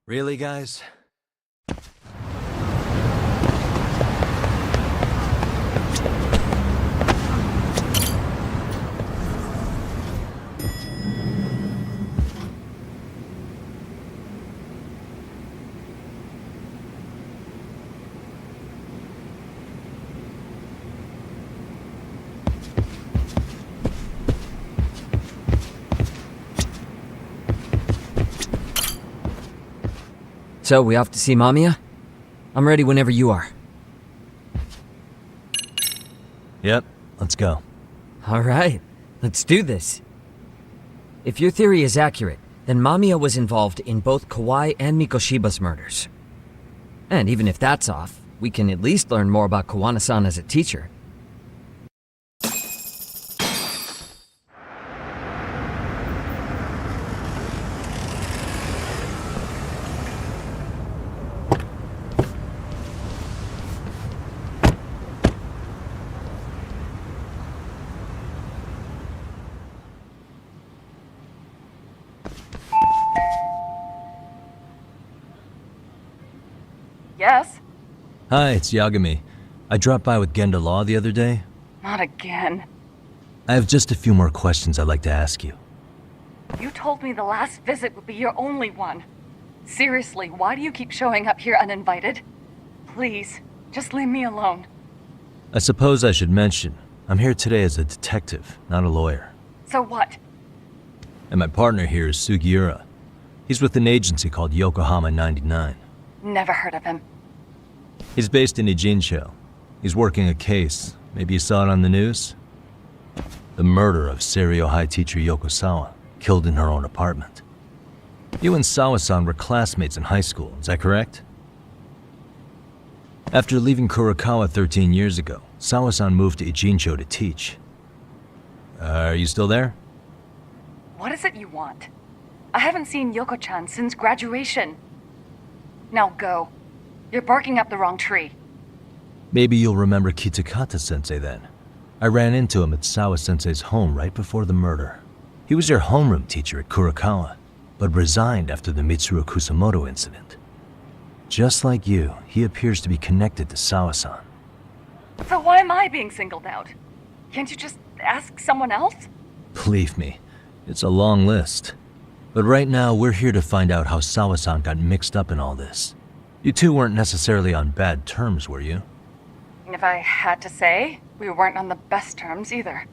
Really, guys? So, we off to see Mamiya? I'm ready whenever you are. Yep, let's go. Alright, let's do this. If your theory is accurate, then Mamiya was involved in both Kawai and Mikoshiba's murders. And even if that's off, we can at least learn more about Kawana-san as a teacher. Yes? Hi, it's Yagami. I dropped by with Genda Law the other day. Not again. I have just a few more questions I'd like to ask you. You told me the last visit would be your only one. Seriously, why do you keep showing up here uninvited? Please, just leave me alone. I suppose I should mention, I'm here today as a detective, not a lawyer. So what? And my partner here is Sugiura. He's with an agency called Yokohama 99. Never heard of him. He's based in Ijincho. He's working a case. Maybe you saw it on the news? The murder of Seiryo High teacher Yoko Sawa, killed in her own apartment. You and Sawa-san were classmates in high school, is that correct? After leaving Kurokawa 13 years ago, Sawa-san moved to Ijincho to teach. Are you still there? What is it you want? I haven't seen Yoko-chan since graduation. Now go. You're barking up the wrong tree. Maybe you'll remember Kitakata-sensei then. I ran into him at Sawa-sensei's home right before the murder. He was your homeroom teacher at Kurokawa, but resigned after the Mitsuru Kusamoto incident. Just like you, he appears to be connected to Sawa-san. So why am I being singled out? Can't you just ask someone else? Believe me, it's a long list. But right now, we're here to find out how Sawa-san got mixed up in all this. You two weren't necessarily on bad terms, were you? If I had to say, we weren't on the best terms either.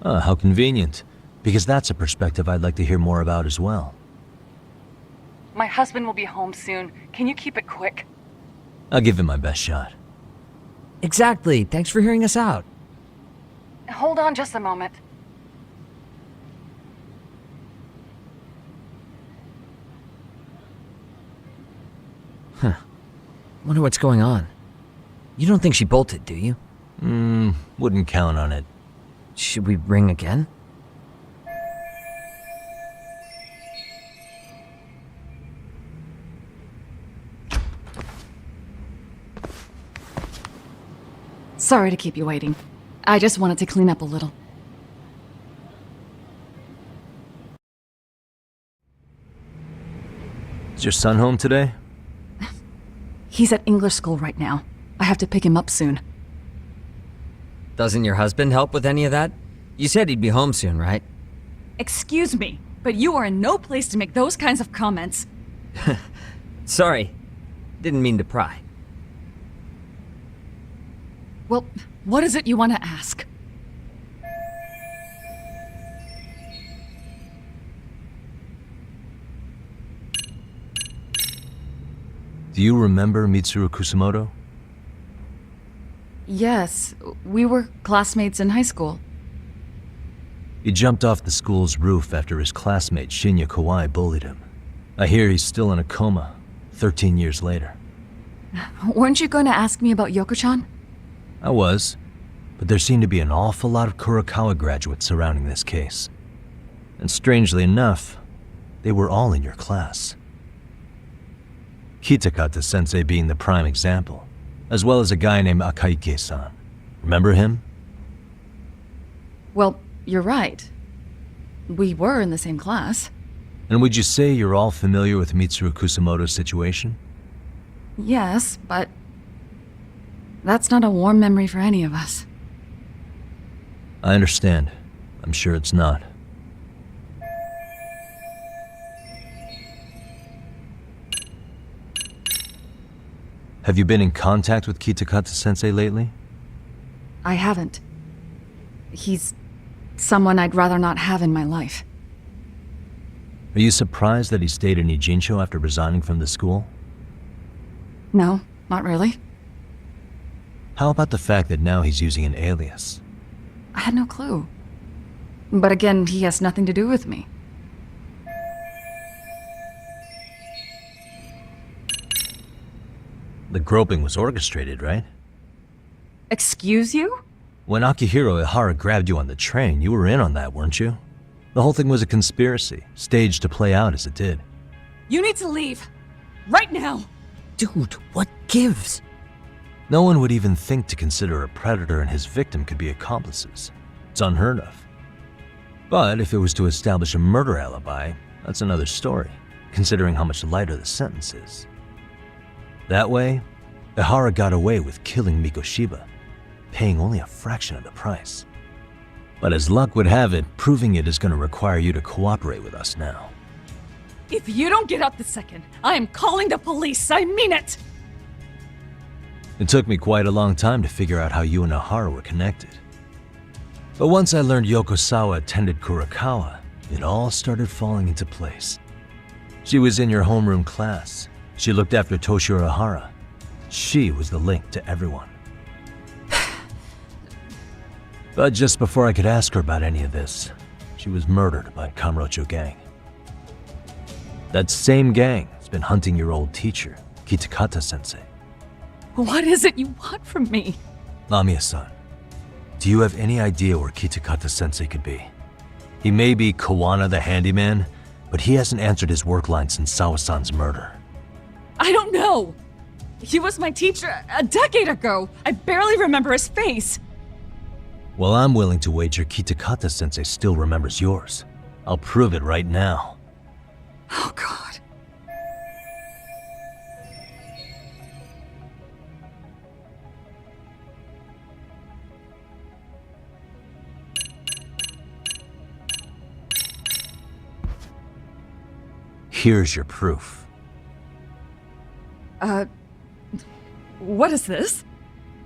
How convenient. Because that's a perspective I'd like to hear more about as well. My husband will be home soon. Can you keep it quick? I'll give it my best shot. Exactly, thanks for hearing us out. Hold on just a moment. Wonder what's going on. You don't think she bolted, do you? Wouldn't count on it. Should we ring again? Sorry to keep you waiting. I just wanted to clean up a little. Is your son home today? He's at English school right now. I have to pick him up soon. Doesn't your husband help with any of that? You said he'd be home soon, right? Excuse me, but you are in no place to make those kinds of comments. Sorry. Didn't mean to pry. Well, what is it you want to ask? Do you remember Mitsuru Kusamoto? Yes, we were classmates in high school. He jumped off the school's roof after his classmate Shinya Kawai bullied him. I hear he's still in a coma, 13 years later. Weren't you going to ask me about Yoko-chan? I was, but there seemed to be an awful lot of Kurokawa graduates surrounding this case. And strangely enough, they were all in your class. Kitakata-sensei being the prime example, as well as a guy named Akaike-san. Remember him? Well, you're right. We were in the same class. And would you say you're all familiar with Mitsuru Kusamoto's situation? Yes, but that's not a warm memory for any of us. I understand. I'm sure it's not. Have you been in contact with Kitakata-sensei lately? I haven't. He's someone I'd rather not have in my life. Are you surprised that he stayed in Ijincho after resigning from the school? No, not really. How about the fact that now he's using an alias? I had no clue. But again, he has nothing to do with me. The groping was orchestrated, right? Excuse you? When Akihiro Ihara grabbed you on the train, you were in on that, weren't you? The whole thing was a conspiracy, staged to play out as it did. You need to leave. Right now. Dude, what gives? No one would even think to consider a predator and his victim could be accomplices. It's unheard of. But if it was to establish a murder alibi, that's another story, considering how much lighter the sentence is. That way, Ihara got away with killing Mikoshiba, paying only a fraction of the price. But as luck would have it, proving it is going to require you to cooperate with us now. If you don't get up this second, I am calling the police. I mean it. It took me quite a long time to figure out how you and Ihara were connected. But once I learned Yokosawa attended Kurokawa, it all started falling into place. She was in your homeroom class. She looked after Toshiro Ihara. She was the link to everyone. But just before I could ask her about any of this, she was murdered by Kamurocho gang. That same gang has been hunting your old teacher, Kitakata-sensei. What is it you want from me? Mamiya-san, do you have any idea where Kitakata-sensei could be? He may be Kawana the handyman, but he hasn't answered his work line since Sawa-san's murder. I don't know. He was my teacher a decade ago. I barely remember his face. Well, I'm willing to wager Kitakata-sensei still remembers yours. I'll prove it right now. Oh, God. Here's your proof. What is this?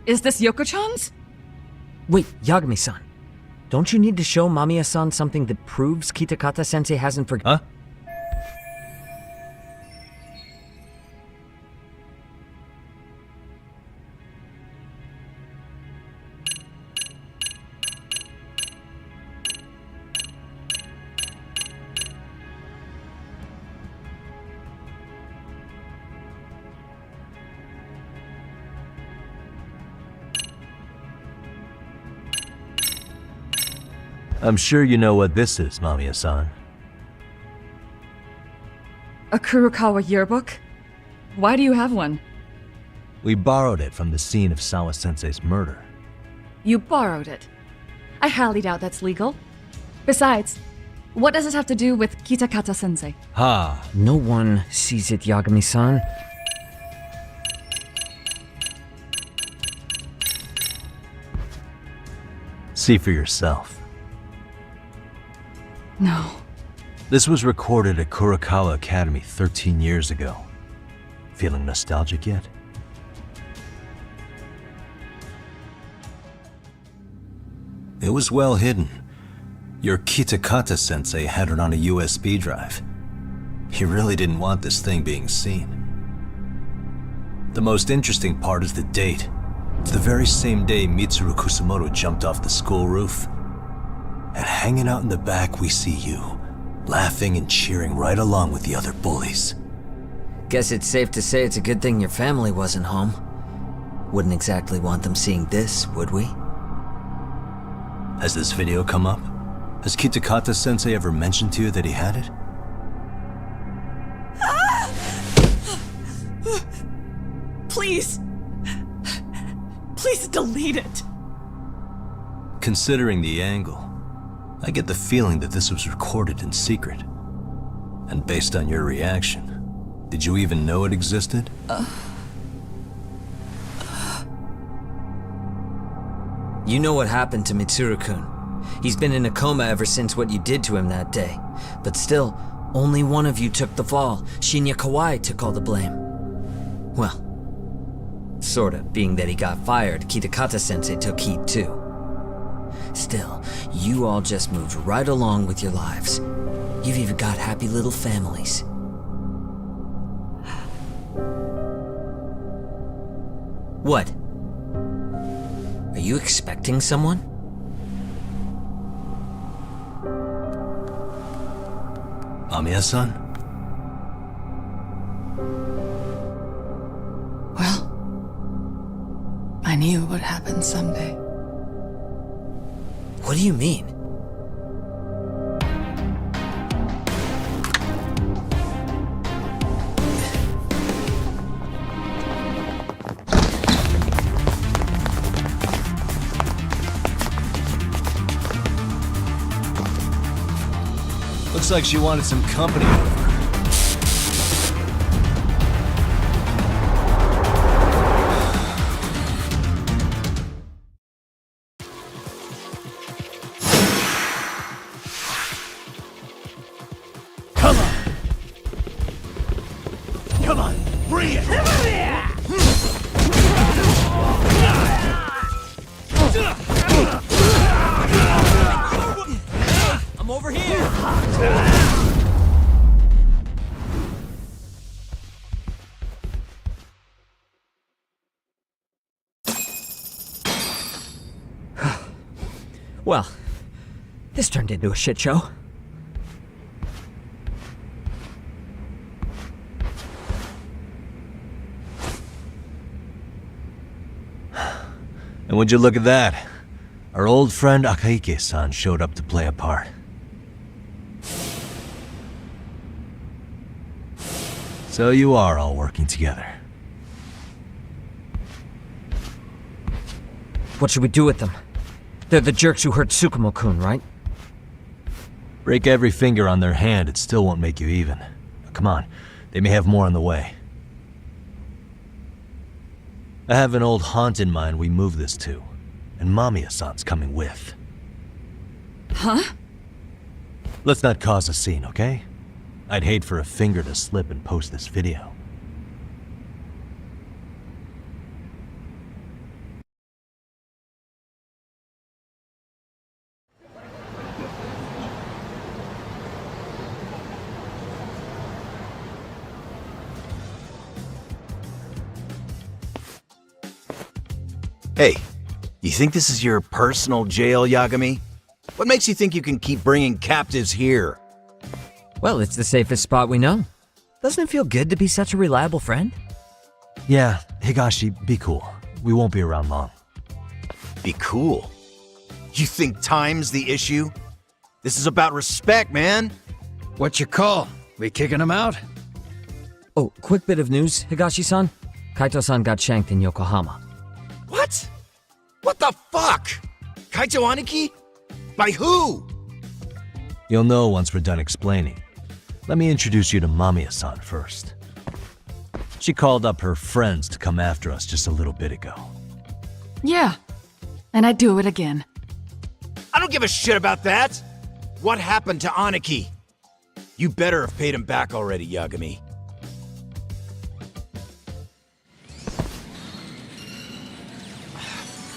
Is this Yoko-chan's? Wait, Yagami-san. Don't you need to show Mamiya-san something that proves Kitakata-sensei hasn't forgotten? Huh? I'm sure you know what this is, Mamiya-san. A Kurokawa yearbook? Why do you have one? We borrowed it from the scene of Sawa-sensei's murder. You borrowed it. I highly doubt that's legal. Besides, what does it have to do with Kitakata-sensei? Ha! No one sees it, Yagami-san. See for yourself. No. This was recorded at Kurokawa Academy 13 years ago. Feeling nostalgic yet? It was well hidden. Your Kitakata-sensei had it on a USB drive. He really didn't want this thing being seen. The most interesting part is the date. It's the very same day Mitsuru Kusamoto jumped off the school roof. And hanging out in the back, we see you, laughing and cheering right along with the other bullies. Guess it's safe to say it's a good thing your family wasn't home. Wouldn't exactly want them seeing this, would we? Has this video come up? Has Kitakata-sensei ever mentioned to you that he had it? Please. Please delete it. Considering the angle, I get the feeling that this was recorded in secret. And based on your reaction, did you even know it existed? You know what happened to Mitsuru-kun. He's been in a coma ever since what you did to him that day. But still, only one of you took the fall. Shinya Kawai took all the blame. Well, sorta, being that he got fired, Kitakata-sensei took heat too. Still, you all just moved right along with your lives. You've even got happy little families. What? Are you expecting someone? Mamiya-san? Well, I knew it would happen someday. What do you mean? Looks like she wanted some company over. Come on, bring it! I'm over here! Well, this turned into a shit show. And would you look at that? Our old friend Akaike-san showed up to play a part. So you are all working together. What should we do with them? They're the jerks who hurt Tsukumo-kun, right? Break every finger on their hand, it still won't make you even. Come on, they may have more on the way. I have an old haunt in mind we move this to, and Mamiya-san's coming with. Huh? Let's not cause a scene, okay? I'd hate for a finger to slip and post this video. Hey, you think this is your personal jail, Yagami? What makes you think you can keep bringing captives here? Well, it's the safest spot we know. Doesn't it feel good to be such a reliable friend? Yeah, Higashi, be cool. We won't be around long. Be cool. You think time's the issue? This is about respect, man. What you call? We kicking him out? Oh, quick bit of news, Higashi-san. Kaito-san got shanked in Yokohama. What? What the fuck? Kaito Aniki? By who? You'll know once we're done explaining. Let me introduce you to Mamiya-san first. She called up her friends to come after us just a little bit ago. Yeah, and I'd do it again. I don't give a shit about that. What happened to Aniki? You better have paid him back already, Yagami.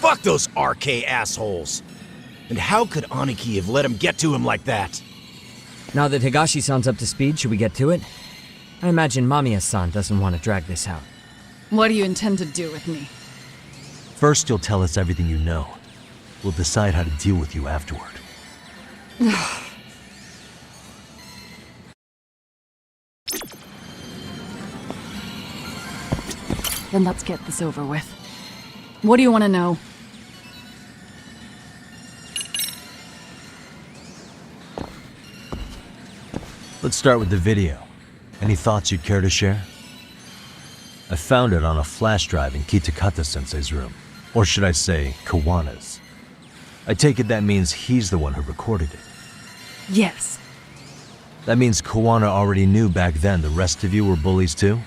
Fuck those RK assholes. And how could Aniki have let him get to him like that? Now that Higashi-san's up to speed, should we get to it? I imagine Mamiya-san doesn't want to drag this out. What do you intend to do with me? First, you'll tell us everything you know. We'll decide how to deal with you afterward. Then let's get this over with. What do you want to know? Let's start with the video. Any thoughts you'd care to share? I found it on a flash drive in Kitakata-sensei's room. Or should I say, Kawana's. I take it that means he's the one who recorded it. Yes. That means Kawana already knew back then the rest of you were bullies too?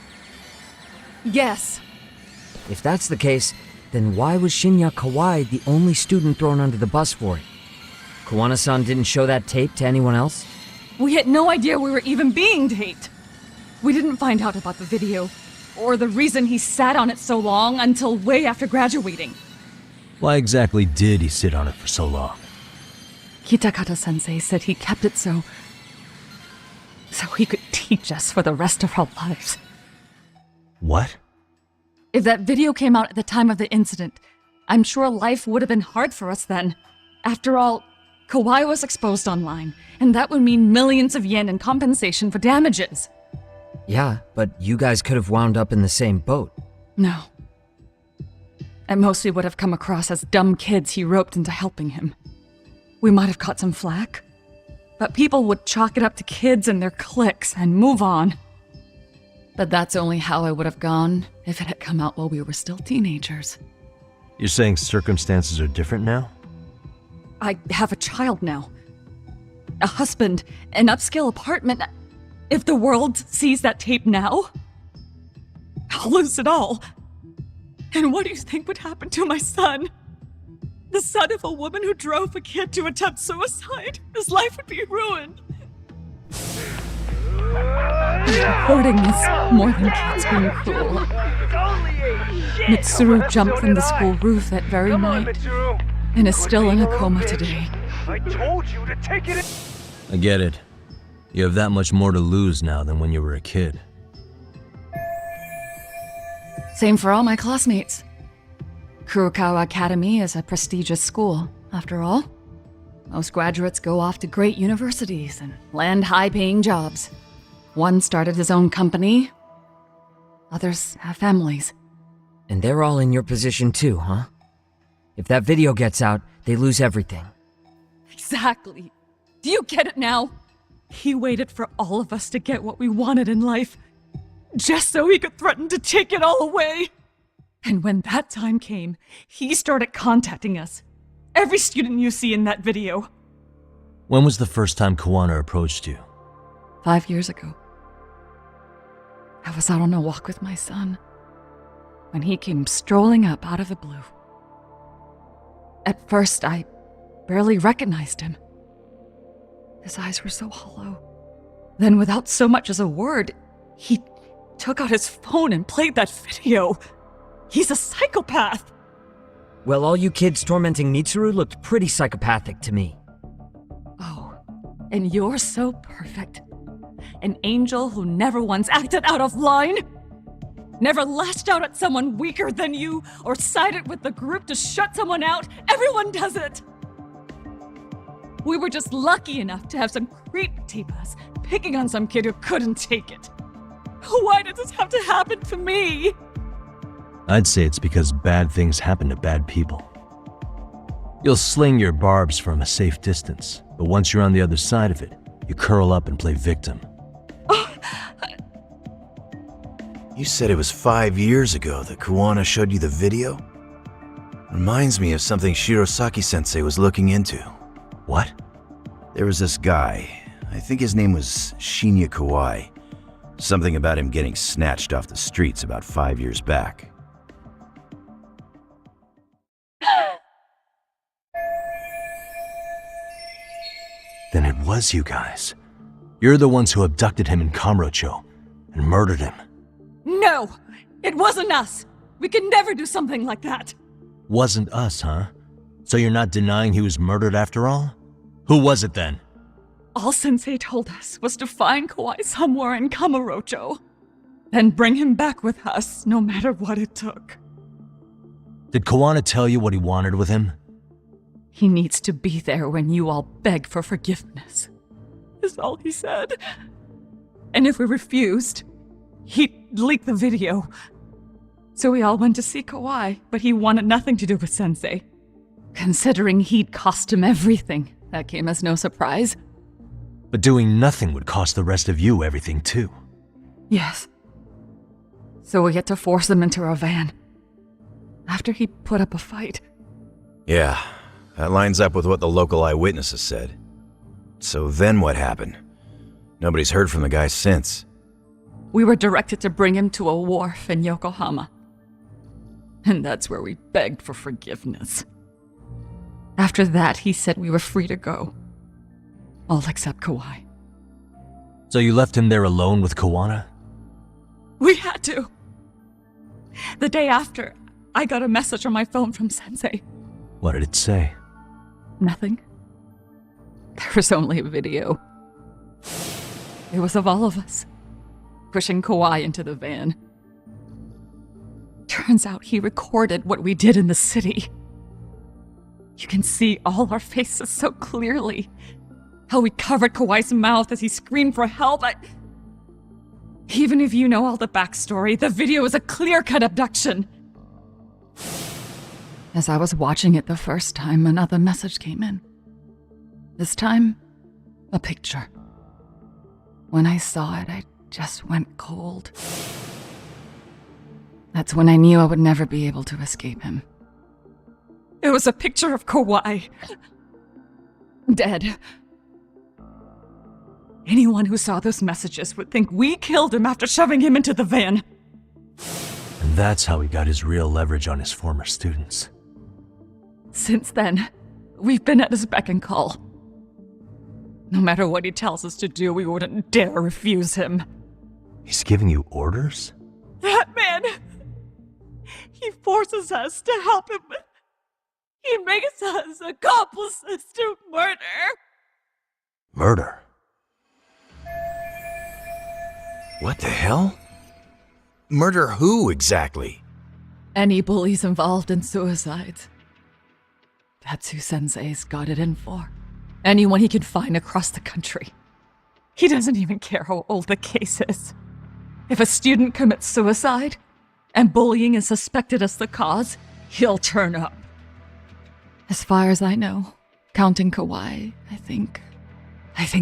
Yes. If that's the case, then why was Shinya Kawai the only student thrown under the bus for it? Kawana-san didn't show that tape to anyone else? We had no idea we were even being taped. We didn't find out about the video, or the reason he sat on it so long until way after graduating. Why exactly did he sit on it for so long? Kitakata-sensei said he kept it so he could teach us for the rest of our lives. What? If that video came out at the time of the incident, I'm sure life would have been hard for us then. After all, Kawai was exposed online, and that would mean millions of yen in compensation for damages. Yeah, but you guys could have wound up in the same boat. No. At most, we would have come across as dumb kids he roped into helping him. We might have caught some flack, but people would chalk it up to kids and their cliques and move on. But that's only how it would have gone if it had come out while we were still teenagers. You're saying circumstances are different now? I have a child now. A husband, an upscale apartment. If the world sees that tape now, I'll lose it all. And what do you think would happen to my son? The son of a woman who drove a kid to attempt suicide? His life would be ruined. Reporting is more than kids being cruel. Mitsuru jumped from the school roof that very night and is still in a coma today. I get it. You have that much more to lose now than when you were a kid. Same for all my classmates. Kurokawa Academy is a prestigious school, after all. Most graduates go off to great universities and land high-paying jobs. One started his own company. Others have families. And they're all in your position too, huh? If that video gets out, they lose everything. Exactly. Do you get it now? He waited for all of us to get what we wanted in life, just so he could threaten to take it all away. And when that time came, he started contacting us. Every student you see in that video. When was the first time Kawana approached you? 5 years ago. I was out on a walk with my son when he came strolling up out of the blue. At first, I barely recognized him. His eyes were so hollow. Then, without so much as a word, he took out his phone and played that video. He's a psychopath! Well, all you kids tormenting Mitsuru looked pretty psychopathic to me. Oh, and you're so perfect. An angel who never once acted out of line? Never lashed out at someone weaker than you, or sided with the group to shut someone out? Everyone does it! We were just lucky enough to have some creep tape us, picking on some kid who couldn't take it. Why did this have to happen to me? I'd say it's because bad things happen to bad people. You'll sling your barbs from a safe distance, but once you're on the other side of it, you curl up and play victim. You said it was 5 years ago that Kawana showed you the video? Reminds me of something Shirosaki-sensei was looking into. What? There was this guy, I think his name was Shinya Kawai. Something about him getting snatched off the streets about 5 years back. Then it was you guys. You're the ones who abducted him in Kamurocho and murdered him. No! It wasn't us! We could never do something like that! Wasn't us, huh? So you're not denying he was murdered after all? Who was it then? All Sensei told us was to find Kawai somewhere in Kamurocho. Then bring him back with us, no matter what it took. Did Kawana tell you what he wanted with him? He needs to be there when you all beg for forgiveness, is all he said. And if we refused, he'd leak the video. So we all went to see Kawai, but he wanted nothing to do with Sensei. Considering he'd cost him everything, that came as no surprise. But doing nothing would cost the rest of you everything too. Yes. So we had to force him into our van. After he put up a fight. Yeah, that lines up with what the local eyewitnesses said. So then what happened? Nobody's heard from the guy since. We were directed to bring him to a wharf in Yokohama. And that's where we begged for forgiveness. After that, he said we were free to go. All except Kawai. So you left him there alone with Kawana? We had to. The day after, I got a message on my phone from Sensei. What did it say? Nothing. There was only a video. It was of all of us, pushing Kawai into the van. Turns out he recorded what we did in the city. You can see all our faces so clearly. How we covered Kawai's mouth as he screamed for help. Even if you know all the backstory, the video is a clear-cut abduction. As I was watching it the first time, another message came in. This time, a picture. When I saw it, I just went cold. That's when I knew I would never be able to escape him. It was a picture of Kawai. Dead. Anyone who saw those messages would think we killed him after shoving him into the van. And that's how he got his real leverage on his former students. Since then, we've been at his beck and call. No matter what he tells us to do, we wouldn't dare refuse him. He's giving you orders? That man! He forces us to help him. He makes us accomplices to murder. Murder? What the hell? Murder who exactly? Any bullies involved in suicides. That's who Sensei's got it in for. Anyone he can find across the country. He doesn't even care how old the case is. If a student commits suicide, and bullying is suspected as the cause, he'll turn up. As far as I know, counting Kawai, I think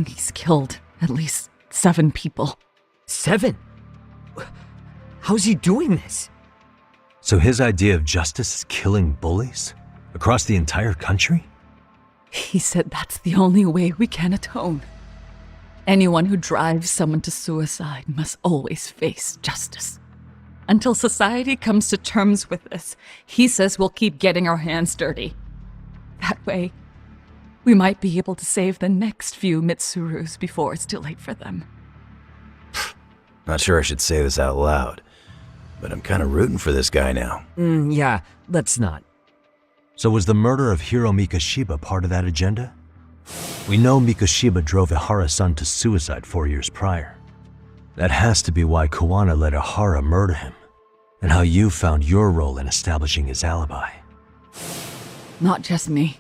he's killed at least 7 people. 7? How's he doing this? So his idea of justice is killing bullies? Across the entire country? He said that's the only way we can atone. Anyone who drives someone to suicide must always face justice. Until society comes to terms with this, he says we'll keep getting our hands dirty. That way, we might be able to save the next few Mitsurus before it's too late for them. Not sure I should say this out loud, but I'm kind of rooting for this guy now. Yeah, let's not. So was the murder of Hiro Mikoshiba part of that agenda? We know Mikoshiba drove Ihara-san to suicide 4 years prior. That has to be why Kawana let Ihara murder him, and how you found your role in establishing his alibi. Not just me.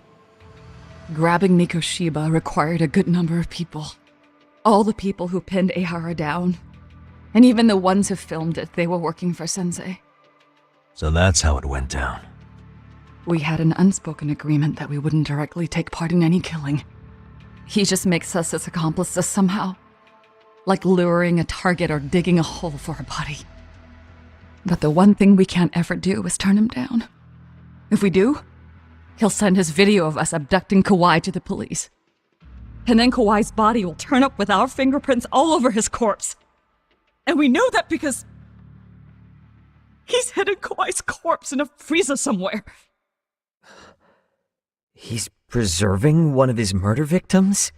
Grabbing Mikoshiba required a good number of people. All the people who pinned Ihara down, and even the ones who filmed it, they were working for Sensei. So that's how it went down. We had an unspoken agreement that we wouldn't directly take part in any killing. He just makes us his accomplices somehow. Like luring a target or digging a hole for a body. But the one thing we can't ever do is turn him down. If we do, he'll send his video of us abducting Kawai to the police. And then Kawai's body will turn up with our fingerprints all over his corpse. And we know that because he's hidden Kawai's corpse in a freezer somewhere. He's preserving one of his murder victims?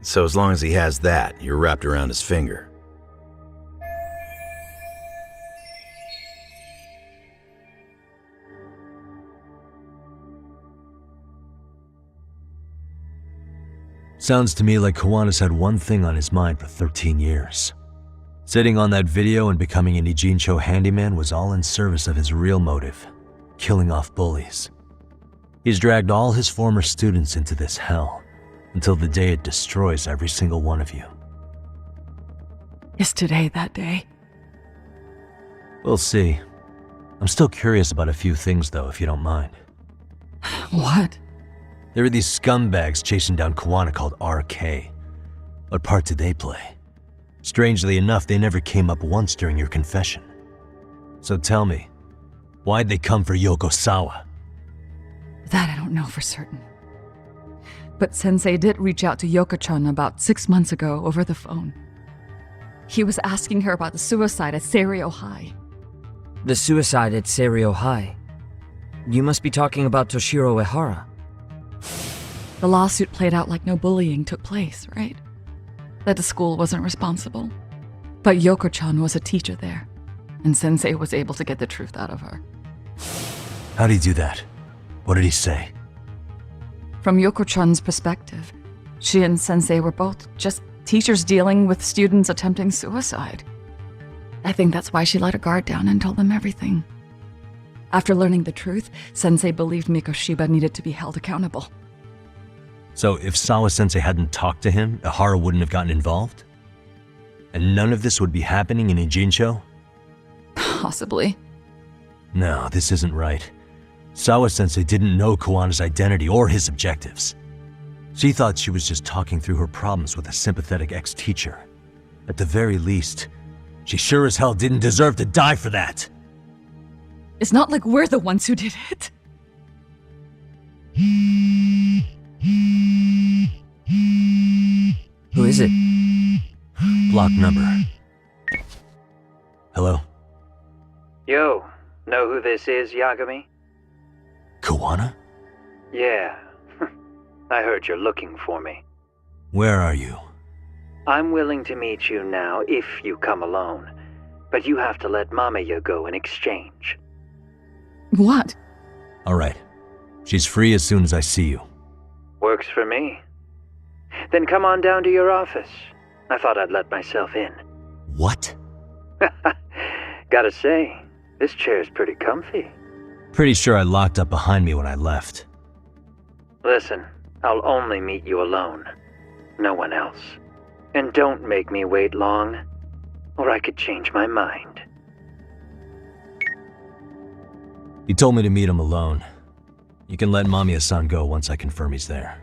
So as long as he has that, you're wrapped around his finger. Sounds to me like Kawana's had one thing on his mind for 13 years. Sitting on that video and becoming an Ijincho handyman was all in service of his real motive, killing off bullies. He's dragged all his former students into this hell until the day it destroys every single one of you. Is today that day? We'll see. I'm still curious about a few things though, if you don't mind. What? There are these scumbags chasing down Kuwana called RK. What part did they play? Strangely enough, they never came up once during your confession. So tell me, why'd they come for Yokosawa? That I don't know for certain. But Sensei did reach out to Yoko-chan about 6 months ago over the phone. He was asking her about the suicide at Seiryo High. The suicide at Seiryo High. You must be talking about Toshiro Ehara. The lawsuit played out like no bullying took place, right? That the school wasn't responsible. But Yoko-chan was a teacher there, and Sensei was able to get the truth out of her. How'd he do that? What did he say? From Yoko-chan's perspective, she and Sensei were both just teachers dealing with students attempting suicide. I think that's why she let her guard down and told them everything. After learning the truth, Sensei believed Mikoshiba needed to be held accountable. So if Sawa-sensei hadn't talked to him, Ehara wouldn't have gotten involved? And none of this would be happening in Ijincho? Possibly. No, this isn't right. Sawa-sensei didn't know Kuwana's identity or his objectives. She thought she was just talking through her problems with a sympathetic ex-teacher. At the very least, she sure as hell didn't deserve to die for that. It's not like we're the ones who did it. Who is it? Block number. Hello? Yo, know who this is, Yagami? Kuwana? Yeah. I heard you're looking for me. Where are you? I'm willing to meet you now if you come alone, but you have to let Mamiya go in exchange. What? Alright. She's free as soon as I see you. Works for me. Then come on down to your office. I thought I'd let myself in. What? Gotta say, this chair's pretty comfy. Pretty sure I locked up behind me when I left. Listen, I'll only meet you alone. No one else. And don't make me wait long, or I could change my mind. He told me to meet him alone. You can let Mamiya-san go once I confirm he's there.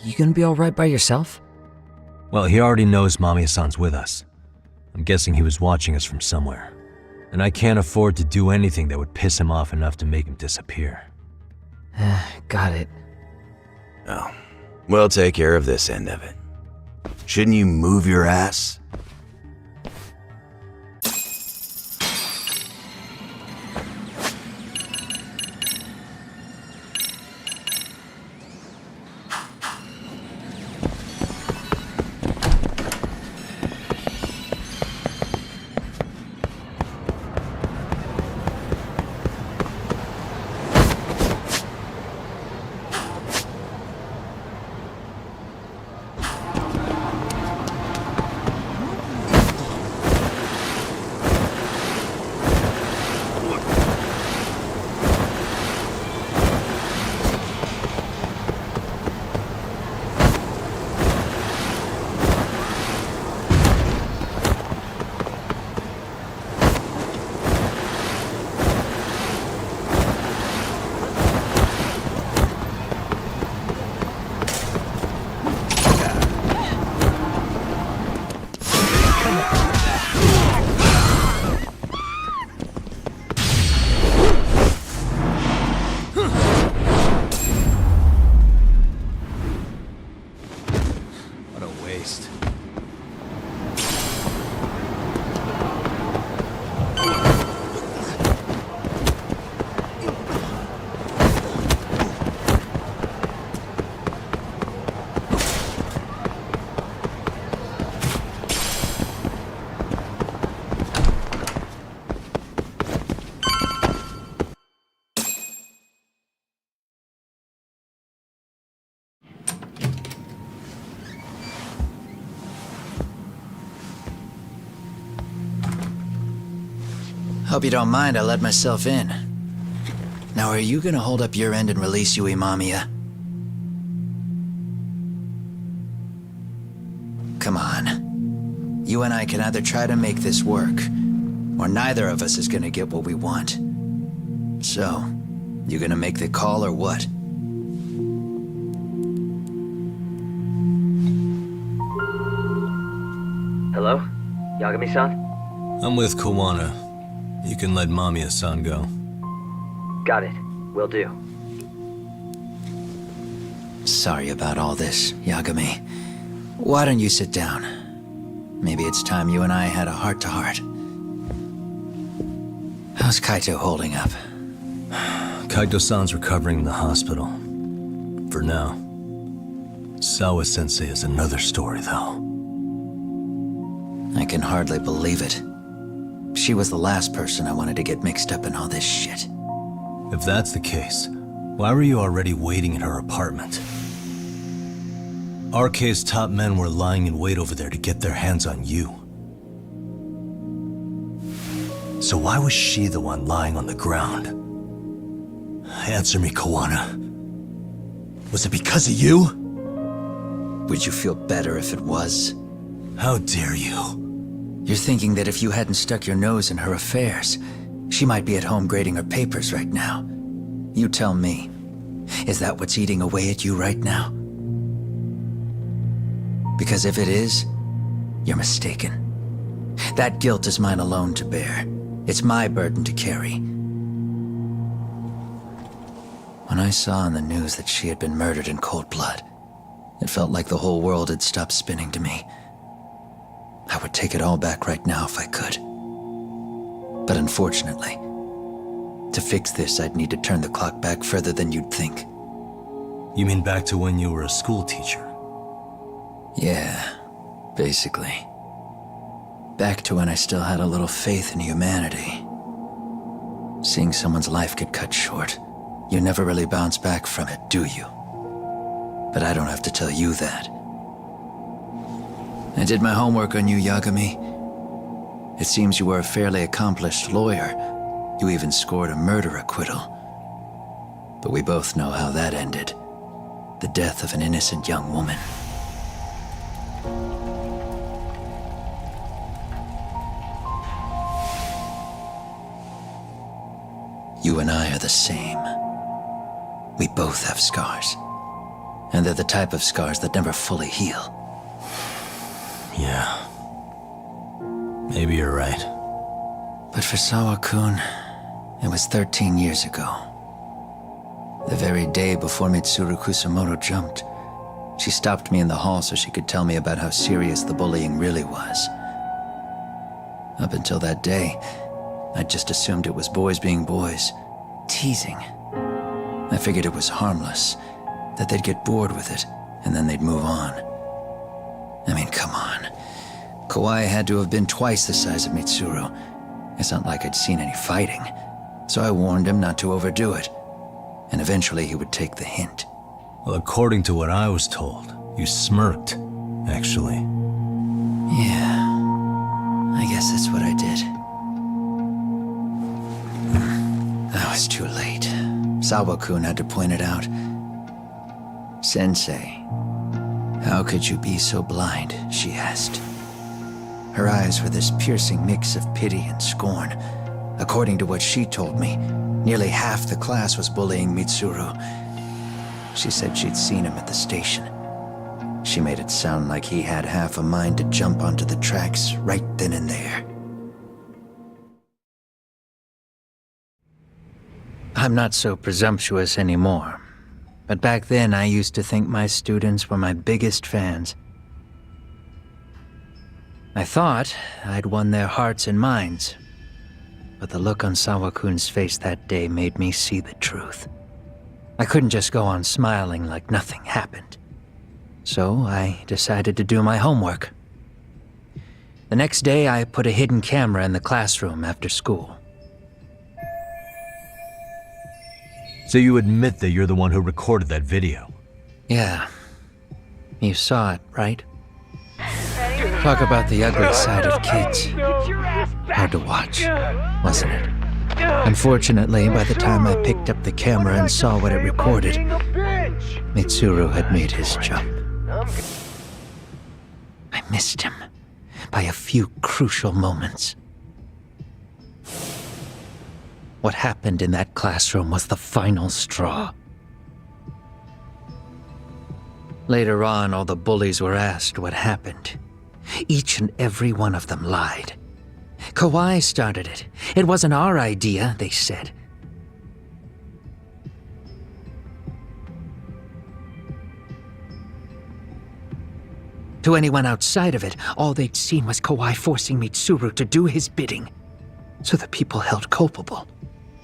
You gonna be alright by yourself? Well, he already knows Mamiya-san's with us. I'm guessing he was watching us from somewhere. And I can't afford to do anything that would piss him off enough to make him disappear. Got it. Oh, we'll take care of this end of it. Shouldn't you move your ass? Hope you don't mind I let myself in. Now, are you gonna hold up your end and release Yui Mamiya? Come on. You and I can either try to make this work, or neither of us is gonna get what we want. So, you gonna make the call or what? Hello? Yagami-san? I'm with Kawana. You can let Mamiya-san go. Got it. Will do. Sorry about all this, Yagami. Why don't you sit down? Maybe it's time you and I had a heart-to-heart. How's Kaito holding up? Kaito-san's recovering in the hospital. For now. Sawa-sensei is another story, though. I can hardly believe it. She was the last person I wanted to get mixed up in all this shit. If that's the case, why were you already waiting in her apartment? RK's top men were lying in wait over there to get their hands on you. So why was she the one lying on the ground? Answer me, Kawana. Was it because of you? Would you feel better if it was? How dare you? You're thinking that if you hadn't stuck your nose in her affairs, she might be at home grading her papers right now. You tell me, is that what's eating away at you right now? Because if it is, you're mistaken. That guilt is mine alone to bear. It's my burden to carry. When I saw on the news that she had been murdered in cold blood, it felt like the whole world had stopped spinning to me. I would take it all back right now if I could. But unfortunately, to fix this, I'd need to turn the clock back further than you'd think. You mean back to when you were a school teacher? Yeah, basically. Back to when I still had a little faith in humanity. Seeing someone's life get cut short, you never really bounce back from it, do you? But I don't have to tell you that. I did my homework on you, Yagami. It seems you were a fairly accomplished lawyer. You even scored a murder acquittal. But we both know how that ended. The death of an innocent young woman. You and I are the same. We both have scars. And they're the type of scars that never fully heal. Yeah. Maybe you're right. But for Sawa-kun, it was 13 years ago. The very day before Mitsuru Kusamoto jumped, she stopped me in the hall so she could tell me about how serious the bullying really was. Up until that day, I just assumed it was boys being boys, teasing. I figured it was harmless, that they'd get bored with it, and then they'd move on. I mean, come on. Kawai had to have been twice the size of Mitsuru. It's not like I'd seen any fighting, so I warned him not to overdo it, and eventually he would take the hint. Well, according to what I was told, you smirked, actually. Yeah, I guess that's what I did. I was too late. Sawa-kun had to point it out. Sensei, how could you be so blind, she asked. Her eyes were this piercing mix of pity and scorn. According to what she told me, nearly half the class was bullying Mitsuru. She said she'd seen him at the station. She made it sound like he had half a mind to jump onto the tracks right then and there. I'm not so presumptuous anymore, but back then I used to think my students were my biggest fans. I thought I'd won their hearts and minds, but the look on Sawa-kun's face that day made me see the truth. I couldn't just go on smiling like nothing happened. So I decided to do my homework. The next day, I put a hidden camera in the classroom after school. So you admit that you're the one who recorded that video? Yeah. You saw it, right? Talk about the ugly side of kids. hard to watch, wasn't it? Unfortunately, by the time I picked up the camera and saw what it recorded, Mitsuru had made his jump. I missed him by a few crucial moments. What happened in that classroom was the final straw. Later on, all the bullies were asked what happened. Each and every one of them lied. Kawai started it. It wasn't our idea, they said. To anyone outside of it, all they'd seen was Kawai forcing Mitsuru to do his bidding. So the people held culpable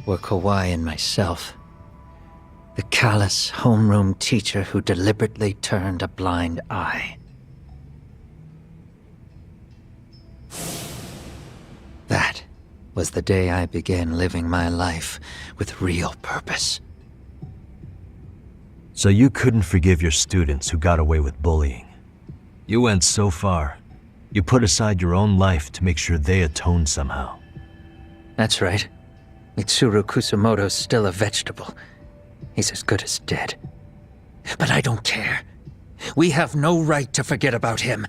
were Kawai and myself. The callous homeroom teacher who deliberately turned a blind eye. That was the day I began living my life with real purpose. So you couldn't forgive your students who got away with bullying. You went so far. You put aside your own life to make sure they atoned somehow. That's right. Mitsuru Kusumoto's still a vegetable. He's as good as dead. But I don't care. We have no right to forget about him.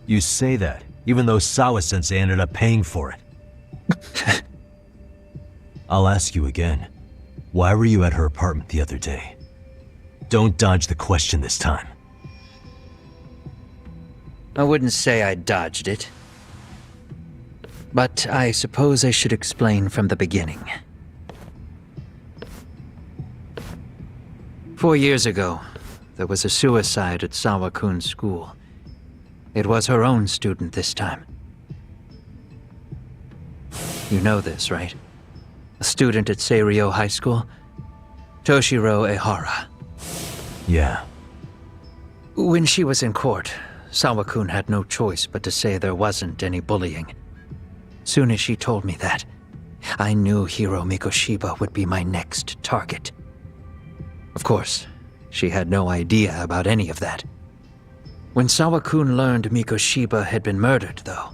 You say that, even though Sawa-sensei ended up paying for it. I'll ask you again. Why were you at her apartment the other day? Don't dodge the question this time. I wouldn't say I dodged it. But I suppose I should explain from the beginning. 4 years ago, there was a suicide at Sawa-kun's school. It was her own student this time. You know this, right? A student at Seiryo High School? Toshiro Ehara. Yeah. When she was in court, Sawa-kun had no choice but to say there wasn't any bullying. Soon as she told me that, I knew Hiro Mikoshiba would be my next target. Of course, she had no idea about any of that. When Sawa-kun learned Mikoshiba had been murdered, though,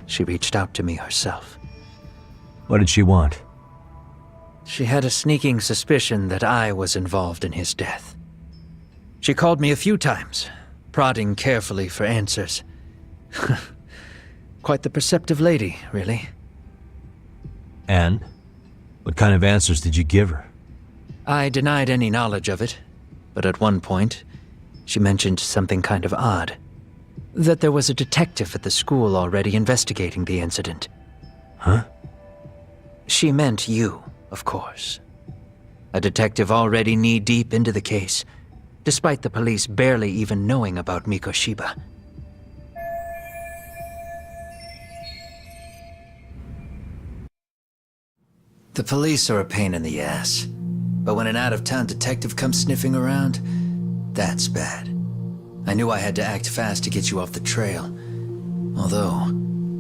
she reached out to me herself. What did she want? She had a sneaking suspicion that I was involved in his death. She called me a few times, prodding carefully for answers. Quite the perceptive lady, really. And? What kind of answers did you give her? I denied any knowledge of it, but at one point, she mentioned something kind of odd. That there was a detective at the school already investigating the incident. Huh? She meant you, of course. A detective already knee-deep into the case, despite the police barely even knowing about Mikoshiba. The police are a pain in the ass. But when an out-of-town detective comes sniffing around, that's bad. I knew I had to act fast to get you off the trail. Although,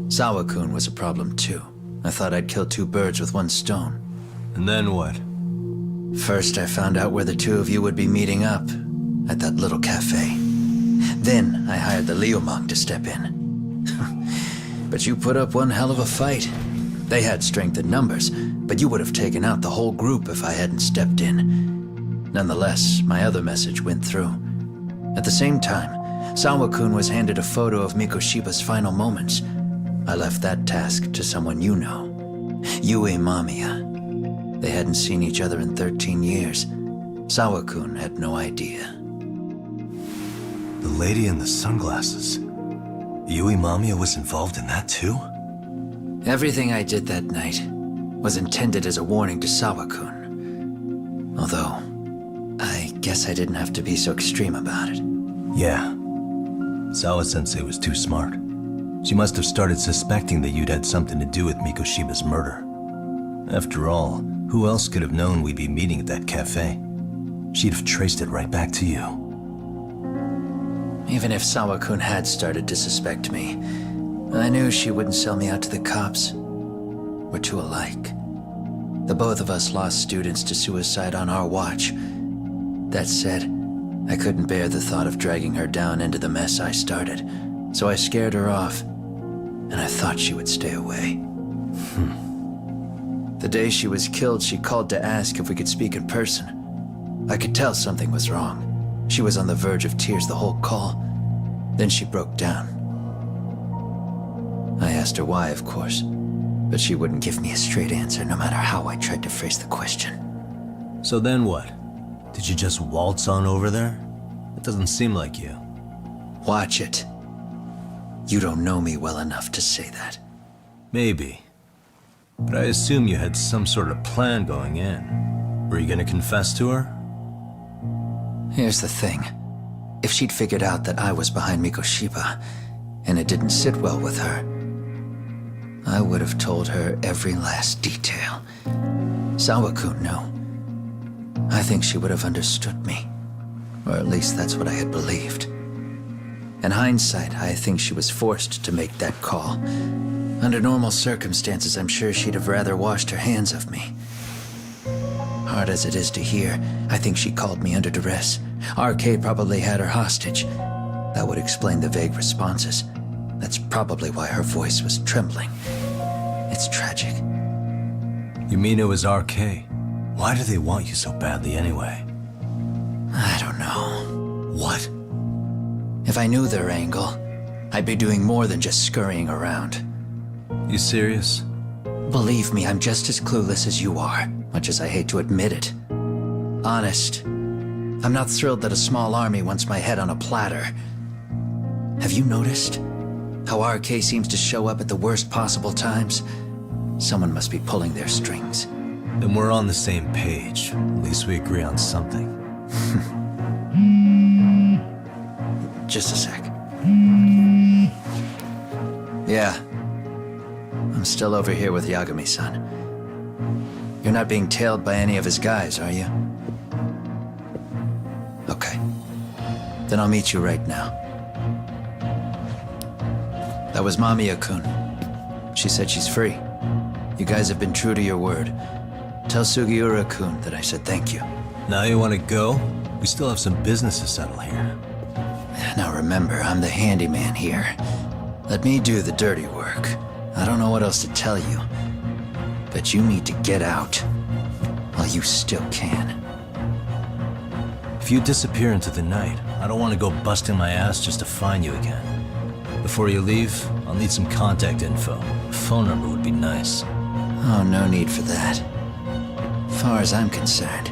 Sawa-kun was a problem too. I thought I'd kill two birds with one stone. And then what? First, I found out where the two of you would be meeting up, at that little cafe. Then, I hired the Leo monk to step in. But you put up one hell of a fight. They had strength in numbers, but you would have taken out the whole group if I hadn't stepped in. Nonetheless, my other message went through. At the same time, Sawa-kun was handed a photo of Mikoshiba's final moments. I left that task to someone you know. Yue Mamiya. They hadn't seen each other in 13 years. Sawa-kun had no idea. The lady in the sunglasses. Yui Mamiya was involved in that too? Everything I did that night was intended as a warning to Sawa-kun. Although, I guess I didn't have to be so extreme about it. Yeah. Sawa-sensei was too smart. She must have started suspecting that you'd had something to do with Mikoshiba's murder. After all, who else could have known we'd be meeting at that cafe? She'd have traced it right back to you. Even if Sawa-kun had started to suspect me, I knew she wouldn't sell me out to the cops. We're too alike. The both of us lost students to suicide on our watch. That said, I couldn't bear the thought of dragging her down into the mess I started, so I scared her off. and I thought she would stay away. The day she was killed, she called to ask if we could speak in person. I could tell something was wrong. She was on the verge of tears the whole call. Then she broke down. I asked her why, of course, but she wouldn't give me a straight answer no matter how I tried to phrase the question. So then what? Did you just waltz on over there? It doesn't seem like you. Watch it. You don't know me well enough to say that. Maybe. But I assume you had some sort of plan going in. Were you gonna confess to her? Here's the thing. If she'd figured out that I was behind Mikoshiba, and it didn't sit well with her, I would have told her every last detail. Sawakun knew. I think she would have understood me. Or at least that's what I had believed. In hindsight, I think she was forced to make that call. Under normal circumstances, I'm sure she'd have rather washed her hands of me. Hard as it is to hear, I think she called me under duress. RK probably had her hostage. That would explain the vague responses. That's probably why her voice was trembling. It's tragic. You mean it was RK? Why do they want you so badly anyway? I don't know. What? If I knew their angle, I'd be doing more than just scurrying around. You serious? Believe me, I'm just as clueless as you are, much as I hate to admit it. Honest, I'm not thrilled that a small army wants my head on a platter. Have you noticed how RK seems to show up at the worst possible times? Someone must be pulling their strings. Then we're on the same page. At least we agree on something. Just a sec. Yeah. I'm still over here with Yagami-san. You're not being tailed by any of his guys, are you? Okay. Then I'll meet you right now. That was Mamiya-kun. She said she's free. You guys have been true to your word. Tell Sugiura-kun that I said thank you. Now you want to go? We still have some business to settle here. Now remember, I'm the handyman here. Let me do the dirty work. I don't know what else to tell you. But you need to get out. While you still can. If you disappear into the night, I don't want to go busting my ass just to find you again. Before you leave, I'll need some contact info. A phone number would be nice. Oh, no need for that. As far as I'm concerned,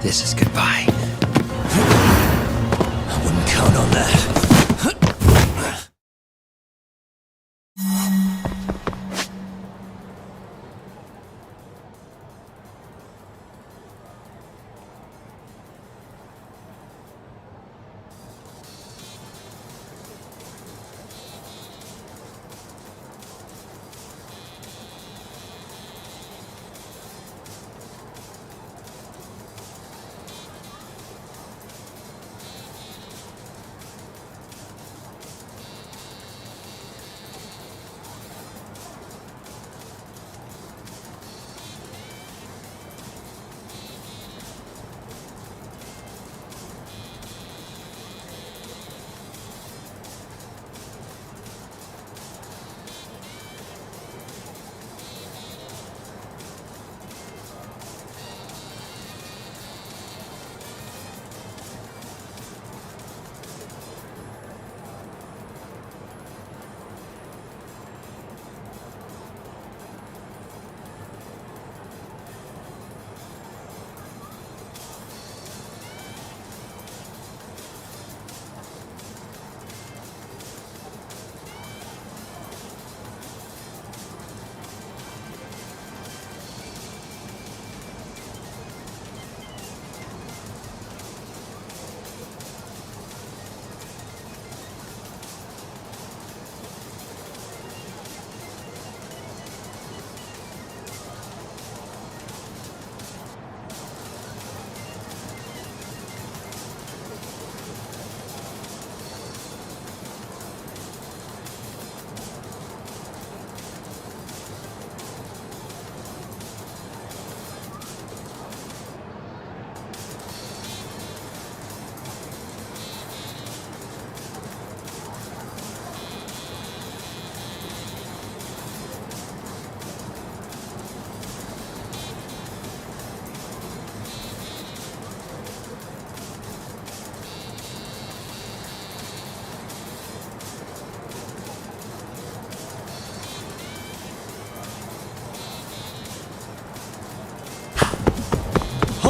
this is goodbye. I wouldn't count on that.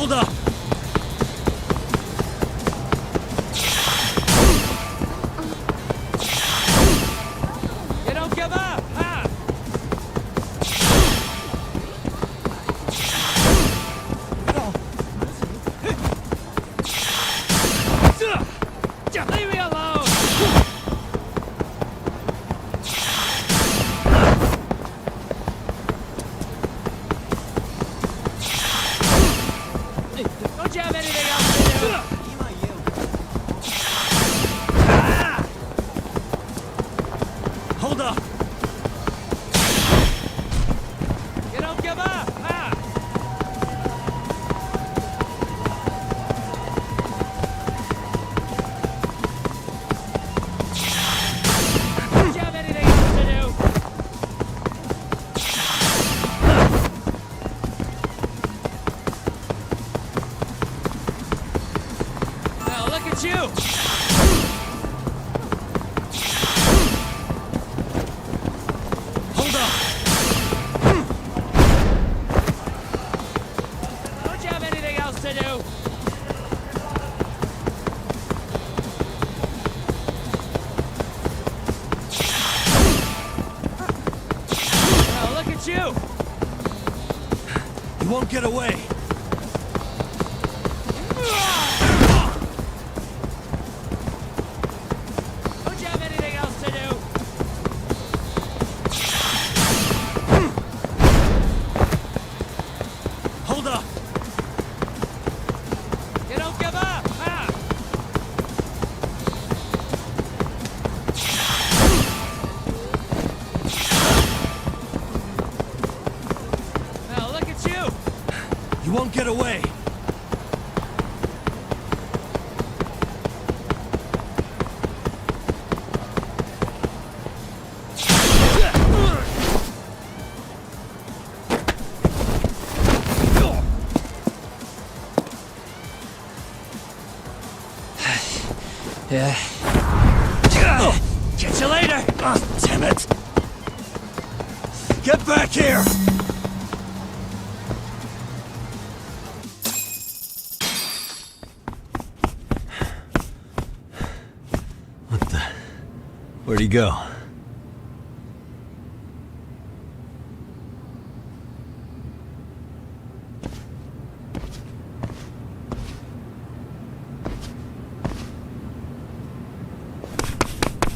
Hold up! You don't give up, huh? Leave me alone! Don't you have anything else to do? Hold up! You don't give up, huh? Don't you have anything else to do? Now look at you! Hold up! Don't you have anything else to do? Now look at you! You won't get away! Don't you have anything else to do? Hold up! You don't give up, huh? Now look at you! You won't get away! Yeah. Catch you later! Damn it! Get back here! What the... Where'd he go?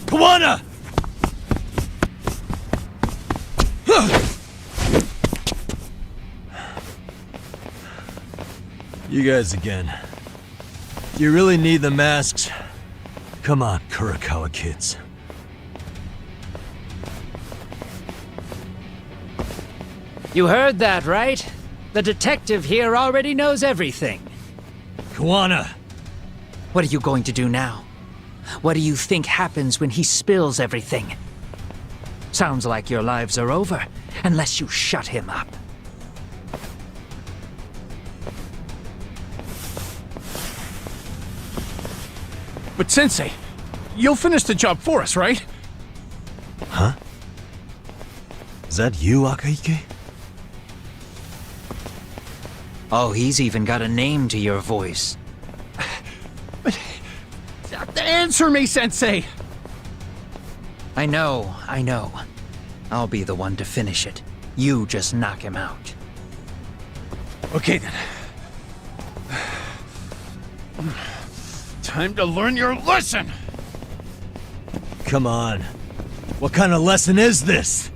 Kawana! You guys again. Do you really need the masks? Come on, Kurakawa kids. You heard that, right? The detective here already knows everything. Kawana! What are you going to do now? What do you think happens when he spills everything? Sounds like your lives are over, unless you shut him up. But Sensei, you'll finish the job for us, right? Huh? Is that you, Akaike? Oh, he's even got a name to your voice. Answer me, Sensei! I know. I'll be the one to finish it. You just knock him out. Okay then. Time to learn your lesson! Come on. What kind of lesson is this?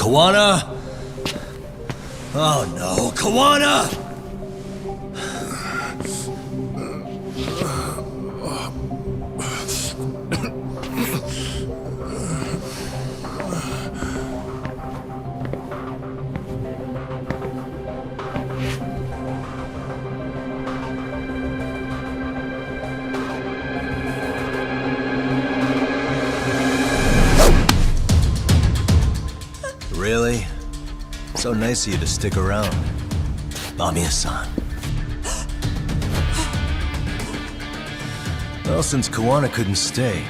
Kawana! Oh no, Kawana! Really? So nice of you to stick around. Mamiya-san. Well, since Kawana couldn't stay,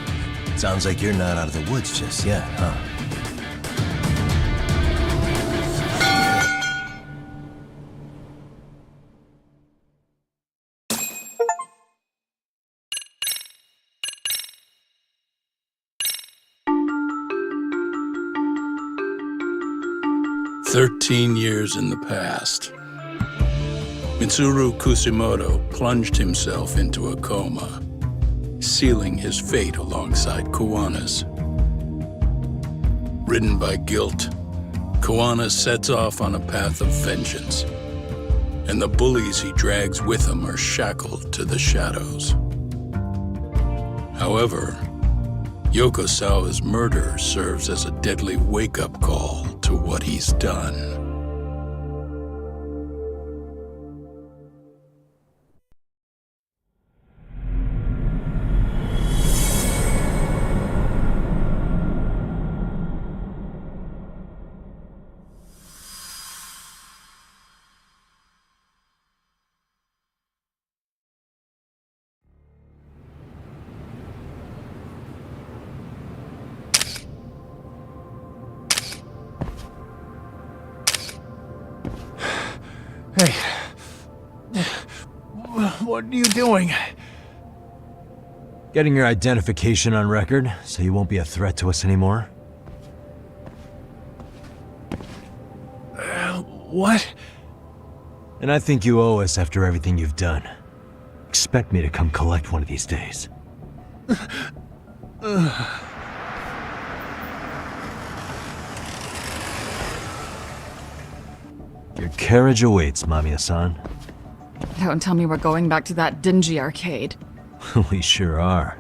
sounds like you're not out of the woods just yet, huh? "13 years in the past. Mitsuru Kusumoto plunged himself into a coma, sealing his fate alongside Kawana's. Ridden by guilt, Kawana sets off on a path of vengeance, and the bullies he drags with him are shackled to the shadows. However, Yokosawa's murder serves as a deadly wake-up call to what he's done. Hey. What are you doing? Getting your identification on record, so you won't be a threat to us anymore? What? And I think you owe us after everything you've done. Expect me to come collect one of these days. Your carriage awaits, Mamiya-san. Don't tell me we're going back to that dingy arcade. We sure are.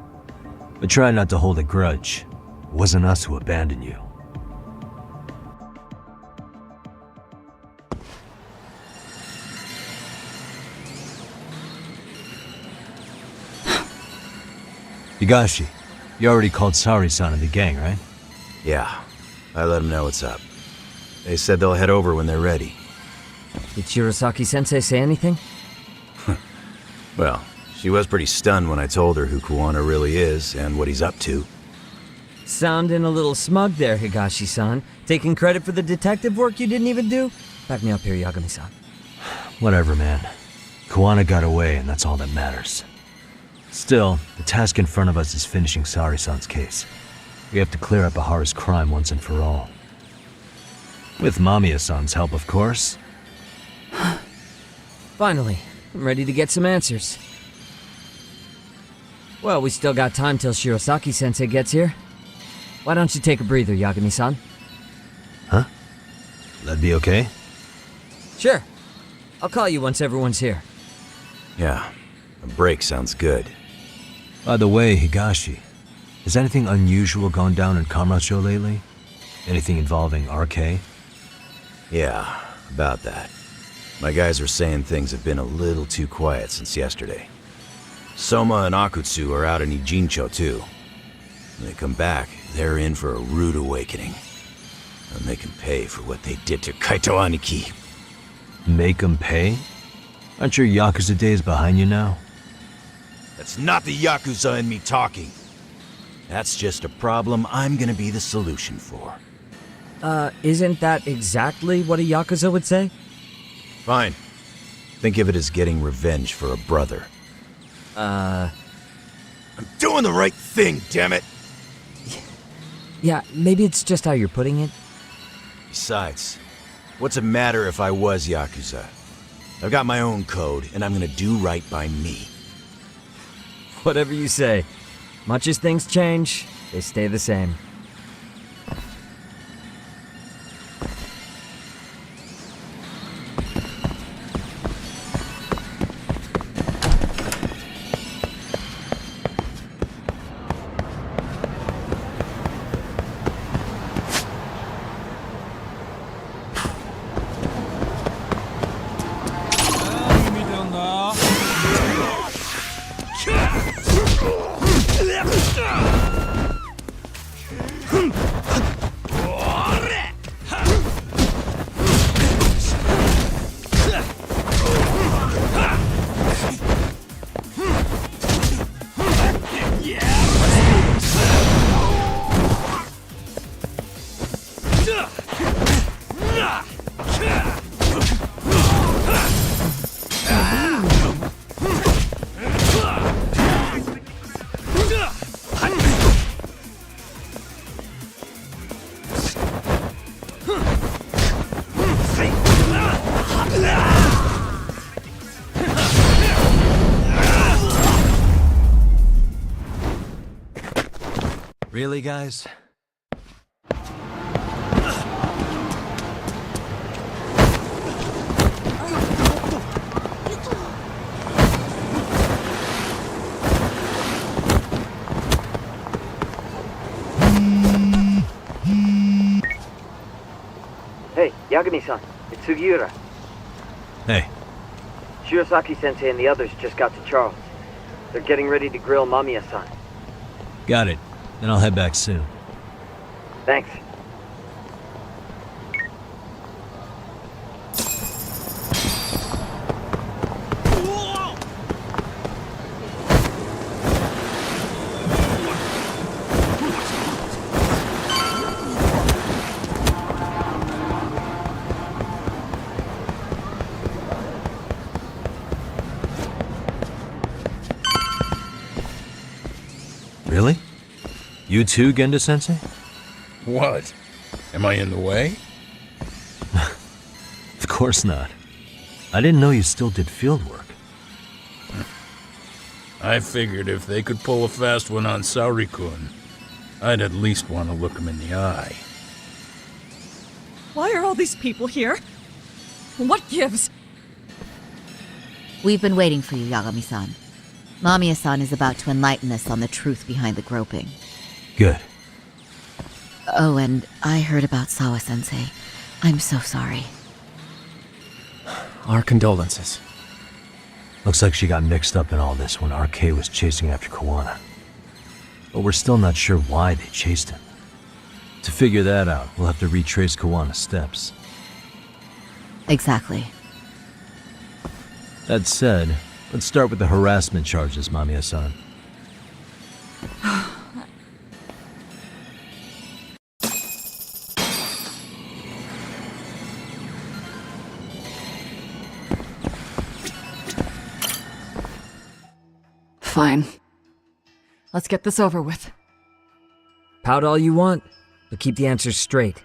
But try not to hold a grudge. It wasn't us who abandoned you. Higashi, you already called Sari-san and the gang, right? Yeah, I let them know what's up. They said they'll head over when they're ready. Did Shirosaki-sensei say anything? Well, she was pretty stunned when I told her who Kawana really is and what he's up to. Sounding a little smug there, Higashi-san. Taking credit for the detective work you didn't even do? Back me up here, Yagami-san. Whatever, man. Kawana got away, and that's all that matters. Still, the task in front of us is finishing Sari-san's case. We have to clear up Ahara's crime once and for all. With Mamiya-san's help, of course. Finally, I'm ready to get some answers. Well, we still got time till Shirosaki-sensei gets here. Why don't you take a breather, Yagami-san? Huh? That'd be okay? Sure. I'll call you once everyone's here. Yeah, a break sounds good. By the way, Higashi, has anything unusual gone down in Kamurocho lately? Anything involving RK? Yeah, about that. My guys are saying things have been a little too quiet since yesterday. Soma and Akutsu are out in Ijincho too. When they come back, they're in for a rude awakening. And they can pay for what they did to Kaito Aniki. Make them pay? Aren't your Yakuza days behind you now? That's not the Yakuza in me talking. That's just a problem I'm gonna be the solution for. Isn't that exactly what a Yakuza would say? Fine. Think of it as getting revenge for a brother. I'm doing the right thing, damn it! Yeah, maybe it's just how you're putting it. Besides, what's it matter if I was Yakuza? I've got my own code, and I'm gonna do right by me. Whatever you say. Much as things change, they stay the same. Really, guys? Hey, Yagami-san, it's Sugiura. Hey, Shirosaki-sensei and the others just got to Charles. They're getting ready to grill Mamiya-san. got it. Then I'll head back soon. Thanks. Really? You too, Genda-sensei? What? Am I in the way? Of course not. I didn't know you still did field work. I figured if they could pull a fast one on Saori-kun, I'd at least want to look him in the eye. Why are all these people here? What gives? We've been waiting for you, Yagami-san. Mamiya-san is about to enlighten us on the truth behind the groping. Good. Oh, and I heard about Sawa-sensei. I'm so sorry. Our condolences. Looks like she got mixed up in all this when RK was chasing after Kawana. But we're still not sure why they chased him. To figure that out, we'll have to retrace Kawana's steps. Exactly. That said, let's start with the harassment charges, Mamiya-san. Fine. Let's get this over with. Pout all you want, but keep the answers straight.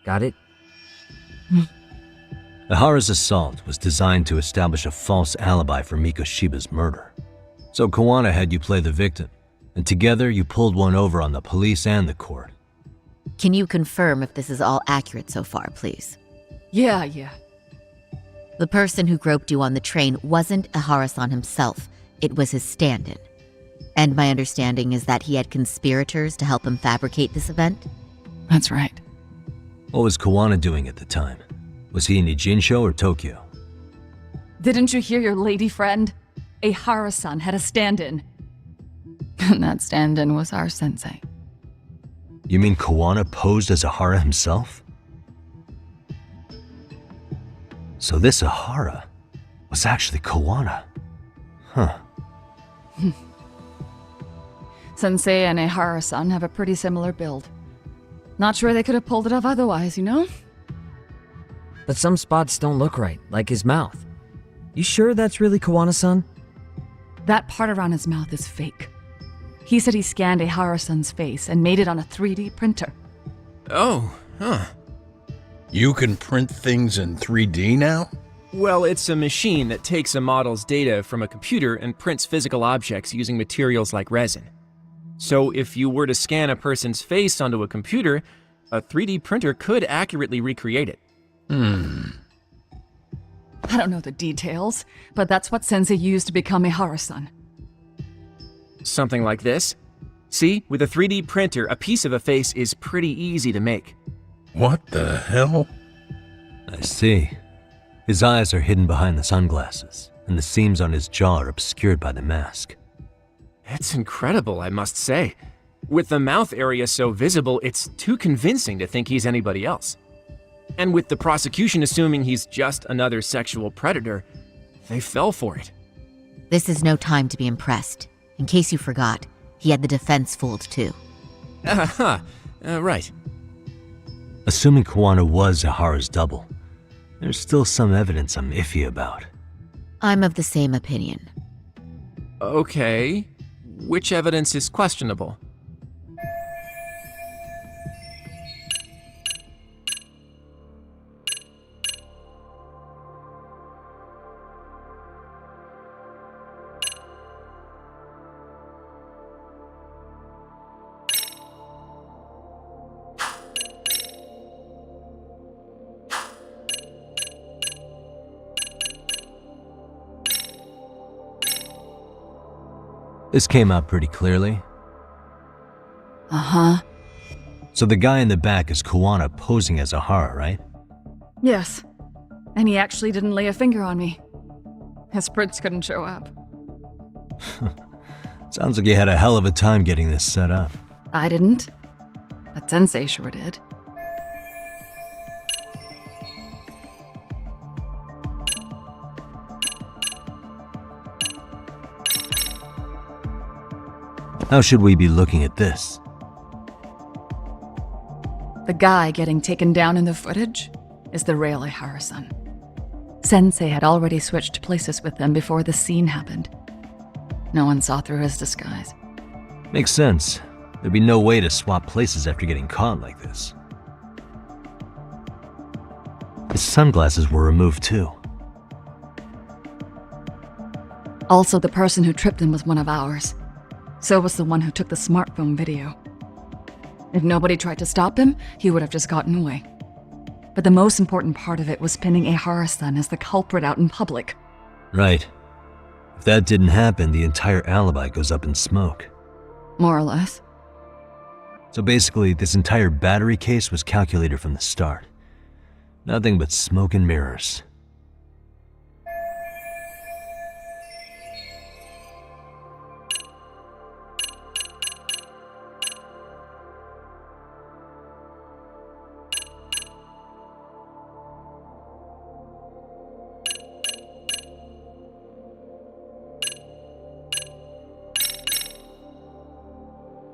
Got it? Ihara's assault was designed to establish a false alibi for Mikoshiba's murder. So Kawana had you play the victim, and together you pulled one over on the police and the court. Can you confirm if this is all accurate so far, please? Yeah. The person who groped you on the train wasn't Ihara-san himself. It was his stand-in. And my understanding is that he had conspirators to help him fabricate this event? That's right. What was Kawana doing at the time? Was he in Ijinsho or Tokyo? Didn't you hear your lady friend? Ihara-san had a stand-in. And that stand-in was our sensei. You mean Kawana posed as Ihara himself? So this Ihara was actually Kawana. Huh. Sensei and Ihara-san have a pretty similar build. Not sure they could have pulled it off otherwise, you know? But some spots don't look right, like his mouth. You sure that's really Kawana-san? That part around his mouth is fake. He said he scanned Ihara-san's face and made it on a 3D printer. Oh, huh. You can print things in 3D now? Well, it's a machine that takes a model's data from a computer and prints physical objects using materials like resin. So if you were to scan a person's face onto a computer, a 3D printer could accurately recreate it. I don't know the details, but that's what Sensei used to become Ihara-san. Something like this. See, with a 3D printer, a piece of a face is pretty easy to make. What the hell? I see. His eyes are hidden behind the sunglasses, and the seams on his jaw are obscured by the mask. It's incredible, I must say. With the mouth area so visible, it's too convincing to think he's anybody else. And with the prosecution assuming he's just another sexual predator, they fell for it. This is no time to be impressed. In case you forgot, he had the defense fooled too. Right. Assuming Kawana was Ihara's double, there's still some evidence I'm iffy about. I'm of the same opinion. Okay. Which evidence is questionable? This came out pretty clearly. Uh-huh. So the guy in the back is Kuwana posing as Ahara, right? Yes. And he actually didn't lay a finger on me. His prince couldn't show up. Sounds like you had a hell of a time getting this set up. I didn't. But Sensei sure did. How should we be looking at this? The guy getting taken down in the footage is the real Ihara-san. Sensei had already switched places with them before the scene happened. No one saw through his disguise. Makes sense. There'd be no way to swap places after getting caught like this. His sunglasses were removed too. Also, the person who tripped him was one of ours. So was the one who took the smartphone video. If nobody tried to stop him, he would have just gotten away. But the most important part of it was pinning Ihara-san as the culprit out in public. Right. If that didn't happen, the entire alibi goes up in smoke. More or less. So basically, this entire battery case was calculated from the start. Nothing but smoke and mirrors.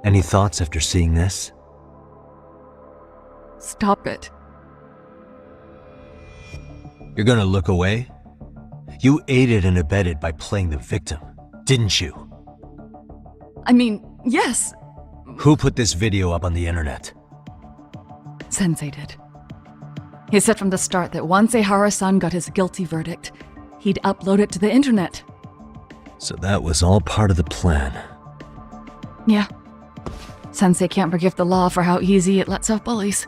Any thoughts after seeing this? Stop it. You're gonna look away? You aided and abetted by playing the victim, didn't you? I mean, yes. Who put this video up on the internet? Sensei did. He said from the start that once Ihara-san got his guilty verdict, he'd upload it to the internet. So that was all part of the plan. Yeah. Sensei can't forgive the law for how easy it lets off bullies.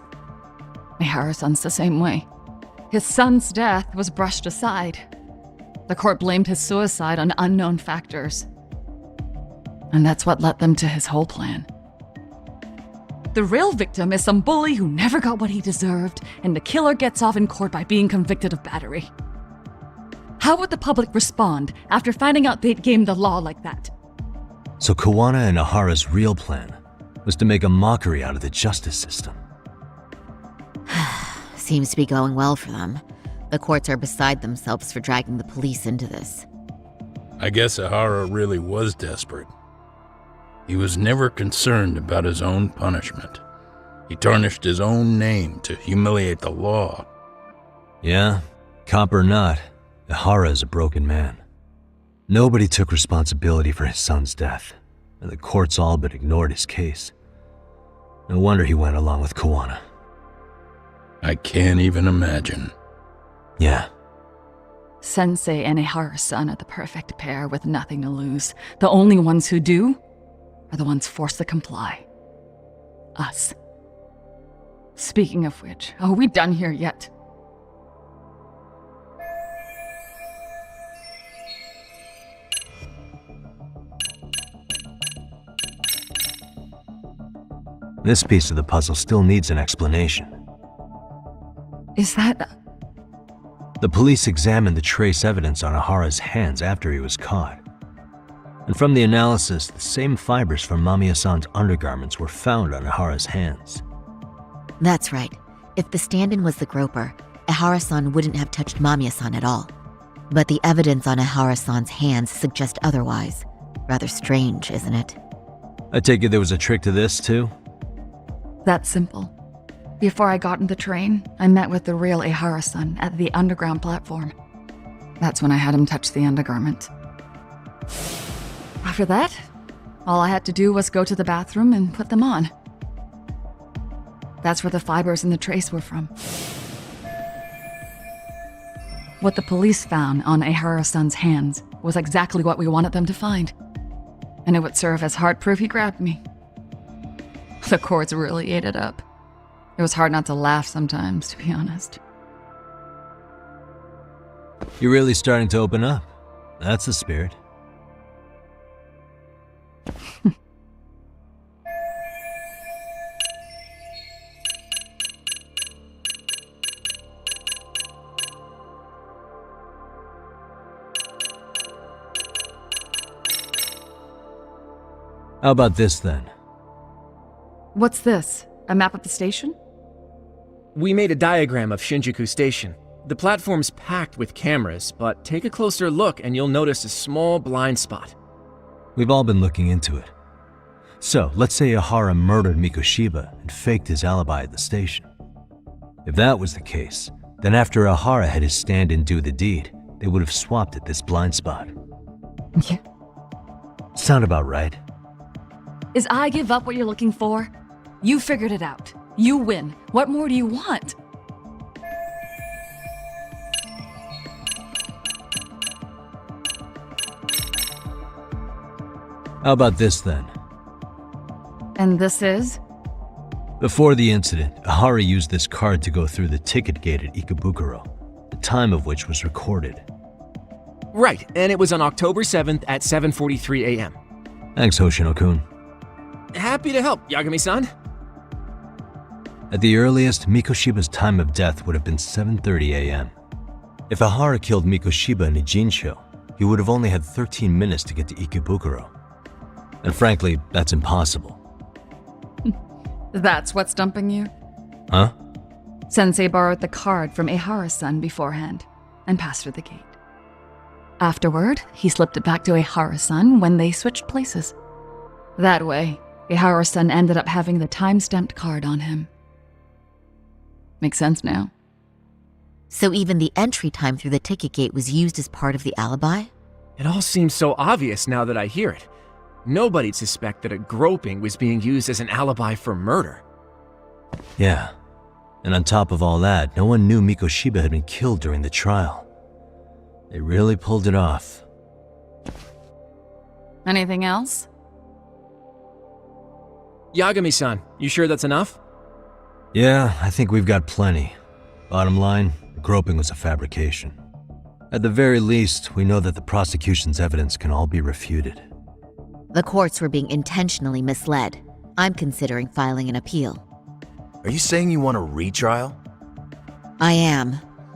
Ihara-san's the same way. His son's death was brushed aside. The court blamed his suicide on unknown factors. And that's what led them to his whole plan. The real victim is some bully who never got what he deserved, and the killer gets off in court by being convicted of battery. How would the public respond after finding out they'd gamed the law like that? So Kuwana and Ahara's real plan was to make a mockery out of the justice system. Seems to be going well for them. The courts are beside themselves for dragging the police into this. I guess Ahara really was desperate. He was never concerned about his own punishment. He tarnished his own name to humiliate the law. Yeah, cop or not, Ahara is a broken man. Nobody took responsibility for his son's death, and the courts all but ignored his case. No wonder he went along with Kuwana. I can't even imagine. Yeah. Sensei and Ihara-san are the perfect pair with nothing to lose. The only ones who do are the ones forced to comply. Us. Speaking of which, are we done here yet? This piece of the puzzle still needs an explanation. Is that... The police examined the trace evidence on Ahara's hands after he was caught. And from the analysis, the same fibers from Mamiya-san's undergarments were found on Ahara's hands. That's right. If the stand-in was the groper, Ihara-san wouldn't have touched Mamiya-san at all. But the evidence on Ihara-san's hands suggests otherwise. Rather strange, isn't it? I take it there was a trick to this, too? That's simple. Before I got in the train, I met with the real Ihara-san at the underground platform. That's when I had him touch the undergarment. After that, all I had to do was go to the bathroom and put them on. That's where the fibers in the trace were from. What the police found on Ihara-san's hands was exactly what we wanted them to find. And it would serve as hard proof he grabbed me. The courts really ate it up. It was hard not to laugh sometimes, to be honest. You're really starting to open up. That's the spirit. How about this then? What's this? A map of the station? We made a diagram of Shinjuku Station. The platform's packed with cameras, but take a closer look and you'll notice a small blind spot. We've all been looking into it. So, let's say Ihara murdered Mikoshiba and faked his alibi at the station. If that was the case, then after Ihara had his stand-in do the deed, they would have swapped at this blind spot. Yeah. Sound about right? Is I give up what you're looking for? You figured it out. You win. What more do you want? How about this then? And this is? Before the incident, Ihara used this card to go through the ticket gate at Ikebukuro, the time of which was recorded. Right, and it was on October 7th at 7:43 a.m. Thanks, Hoshino-kun. Happy to help, Yagami-san. At the earliest, Mikoshiba's time of death would have been 7:30 a.m. If Ihara killed Mikoshiba in Ijincho, he would have only had 13 minutes to get to Ikebukuro. And frankly, that's impossible. That's what's stumping you? Huh? Sensei borrowed the card from Ihara-san beforehand and passed through the gate. Afterward, he slipped it back to Ihara-san when they switched places. That way, Ihara-san ended up having the time-stamped card on him. Makes sense now. So even the entry time through the ticket gate was used as part of the alibi? It all seems so obvious now that I hear it. Nobody'd suspect that a groping was being used as an alibi for murder. Yeah. And on top of all that, no one knew Mikoshiba had been killed during the trial. They really pulled it off. Anything else? Yagami-san, you sure that's enough? Yeah, I think we've got plenty. Bottom line, the groping was a fabrication. At the very least, we know that the prosecution's evidence can all be refuted. The courts were being intentionally misled. I'm considering filing an appeal. Are you saying you want a retrial? I am.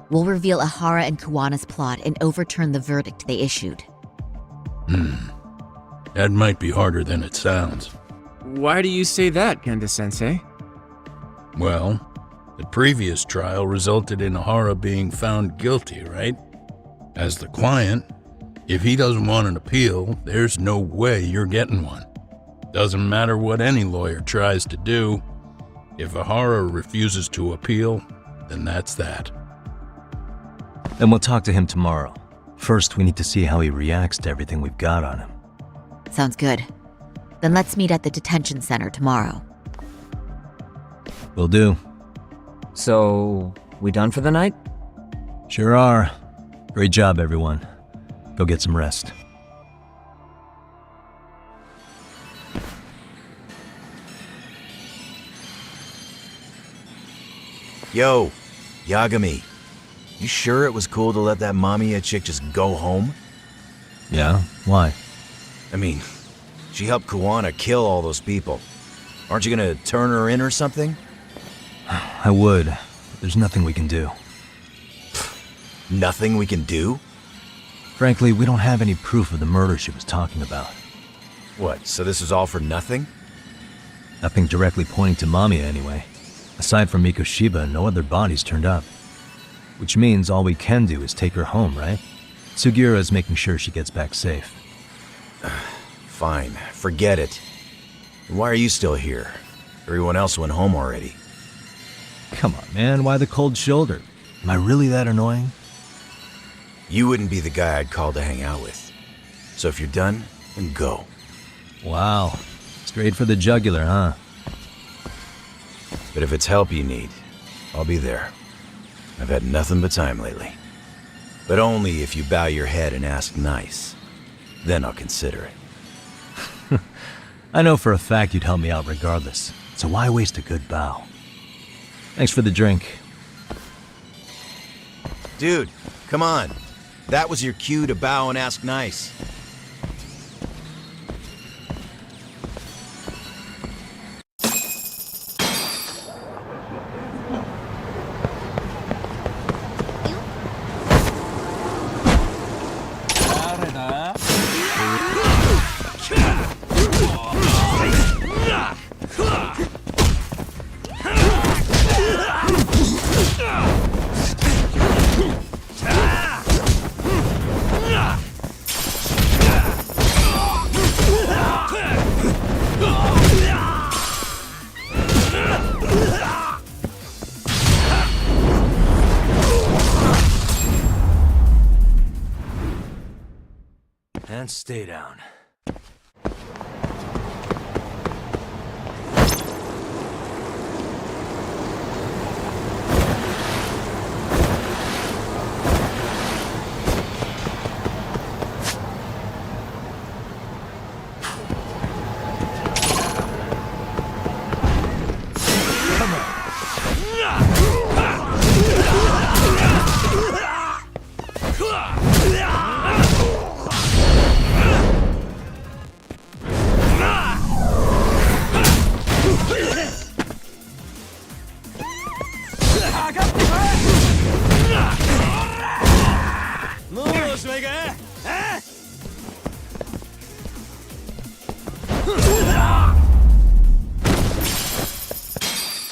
We'll reveal Ihara and Kuwana's plot and overturn the verdict they issued. That might be harder than it sounds. Why do you say that, Genda-sensei? Well, the previous trial resulted in Ihara being found guilty, right? As the client, if he doesn't want an appeal, there's no way you're getting one. Doesn't matter what any lawyer tries to do. If Ihara refuses to appeal, then that's that. Then we'll talk to him tomorrow. First, we need to see how he reacts to everything we've got on him. Sounds good. Then let's meet at the detention center tomorrow. Will do. So, we done for the night? Sure are. Great job, everyone. Go get some rest. Yo, Yagami. You sure it was cool to let that Mamiya chick just go home? Yeah? Why? I mean, she helped Kuwana kill all those people. Aren't you gonna turn her in or something? I would, but there's nothing we can do. Nothing we can do? Frankly, we don't have any proof of the murder she was talking about. What, so this was all for nothing? Nothing directly pointing to Mamiya anyway. Aside from Mikoshiba, no other bodies turned up. Which means all we can do is take her home, right? Sugiura's making sure she gets back safe. Fine, forget it. Why are you still here? Everyone else went home already. Come on, man, why the cold shoulder? Am I really that annoying? You wouldn't be the guy I'd call to hang out with. So if you're done, then go. Wow, straight for the jugular, huh? But if it's help you need, I'll be there. I've had nothing but time lately. But only if you bow your head and ask nice. Then I'll consider it. I know for a fact you'd help me out regardless, so why waste a good bow? Thanks for the drink. Dude, come on. That was your cue to bow and ask nice. And stay down.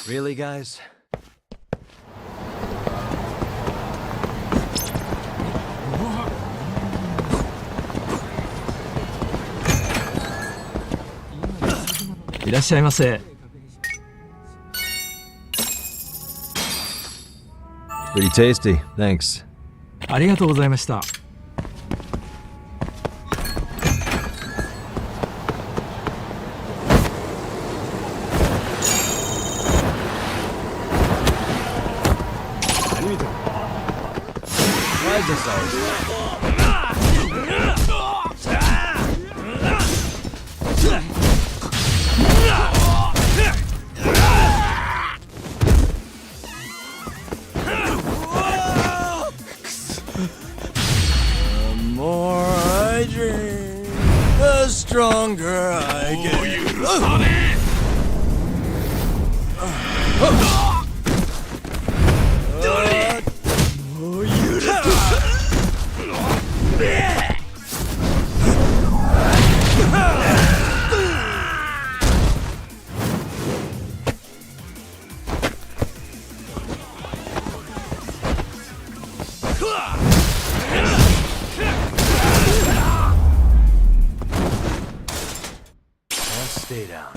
Really, guys? Pretty tasty, thanks. ありがとうございました。Why is this always... The more I drink, the stronger I get. Stay down.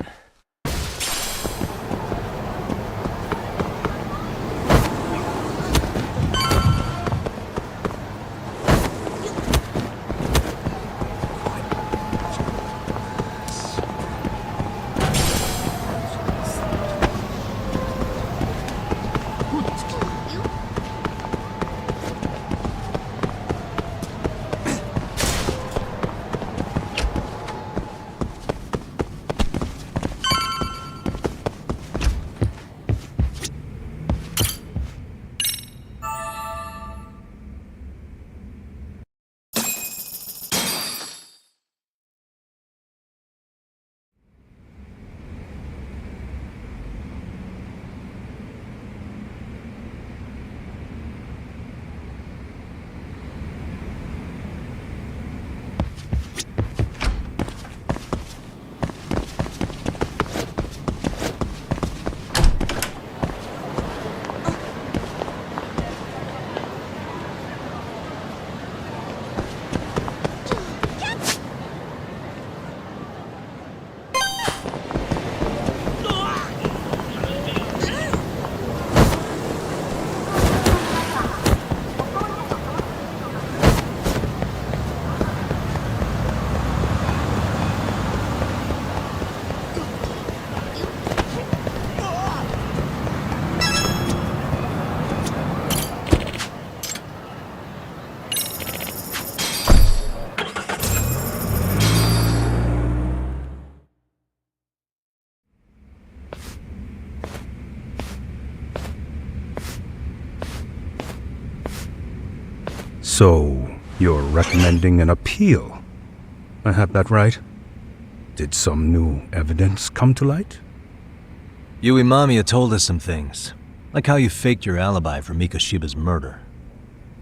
So, you're recommending an appeal? I have that right? Did some new evidence come to light? Yui Mamiya told us some things, like how you faked your alibi for Mikoshiba's murder.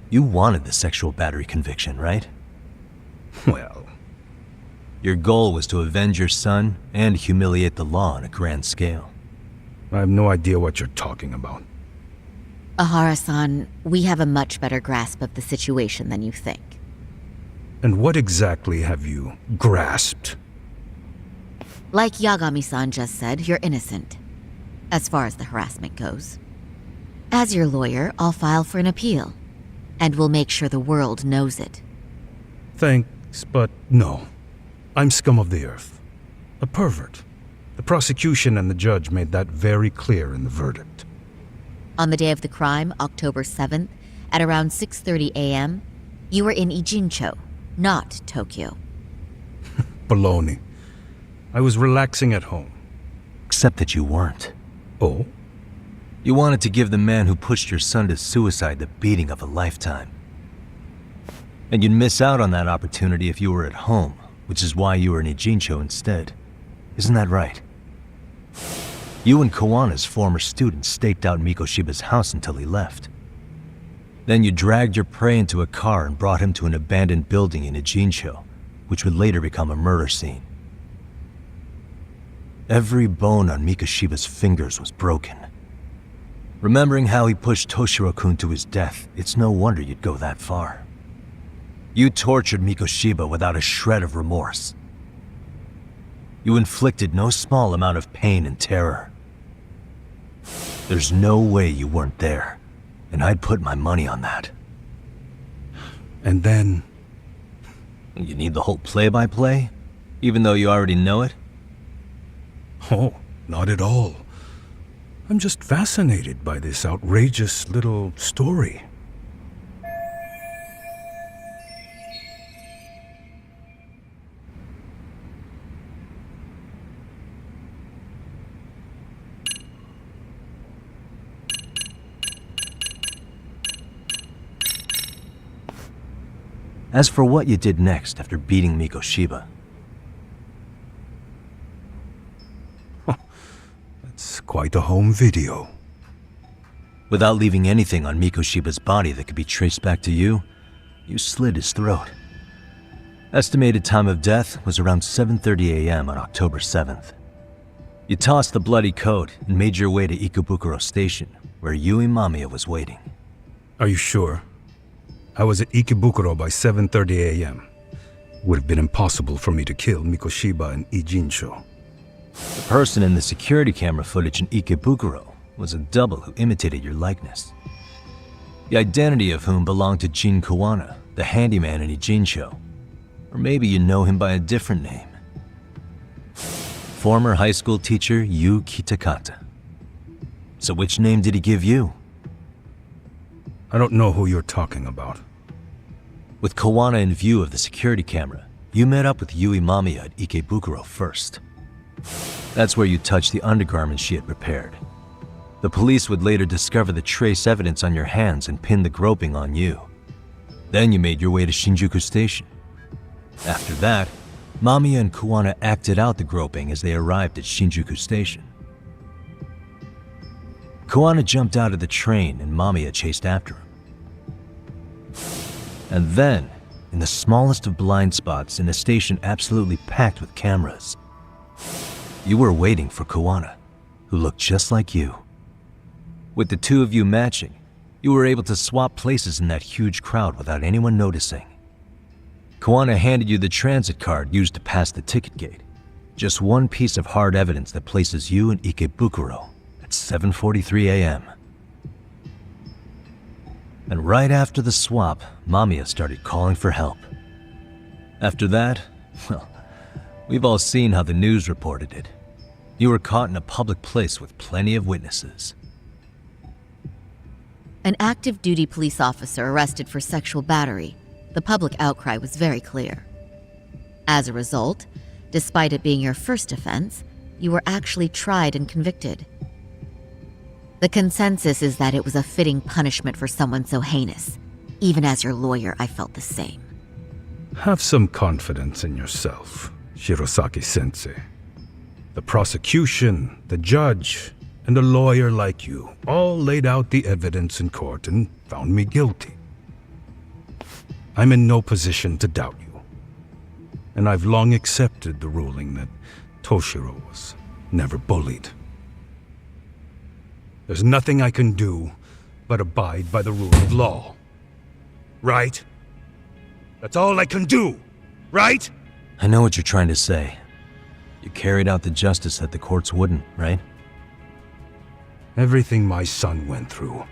You wanted the sexual battery conviction, right? Well... Your goal was to avenge your son and humiliate the law on a grand scale. I have no idea what you're talking about. Ahara-san, we have a much better grasp of the situation than you think. And what exactly have you grasped? Like Yagami-san just said, you're innocent, as far as the harassment goes. As your lawyer, I'll file for an appeal, and we'll make sure the world knows it. Thank thanks, but no. I'm scum of the earth. A pervert. The prosecution and the judge made that very clear in the verdict. On the day of the crime, October 7th, at around 6:30 a.m., you were in Ijincho, not Tokyo. Baloney. I was relaxing at home. Except that you weren't. Oh? You wanted to give the man who pushed your son to suicide the beating of a lifetime. And you'd miss out on that opportunity if you were at home, which is why you were in Ijincho instead. Isn't that right? You and Kawana's former student staked out Mikoshiba's house until he left. Then you dragged your prey into a car and brought him to an abandoned building in Ijincho, which would later become a murder scene. Every bone on Mikoshiba's fingers was broken. Remembering how he pushed Toshiro-kun to his death, it's no wonder you'd go that far. You tortured Mikoshiba without a shred of remorse. You inflicted no small amount of pain and terror. There's no way you weren't there, and I'd put my money on that. And then... You need the whole play-by-play, even though you already know it? Oh, not at all. I'm just fascinated by this outrageous little story. As for what you did next after beating Mikoshiba, It's quite a home video. without leaving anything on Mikoshiba's body that could be traced back to you, you slit his throat. Estimated time of death was around 7:30 a.m. on October 7th. You tossed the bloody coat and made your way to Ikebukuro Station, where Yui Mamiya was waiting. Are you sure? I was at Ikebukuro by 7:30 a.m. Would have been impossible for me to kill Mikoshiba in Ijincho. The person in the security camera footage in Ikebukuro was a double who imitated your likeness. The identity of whom belonged to Jin Kawana, the handyman in Ijincho. Or maybe you know him by a different name. Former high school teacher Yu Kitakata. So which name did he give you? I don't know who you're talking about. With Kawana in view of the security camera, you met up with Yui Mamiya at Ikebukuro first. That's where you touched the undergarments she had prepared. The police would later discover the trace evidence on your hands and pin the groping on you. Then you made your way to Shinjuku Station. After that, Mamiya and Kawana acted out the groping as they arrived at Shinjuku Station. Kawana jumped out of the train and Mamiya chased after him. And then, in the smallest of blind spots in a station absolutely packed with cameras, you were waiting for Kawana, who looked just like you. With the two of you matching, you were able to swap places in that huge crowd without anyone noticing. Kawana handed you the transit card used to pass the ticket gate, just one piece of hard evidence that places you in Ikebukuro at 7:43 a.m. And right after the swap, Mamiya started calling for help. After that, well, we've all seen how the news reported it. You were caught in a public place with plenty of witnesses. An active duty police officer arrested for sexual battery. The public outcry was very clear. As a result, despite it being your first offense, you were actually tried and convicted. The consensus is that it was a fitting punishment for someone so heinous. Even as your lawyer, I felt the same. Have some confidence in yourself, Shirosaki-sensei. The prosecution, the judge, and a lawyer like you all laid out the evidence in court and found me guilty. I'm in no position to doubt you. And I've long accepted the ruling that Toshiro was never bullied. There's nothing I can do but abide by the rule of law. Right? That's all I can do, right? I know what you're trying to say. You carried out the justice that the courts wouldn't, right? Everything my son went through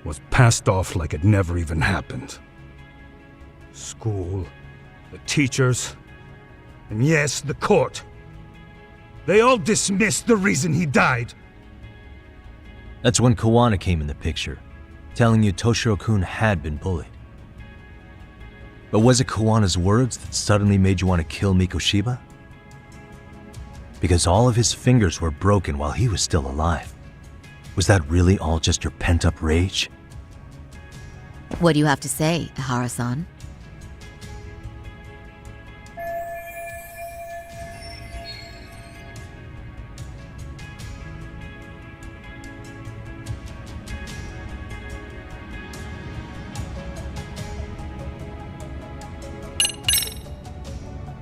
was passed off like it never even happened. School, the teachers, and yes, the court. They all dismissed the reason he died. That's when Kawana came in the picture, telling you Toshiro-kun had been bullied. But was it Kawana's words that suddenly made you want to kill Mikoshiba? Because all of his fingers were broken while he was still alive. Was that really all just your pent-up rage? What do you have to say, Ihara-san?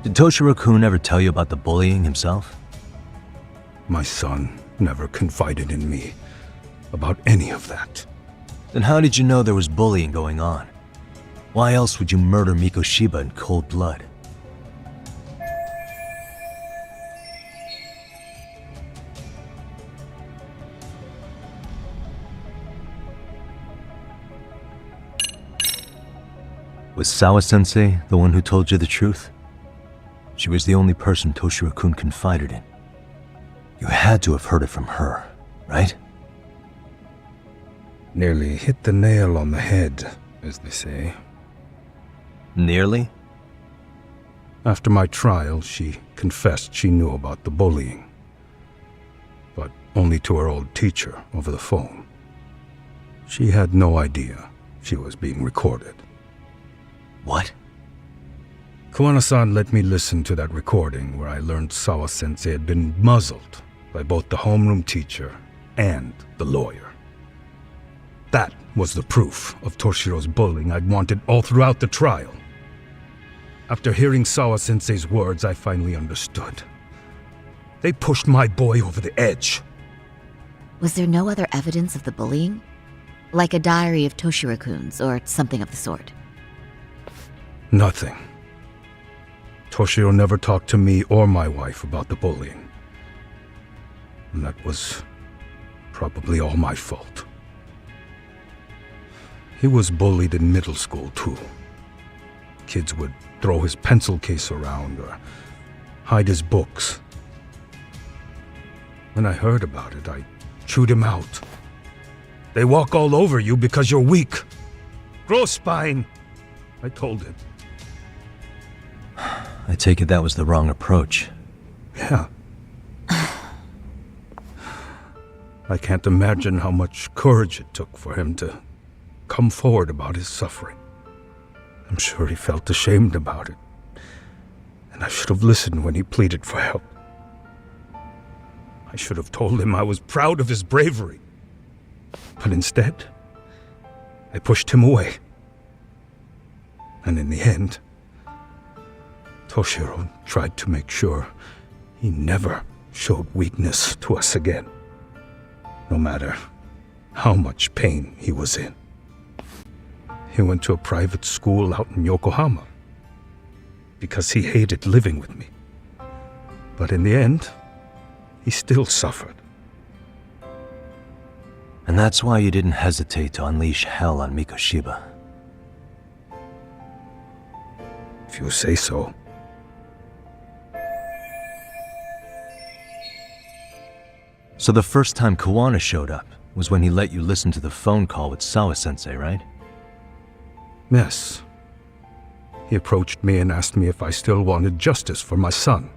Did Toshiro-kun ever tell you about the bullying himself? My son never confided in me about any of that. Then how did you know there was bullying going on? Why else would you murder Mikoshiba in cold blood? Was Sawa-sensei the one who told you the truth? She was the only person Toshiro-kun confided in. You had to have heard it from her, right? Nearly hit the nail on the head, as they say. Nearly? After my trial, she confessed she knew about the bullying. But only to her old teacher over the phone. She had no idea she was being recorded. What? Kawana-san let me listen to that recording where I learned Sawa-sensei had been muzzled by both the homeroom teacher and the lawyer. That was the proof of Toshiro's bullying I'd wanted all throughout the trial. After hearing Sawa-sensei's words, I finally understood. They pushed my boy over the edge. Was there no other evidence of the bullying? Like a diary of Toshiro-kun's or something of the sort? Nothing. Toshiro never talked to me or my wife about the bullying. And that was probably all my fault. He was bullied in middle school, too. Kids would throw his pencil case around or hide his books. When I heard about it, I chewed him out. They walk all over you because you're weak. Grow spine, I told him. I take it that was the wrong approach. Yeah. I can't imagine how much courage it took for him to come forward about his suffering. I'm sure he felt ashamed about it. And I should have listened when he pleaded for help. I should have told him I was proud of his bravery. But instead, I pushed him away. And in the end, Toshiro tried to make sure he never showed weakness to us again, no matter how much pain he was in. He went to a private school out in Yokohama because he hated living with me. But in the end, he still suffered. And that's why you didn't hesitate to unleash hell on Mikoshiba. If you say so. So the first time Kawana showed up was when he let you listen to the phone call with Sawa-sensei, right? Yes. He approached me and asked me if I still wanted justice for my son.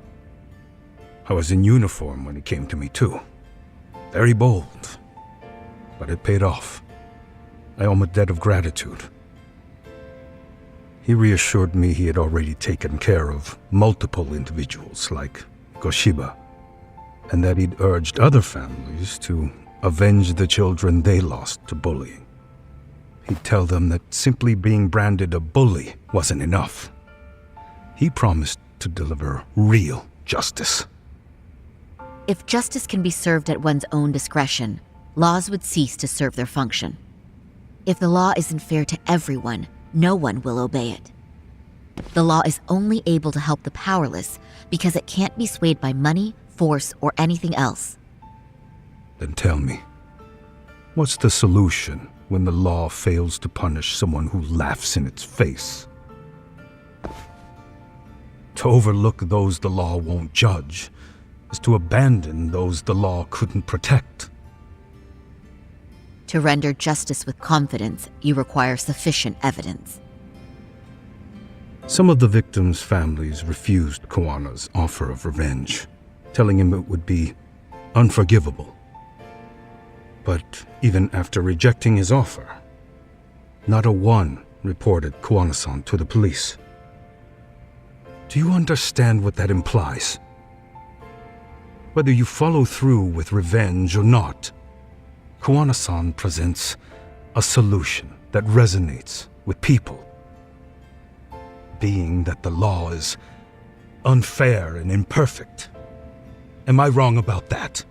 I was in uniform when he came to me too. Very bold. But it paid off. I owe him a debt of gratitude. He reassured me he had already taken care of multiple individuals like Goshiba, and that he'd urged other families to avenge the children they lost to bullying. He'd tell them that simply being branded a bully wasn't enough. He promised to deliver real justice. If justice can be served at one's own discretion, laws would cease to serve their function. If the law isn't fair to everyone, no one will obey it. The law is only able to help the powerless because it can't be swayed by money, force, or anything else. Then tell me, what's the solution when the law fails to punish someone who laughs in its face? To overlook those the law won't judge is to abandon those the law couldn't protect. To render justice with confidence, you require sufficient evidence. Some of the victims' families refused Kawana's offer of revenge, telling him it would be unforgivable. But even after rejecting his offer, not a one reported Kawana-san to the police. Do you understand what that implies? Whether you follow through with revenge or not, Kawana-san presents a solution that resonates with people. Being that the law is unfair and imperfect. Am I wrong about that?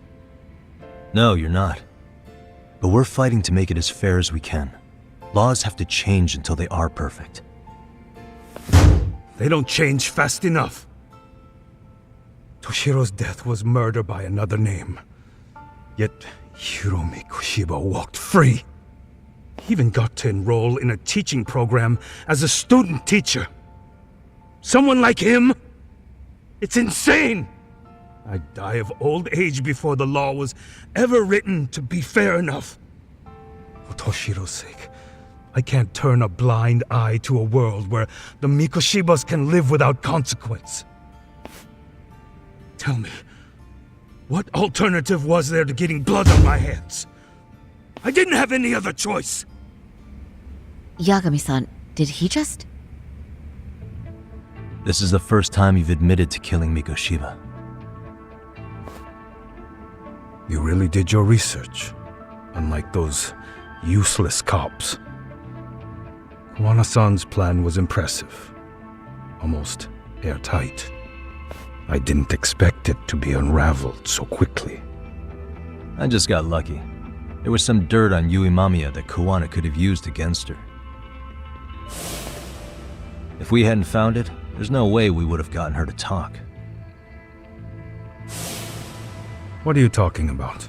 No, you're not. But we're fighting to make it as fair as we can. Laws have to change until they are perfect. They don't change fast enough. Toshiro's death was murder by another name. Yet Hiromi Koshiba walked free. He even got to enroll in a teaching program as a student teacher. Someone like him? It's insane! I'd die of old age before the law was ever written to be fair enough. For Toshiro's sake, I can't turn a blind eye to a world where the Mikoshibas can live without consequence. Tell me, what alternative was there to getting blood on my hands? I didn't have any other choice. Yagami-san, did he just... This is the first time you've admitted to killing Mikoshiba. You really did your research, unlike those useless cops. Kawana-san's plan was impressive, almost airtight. I didn't expect it to be unraveled so quickly. I just got lucky. There was some dirt on Yui Mamiya that Kawana could have used against her. If we hadn't found it, there's no way we would have gotten her to talk. What are you talking about?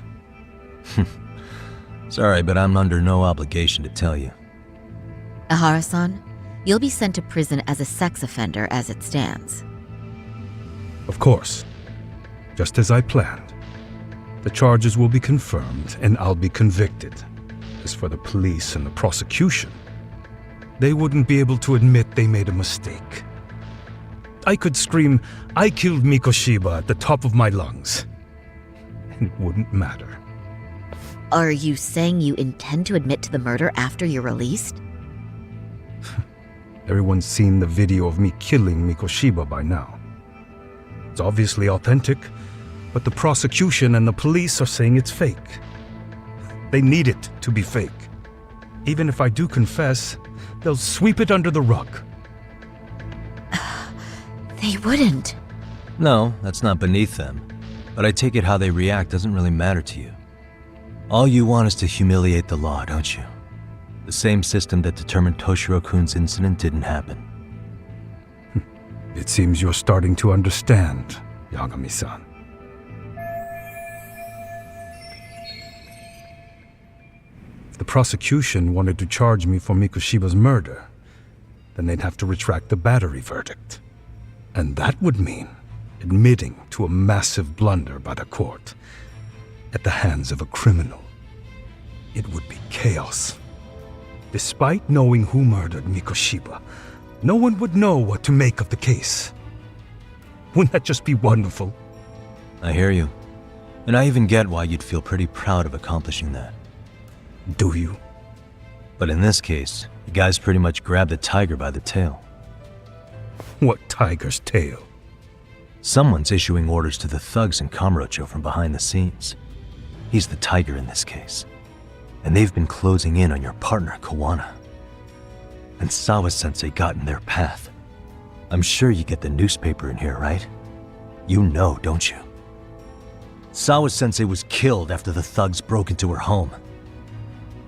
Sorry, but I'm under no obligation to tell you. Ihara-san, you'll be sent to prison as a sex offender as it stands. Of course. Just as I planned. The charges will be confirmed and I'll be convicted. As for the police and the prosecution, they wouldn't be able to admit they made a mistake. I could scream, "I killed Mikoshiba" at the top of my lungs. And it wouldn't matter. Are you saying you intend to admit to the murder after you're released? Everyone's seen the video of me killing Mikoshiba by now. It's obviously authentic, but the prosecution and the police are saying it's fake. They need it to be fake. Even if I do confess, they'll sweep it under the rug. They wouldn't. No, that's not beneath them. But I take it how they react doesn't really matter to you. All you want is to humiliate the law, don't you? The same system that determined Toshiro-kun's incident didn't happen. It seems you're starting to understand, Yagami-san. If the prosecution wanted to charge me for Mikoshiba's murder, then they'd have to retract the battery verdict. And that would mean admitting to a massive blunder by the court at the hands of a criminal. It would be chaos. Despite knowing who murdered Mikoshiba, no one would know what to make of the case. Wouldn't that just be wonderful? I hear you. And I even get why you'd feel pretty proud of accomplishing that. Do you? But in this case, the guys pretty much grabbed the tiger by the tail. What tiger's tail? Someone's issuing orders to the thugs in Kamurocho from behind the scenes. He's the tiger in this case. And they've been closing in on your partner, Kawana. And Sawa-sensei got in their path. I'm sure you get the newspaper in here, right? You know, don't you? Sawa-sensei was killed after the thugs broke into her home.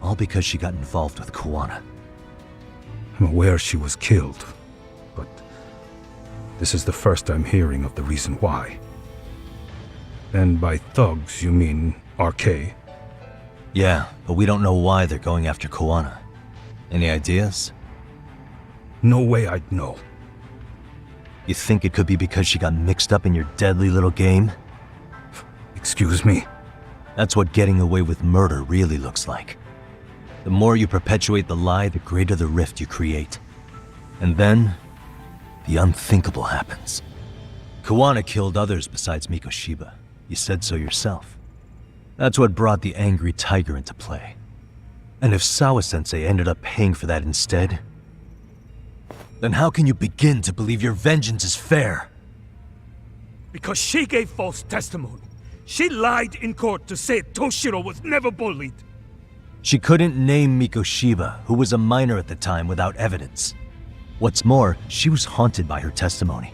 All because she got involved with Kawana. I'm aware she was killed, but this is the first I'm hearing of the reason why. And by thugs, you mean RK? Yeah, but we don't know why they're going after Kawana. Any ideas? No way I'd know. You think it could be because she got mixed up in your deadly little game? Excuse me? That's what getting away with murder really looks like. The more you perpetuate the lie, the greater the rift you create. And then, the unthinkable happens. Kawana killed others besides Mikoshiba. You said so yourself. That's what brought the angry tiger into play. And if Sawa-sensei ended up paying for that instead, then how can you begin to believe your vengeance is fair? Because she gave false testimony. She lied in court to say Toshiro was never bullied. She couldn't name Mikoshiba, who was a minor at the time, without evidence. What's more, she was haunted by her testimony,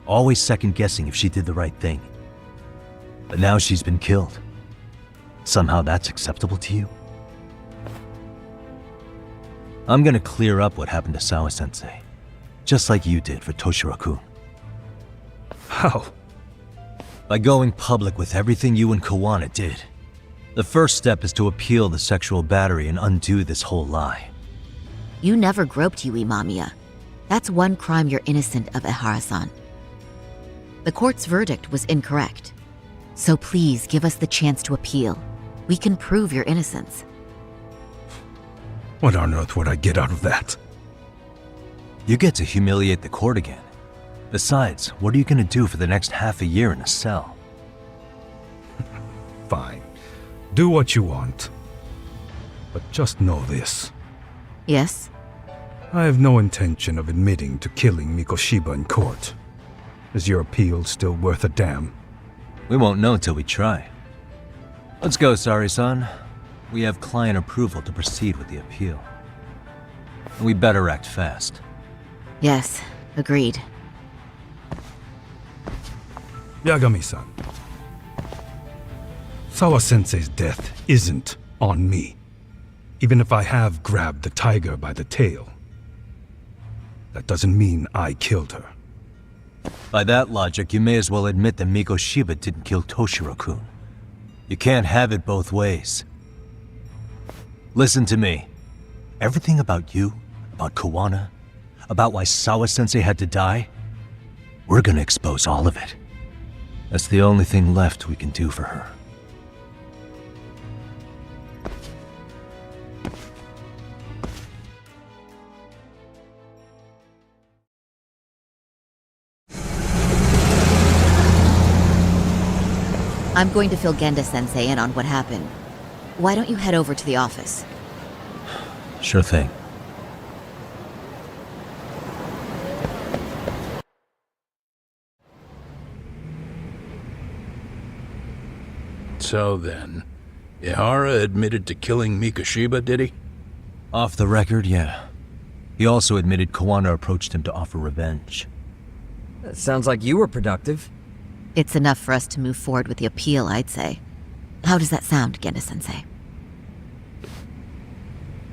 always second-guessing if she did the right thing. But now she's been killed. Somehow that's acceptable to you? I'm gonna clear up what happened to Sawa-sensei, just like you did for Toshiro-kun. How? By going public with everything you and Kawana did. The first step is to appeal the sexual battery and undo this whole lie. You never groped Yui Mamiya. That's one crime you're innocent of, Ehara-san. The court's verdict was incorrect. So please give us the chance to appeal. We can prove your innocence. What on earth would I get out of that? You get to humiliate the court again. Besides, what are you gonna do for the next half a year in a cell? Fine. Do what you want. But just know this. Yes? I have no intention of admitting to killing Mikoshiba in court. Is your appeal still worth a damn? We won't know till we try. Let's go, Sari-san. We have client approval to proceed with the appeal. We better act fast. Yes, agreed. Yagami-san. Sawa-sensei's death isn't on me. Even if I have grabbed the tiger by the tail. That doesn't mean I killed her. By that logic, you may as well admit that Mikoshiba didn't kill Toshiro-kun. You can't have it both ways. Listen to me. Everything about you, about Kawana, about why Sawa-sensei had to die, we're gonna expose all of it. That's the only thing left we can do for her. I'm going to fill Genda-sensei in on what happened. Why don't you head over to the office? Sure thing. So then, Ihara admitted to killing Mikoshiba, did he? Off the record, yeah. He also admitted Kawana approached him to offer revenge. That sounds like you were productive. It's enough for us to move forward with the appeal, I'd say. How does that sound, Genda-sensei?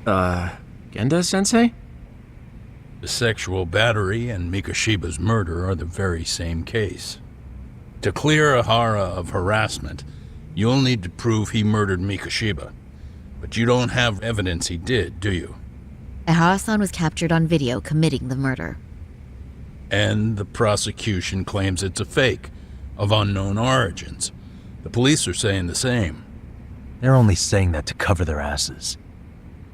Genda-sensei? The sexual battery and Mikoshiba's murder are the very same case. To clear Ihara of harassment, you'll need to prove he murdered Mikoshiba. But you don't have evidence he did, do you? Ehara-san was captured on video committing the murder. And the prosecution claims it's a fake, of unknown origins. The police are saying the same. They're only saying that to cover their asses.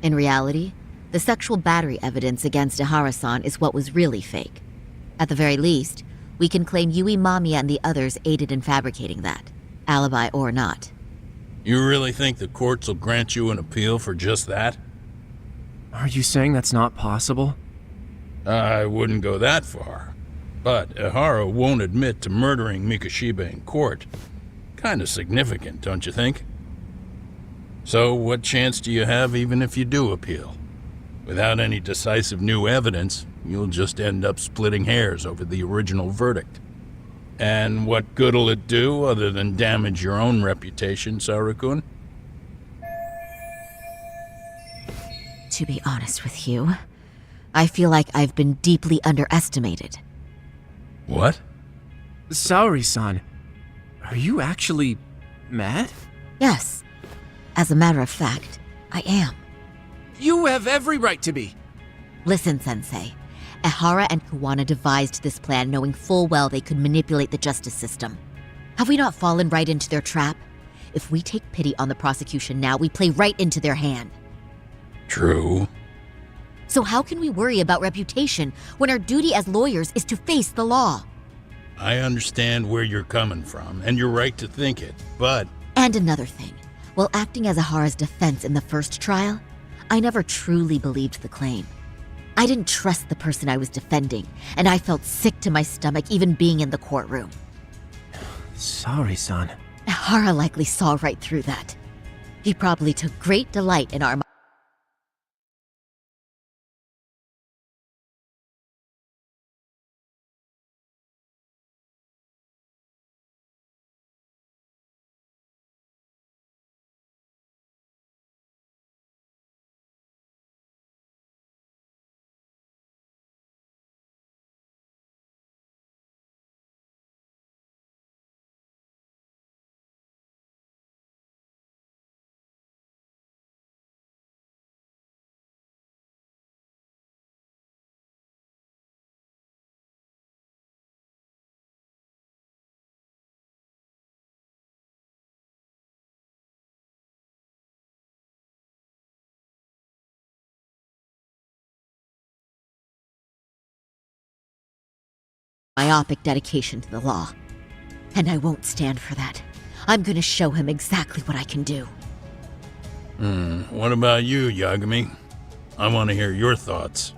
In reality, the sexual battery evidence against Ehara-san is what was really fake. At the very least, we can claim Yui Mamiya and the others aided in fabricating that, alibi or not. You really think the courts will grant you an appeal for just that? Are you saying that's not possible? I wouldn't go that far. But Ihara won't admit to murdering Mikoshiba in court. Kinda significant, don't you think? So what chance do you have even if you do appeal? Without any decisive new evidence, you'll just end up splitting hairs over the original verdict. And what good'll it do other than damage your own reputation, Saru-kun? To be honest with you, I feel like I've been deeply underestimated. What? Saori-san, are you actually mad? Yes. As a matter of fact, I am. You have every right to be. Listen, Sensei. Ehara and Kuwana devised this plan knowing full well they could manipulate the justice system. Have we not fallen right into their trap? If we take pity on the prosecution now, we play right into their hand. True. So how can we worry about reputation when our duty as lawyers is to face the law? I understand where you're coming from, and you're right to think it, but... And another thing, while acting as Ehara's defense in the first trial, I never truly believed the claim. I didn't trust the person I was defending, and I felt sick to my stomach even being in the courtroom. Sorry, son. Ehara likely saw right through that. He probably took great delight in our myopic dedication to the law. And I won't stand for that. I'm gonna show him exactly what I can do. What about you, Yagami? I want to hear your thoughts.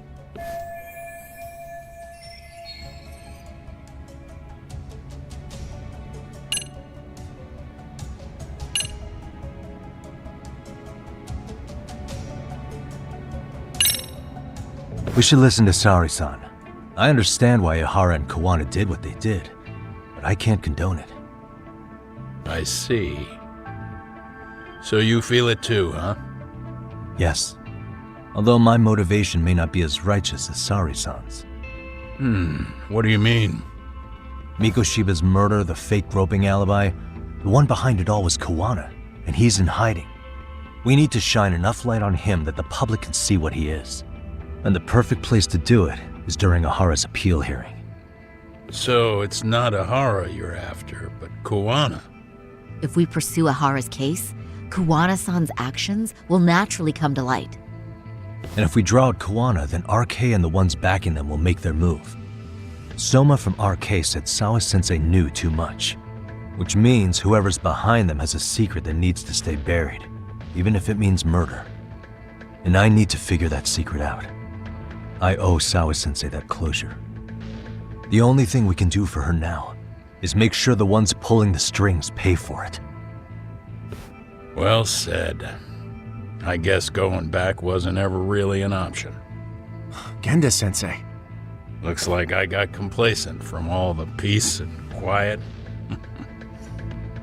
We should listen to Sari-san. I understand why Ehara and Kuwana did what they did, but I can't condone it. I see. So you feel it too, huh? Yes. Although my motivation may not be as righteous as Sari-san's. What do you mean? Mikoshiba's murder, the fake groping alibi, the one behind it all was Kuwana, and he's in hiding. We need to shine enough light on him that the public can see what he is. And the perfect place to do it is during Ehara's appeal hearing. So it's not Ehara you're after, but Kuwana. If we pursue Ehara's case, Kuwana-san's actions will naturally come to light. And if we draw out Kuwana, then RK and the ones backing them will make their move. Soma from RK said Sawa-sensei knew too much, which means whoever's behind them has a secret that needs to stay buried, even if it means murder. And I need to figure that secret out. I owe Sawa-sensei that closure. The only thing we can do for her now is make sure the ones pulling the strings pay for it. Well said. I guess going back wasn't ever really an option. Genda-sensei. Looks like I got complacent from all the peace and quiet.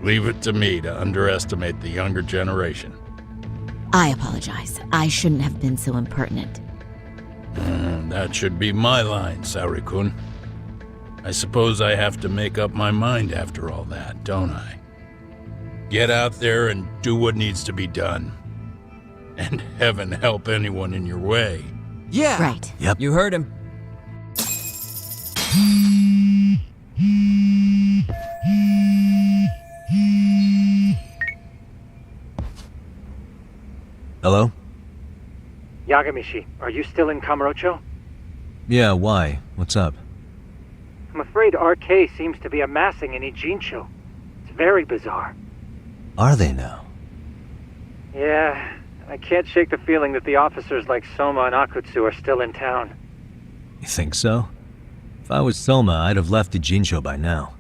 Leave it to me to underestimate the younger generation. I apologize. I shouldn't have been so impertinent. That should be my line, Saori-kun. I suppose I have to make up my mind after all that, don't I? Get out there and do what needs to be done. And heaven help anyone in your way. Yeah! Right. Yep. You heard him. Hello? Yagamishi, are you still in Kamurocho? Yeah, why? What's up? I'm afraid RK seems to be amassing in Ijincho. It's very bizarre. Are they now? Yeah, I can't shake the feeling that the officers like Soma and Akutsu are still in town. You think so? If I was Soma, I'd have left Ijincho by now.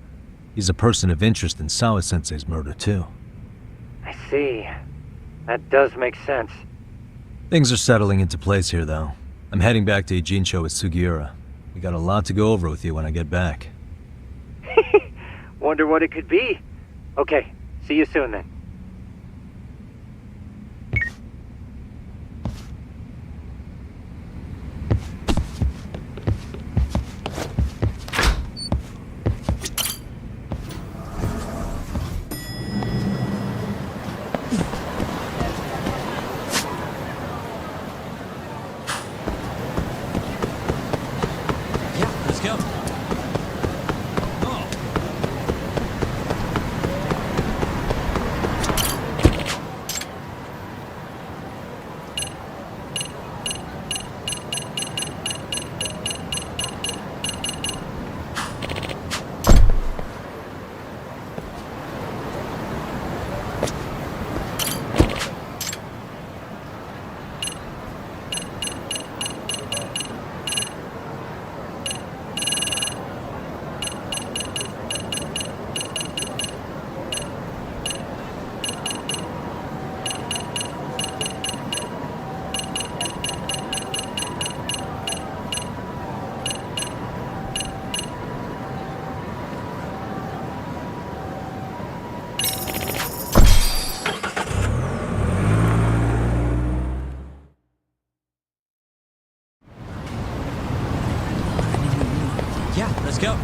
He's a person of interest in Sawa-sensei's murder, too. I see. That does make sense. Things are settling into place here, though. I'm heading back to Ijincho with Sugiura. We got a lot to go over with you when I get back. Wonder what it could be. Okay, see you soon then. let's go. Yeah, let's go.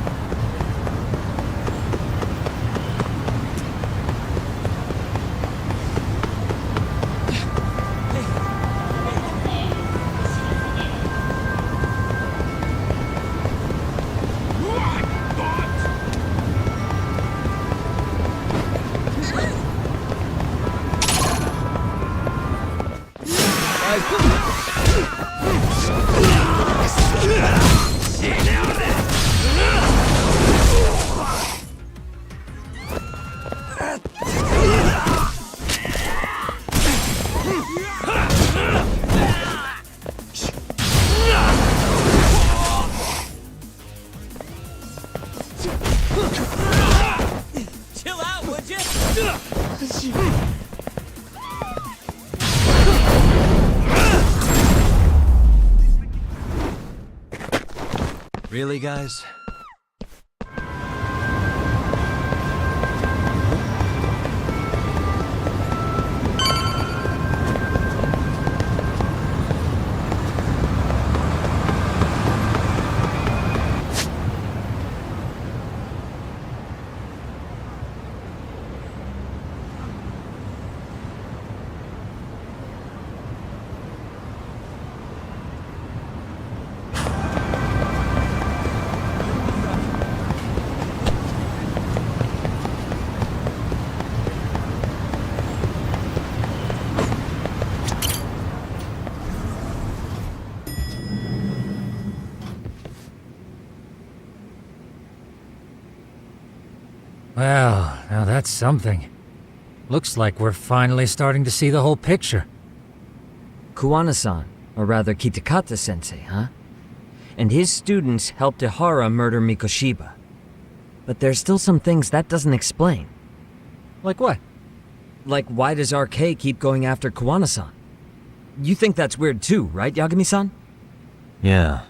Chill out, would you? Really, guys? Well, now that's something. Looks like we're finally starting to see the whole picture. Kuwana-san, or rather Kitakata-sensei, huh? And his students helped Ihara murder Mikoshiba. But there's still some things that doesn't explain. Like what? Like, why does RK keep going after Kuwana-san? You think that's weird too, right, Yagami-san? Yeah.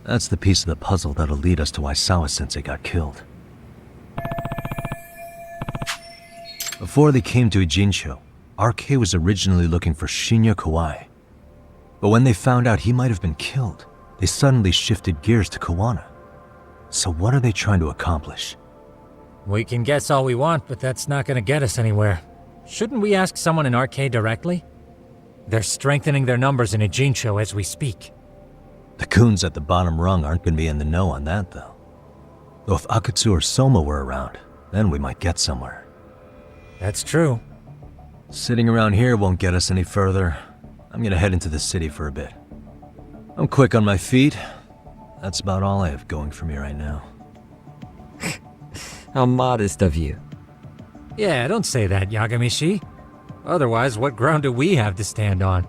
That's the piece of the puzzle that'll lead us to why Sawa-sensei got killed. Before they came to Ijincho, RK was originally looking for Shinya Kawai. But when they found out he might have been killed, they suddenly shifted gears to Kuwana. So what are they trying to accomplish? We can guess all we want, but that's not gonna get us anywhere. Shouldn't we ask someone in RK directly? They're strengthening their numbers in Ijincho as we speak. The goons at the bottom rung aren't gonna be in the know on that, though. Though if Akutsu or Soma were around, then we might get somewhere. That's true. Sitting around here won't get us any further. I'm gonna head into the city for a bit. I'm quick on my feet. That's about all I have going for me right now. How modest of you. Yeah, don't say that, Yagami-shi. Otherwise, what ground do we have to stand on?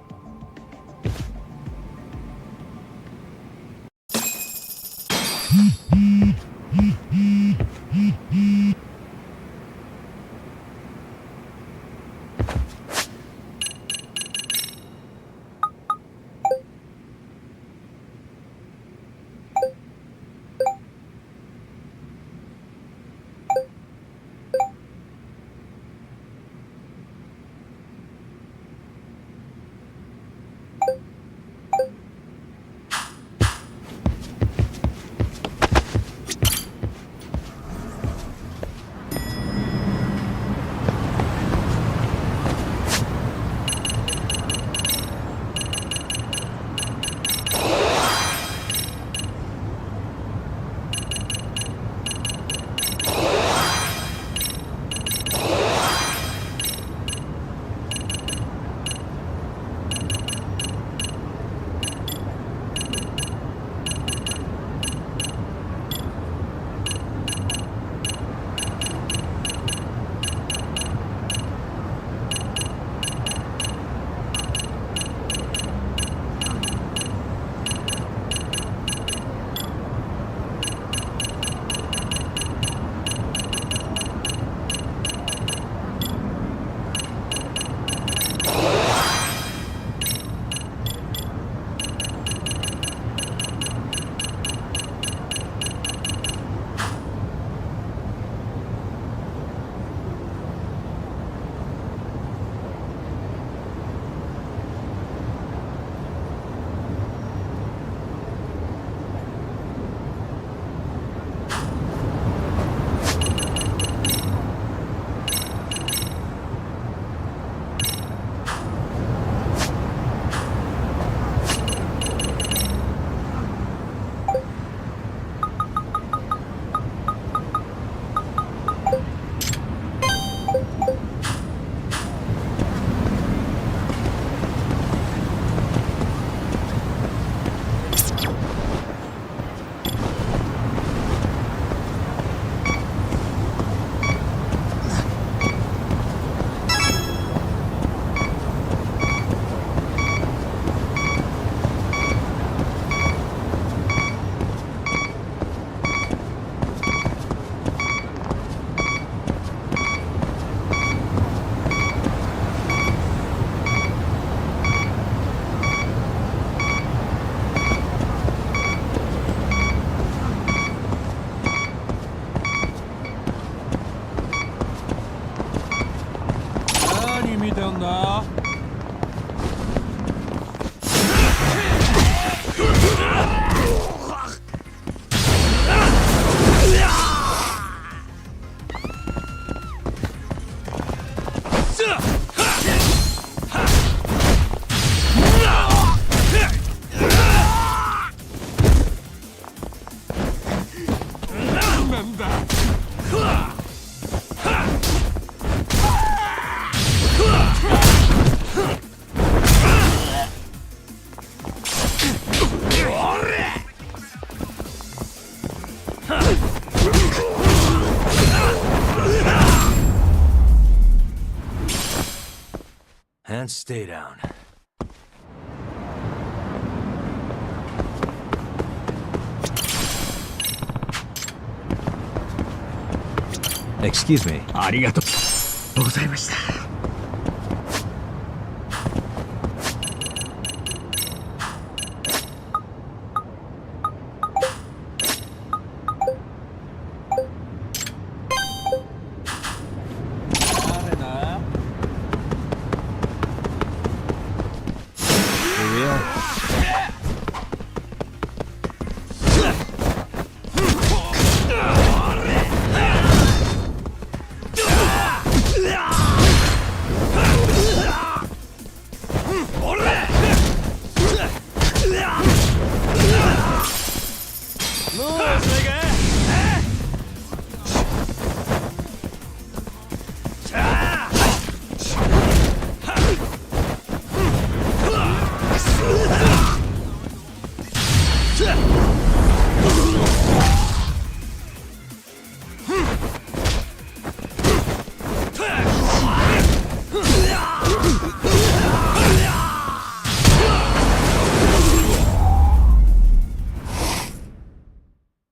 and stay down. Excuse me. ありがとうございました。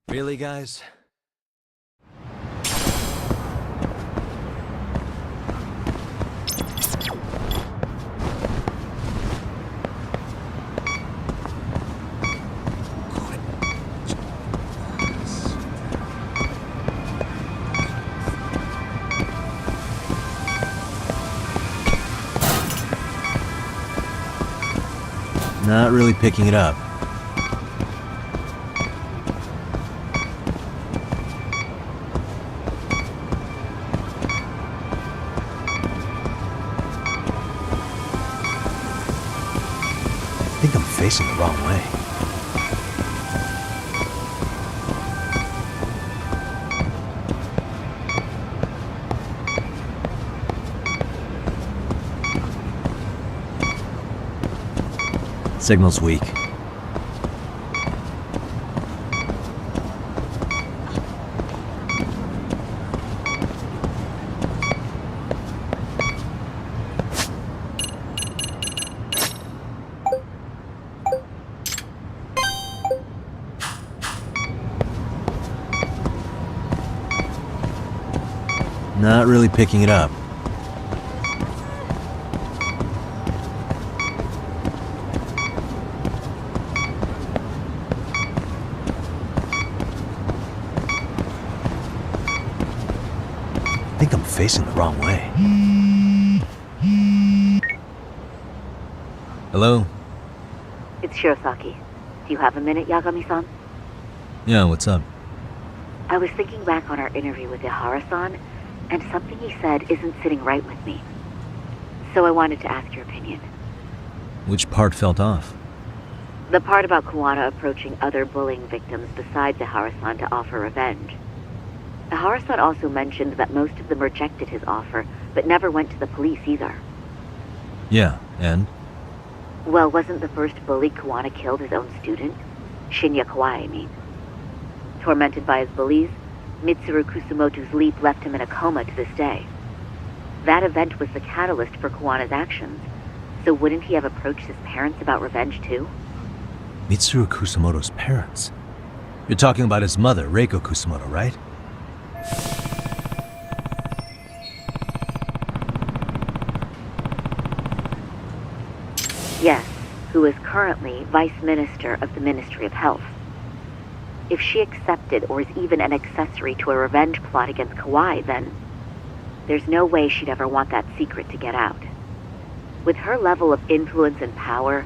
Really, guys? Not really picking it up. I think I'm facing the wrong way. Signal's weak. Not really picking it up. I think I'm facing the wrong way. Hello? It's Shirosaki. Do you have a minute, Yagami-san? Yeah, what's up? I was thinking back on our interview with Ihara-san, and something he said isn't sitting right with me. So I wanted to ask your opinion. Which part felt off? The part about Kuwana approaching other bullying victims besides Ihara-san to offer revenge. Ihara-san also mentioned that most of them rejected his offer, but never went to the police either. Yeah, and? Well, wasn't the first bully Kuwana killed his own student? Shinya Kawai, I mean. Tormented by his bullies, Mitsuru Kusumoto's leap left him in a coma to this day. That event was the catalyst for Kuwana's actions, so wouldn't he have approached his parents about revenge too? Mitsuru Kusumoto's parents? You're talking about his mother, Reiko Kusumoto, right? Yes, who is currently Vice Minister of the Ministry of Health. If she accepted or is even an accessory to a revenge plot against Kawai, then there's no way she'd ever want that secret to get out. With her level of influence and power,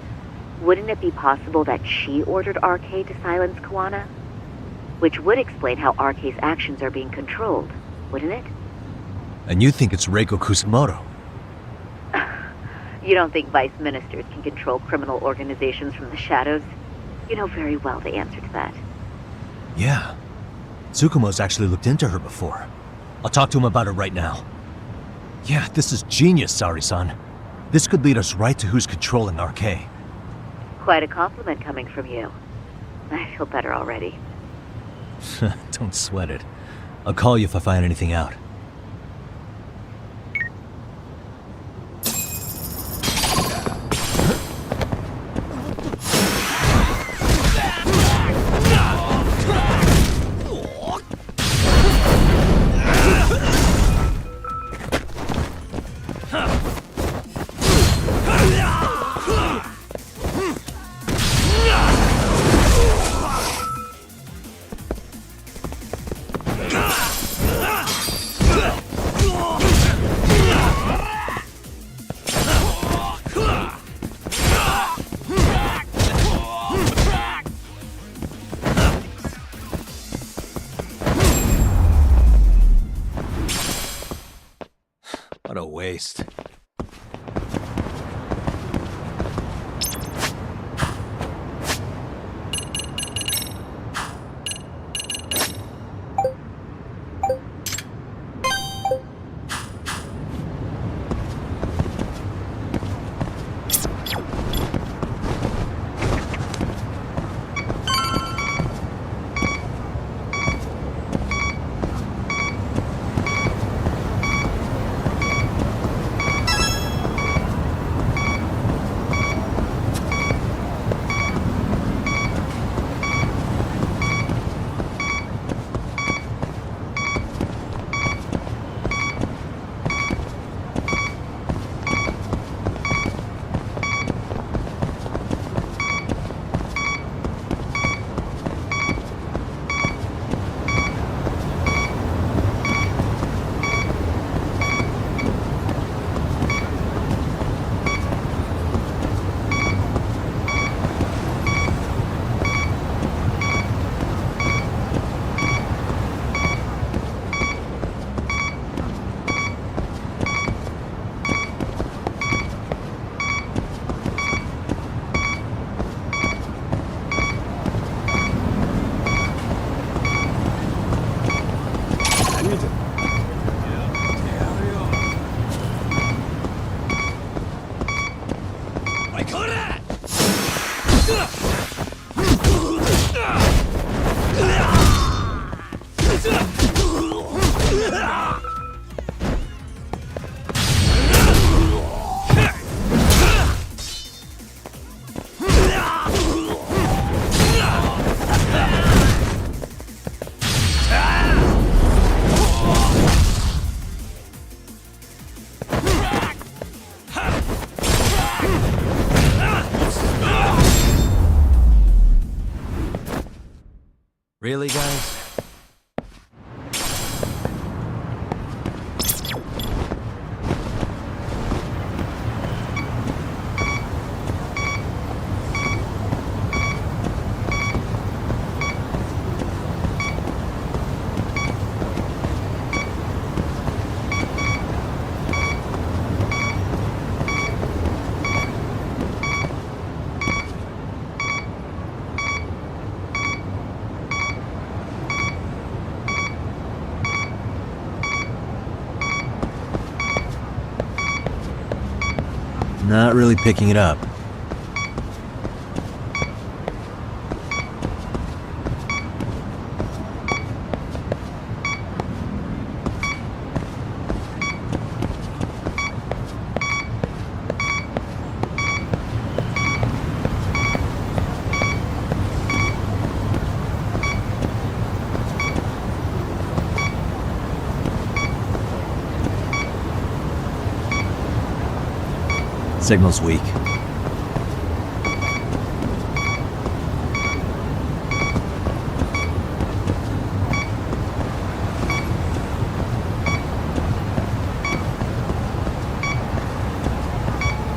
wouldn't it be possible that she ordered RK to silence Kuwana? Which would explain how RK's actions are being controlled, wouldn't it? And you think it's Reiko Kusumoto? You don't think vice ministers can control criminal organizations from the shadows? You know very well the answer to that. Yeah. Tsukumo's actually looked into her before. I'll talk to him about it right now. Yeah, this is genius, Sari-san. This could lead us right to who's controlling RK. Quite a compliment coming from you. I feel better already. Don't sweat it. I'll call you if I find anything out. waste. Really, guys? Not really picking it up. Signal's weak. I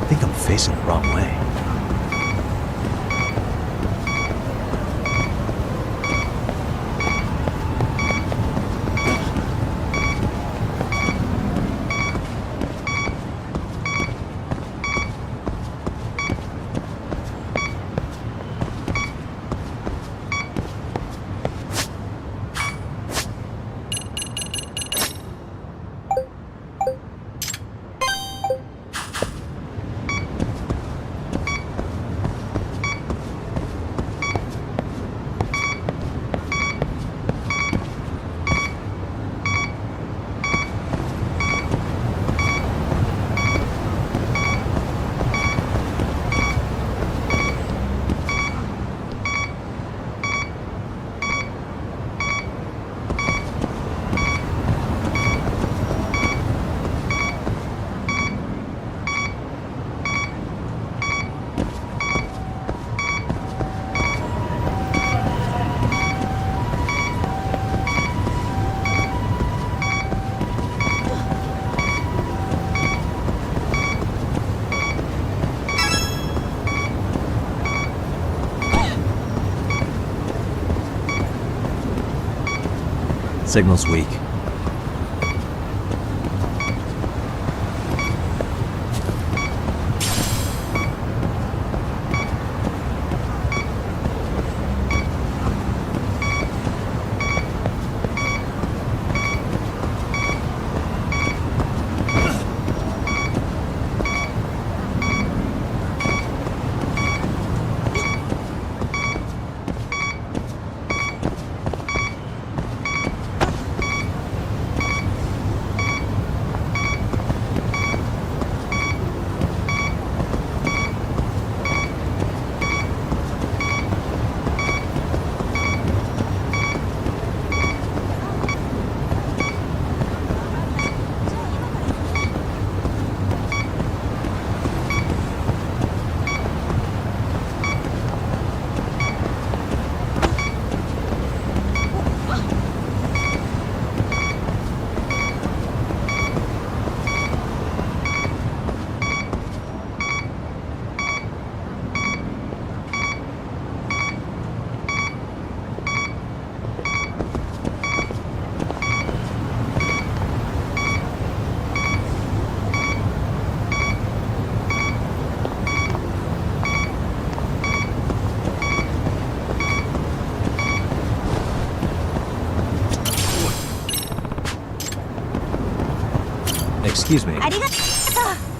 think I'm facing the wrong way. Signal's weak. Excuse me. ありがとう。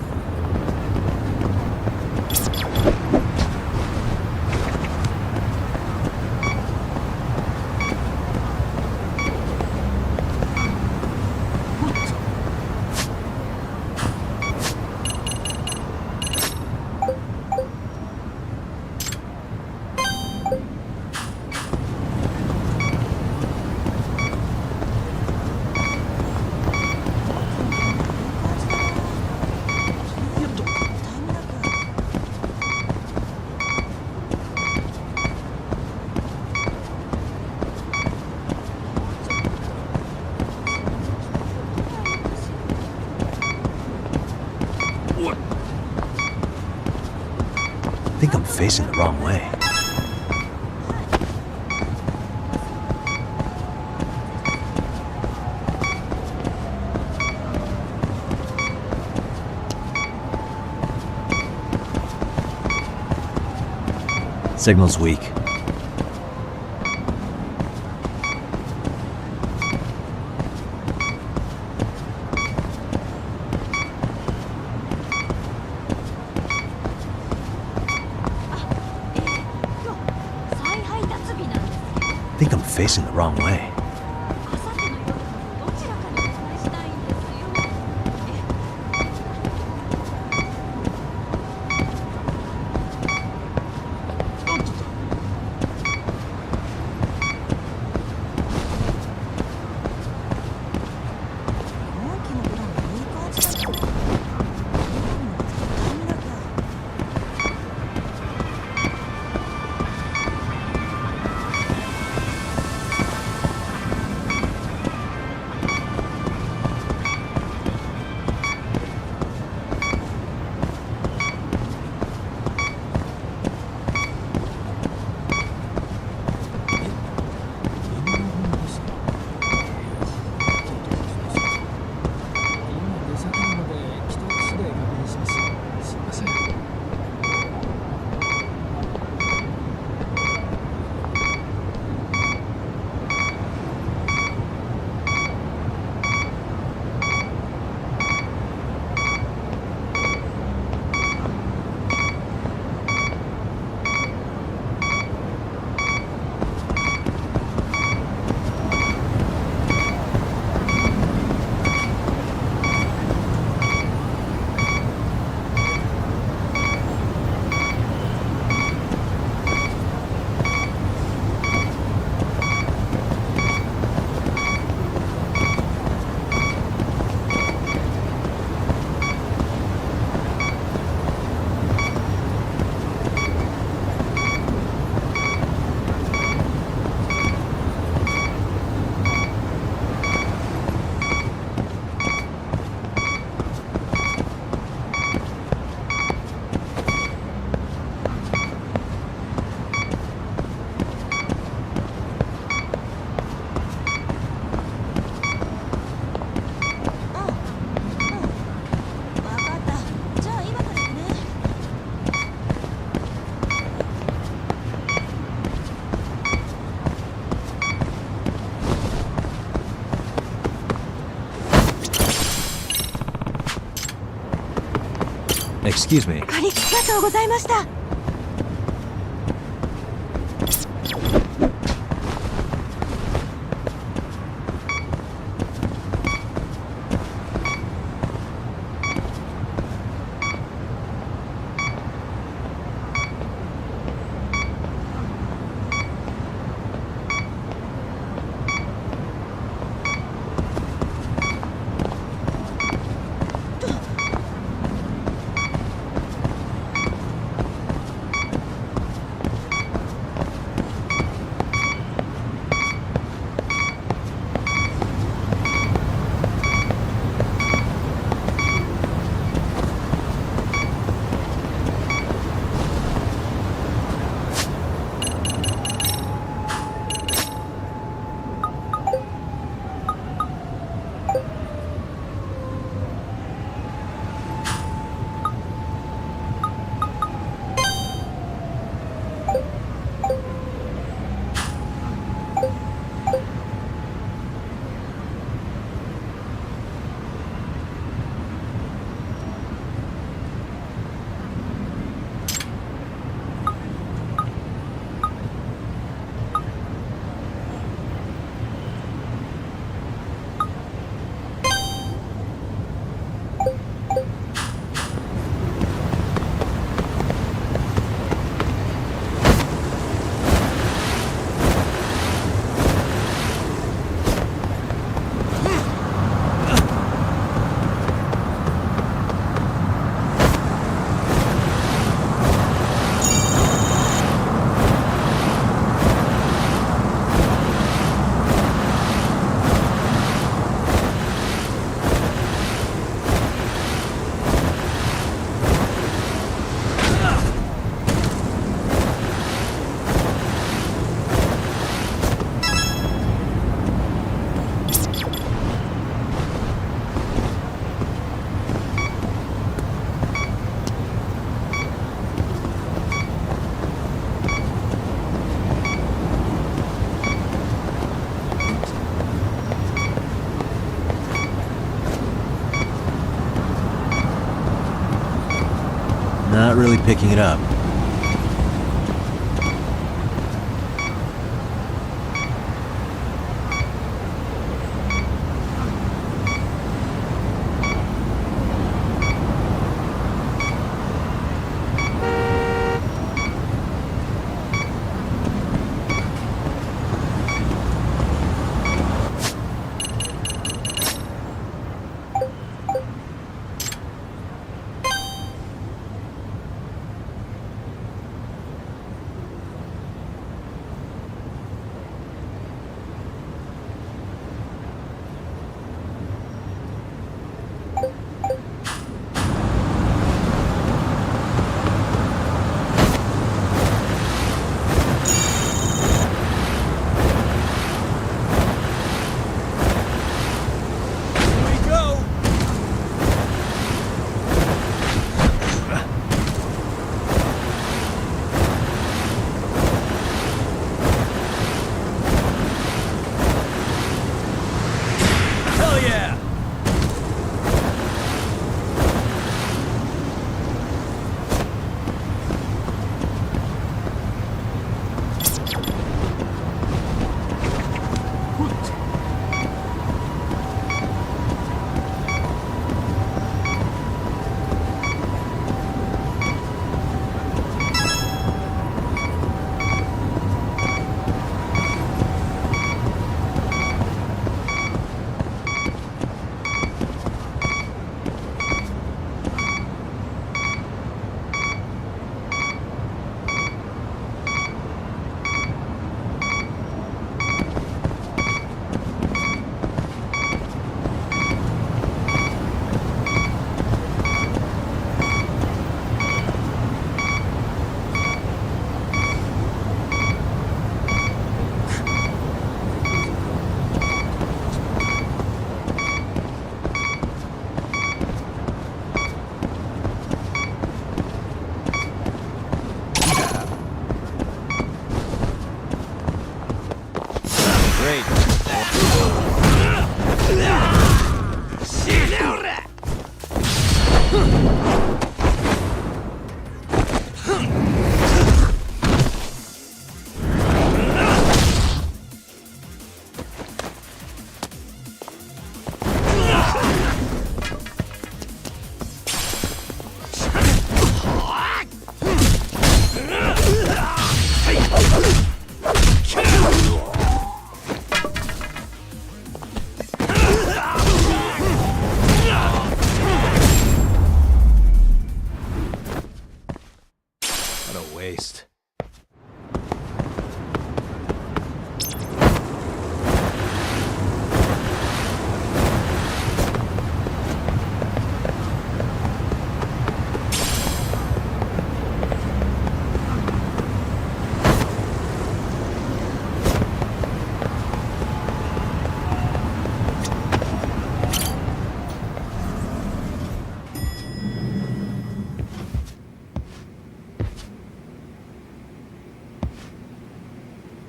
I think I'm facing the wrong way. Signal's weak. I think I'm facing the wrong way. Excuse me. ありがとうございました。 「really picking it up.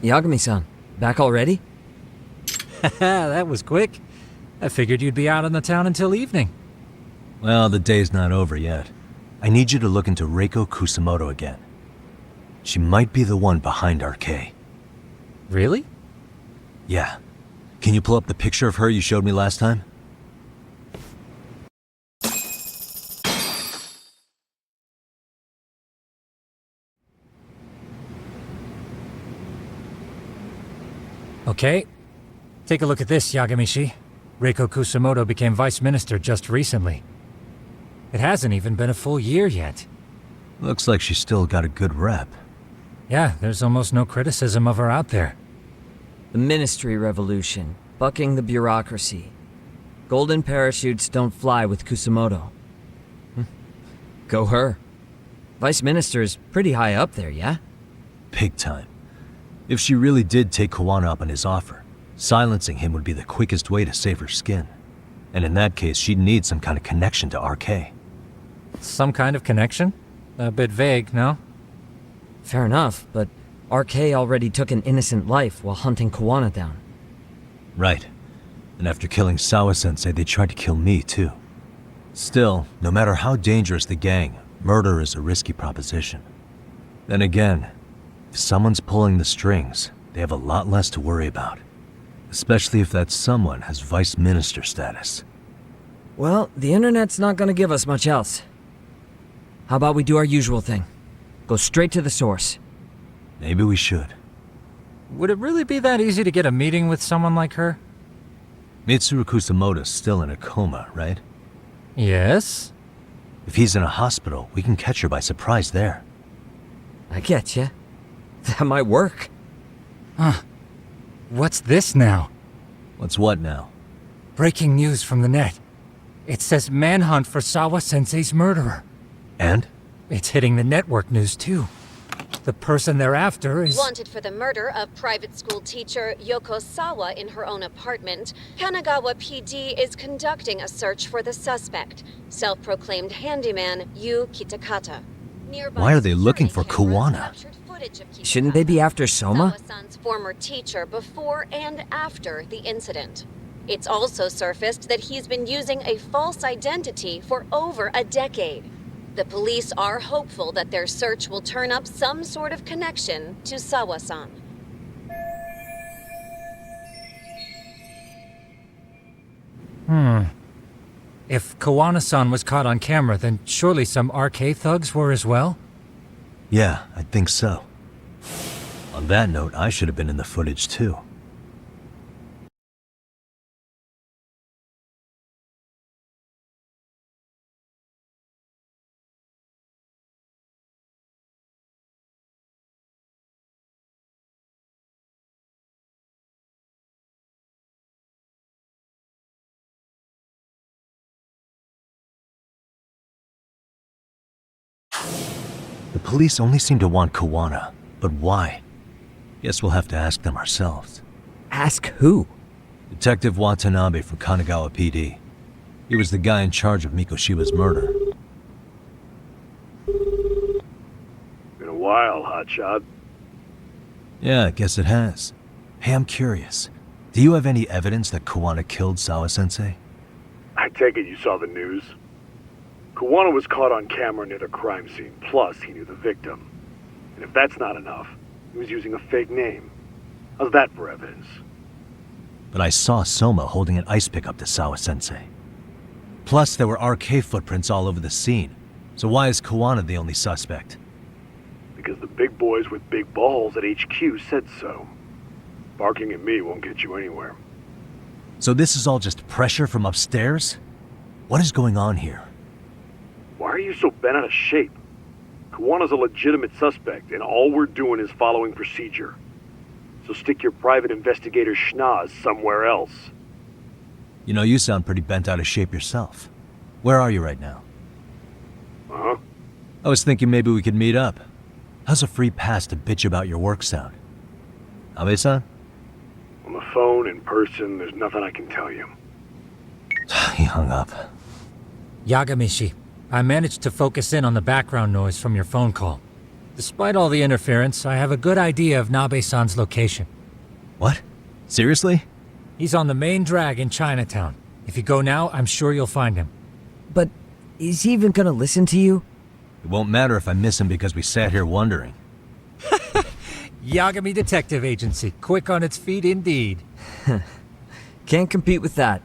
Yagami-san, back already? That was quick. I figured you'd be out in the town until evening. Well, the day's not over yet. I need you to look into Reiko Kusamoto again. She might be the one behind RK. Really? Yeah. Can you pull up the picture of her you showed me last time? Okay. Take a look at this, Yagamishi. Reiko Kusamoto became vice minister just recently. It hasn't even been a full year yet. Looks like she's still got a good rep. Yeah, there's almost no criticism of her out there. The Ministry Revolution, bucking the bureaucracy. Golden parachutes don't fly with Kusamoto. Go her. Vice Minister's pretty high up there, yeah? Big time. If she really did take Kawana up on his offer, silencing him would be the quickest way to save her skin. And in that case, she'd need some kind of connection to RK. Some kind of connection? A bit vague, no? Fair enough, but RK already took an innocent life while hunting Kawana down. Right. And after killing Sawa-sensei, they tried to kill me, too. Still, no matter how dangerous the gang, Murder is a risky proposition. Then again, if someone's pulling the strings, they have a lot less to worry about. Especially if that someone has vice minister status. Well, the internet's not gonna give us much else. How about we do our usual thing? Go straight to the source. Maybe we should. Would it really be that easy to get a meeting with someone like her? Mitsuru Kusamoto's still in a coma, right? Yes? If he's in a hospital, we can catch her by surprise there. I get ya. That might work. Huh. What's this now? What's what now? Breaking news from the net. It says manhunt for Sawa-sensei's murderer. And? It's hitting the network news too. The person they're after is... Wanted for the murder of private school teacher Yoko Sawa in her own apartment, Kanagawa PD is conducting a search for the suspect, self-proclaimed handyman Yu Kitakata. Why are they looking for Kuwana? Shouldn't they be after Soma? Sawa-san's former teacher before and after the incident. It's also surfaced that he's been using a false identity for over a decade. The police are hopeful that their search will turn up some sort of connection to Sawa-san. If Kawana-san was caught on camera, then surely some RK thugs were as well? Yeah, I think so. On that note, I should have been in the footage too. The police only seem to want Kawana, but why? Guess we'll have to ask them ourselves. Ask who? Detective Watanabe from Kanagawa PD. He was the guy in charge of Mikoshiba's murder. Been a while, hotshot. Yeah, I guess it has. Hey, I'm curious. Do you have any evidence that Kawana killed Sawa-sensei? I take it you saw the news. Kawana was caught on camera near the crime scene, plus he knew the victim. And if that's not enough, he was using a fake name. How's that for evidence? But I saw Soma holding an ice pick up to Sawa-sensei. Plus, there were RK footprints all over the scene. So why is Kawana the only suspect? Because the big boys with big balls at HQ said so. Barking at me won't get you anywhere. So this is all just pressure from upstairs? What is going on here? Why are you so bent out of shape? Kawana's a legitimate suspect, and all we're doing is following procedure. So stick your private investigator schnoz somewhere else. You know, you sound pretty bent out of shape yourself. Where are you right now? Uh-huh. I was thinking maybe we could meet up. How's a free pass to bitch about your work sound? Abe-san? On the phone, in person, there's nothing I can tell you. He hung up. Yagamishi, I managed to focus in on the background noise from your phone call. Despite all the interference, I have a good idea of Nabe-san's location. What? Seriously? He's on the main drag in Chinatown. If you go now, I'm sure you'll find him. But is he even gonna listen to you? It won't matter if I miss him because we sat here wondering. Yagami Detective Agency, quick on its feet indeed. Can't compete with that.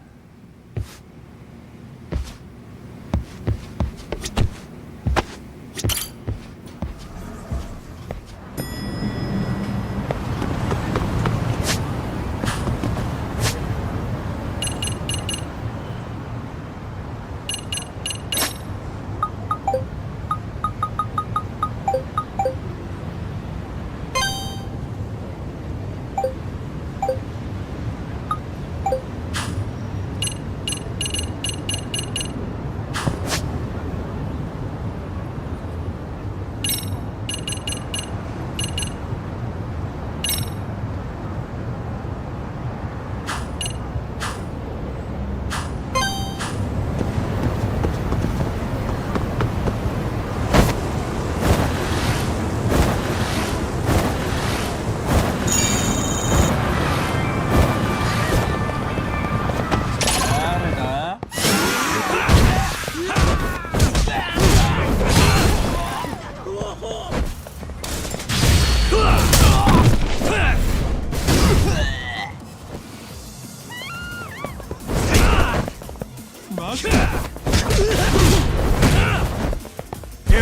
Here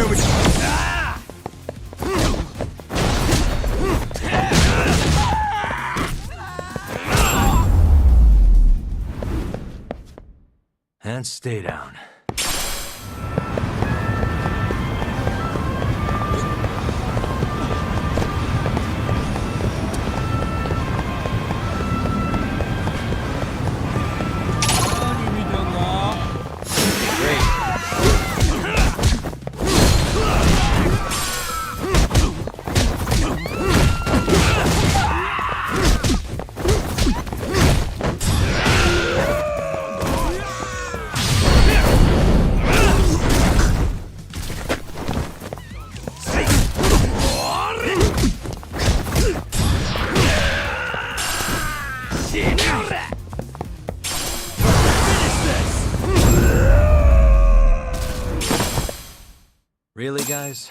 we go. And stay down. Really, guys?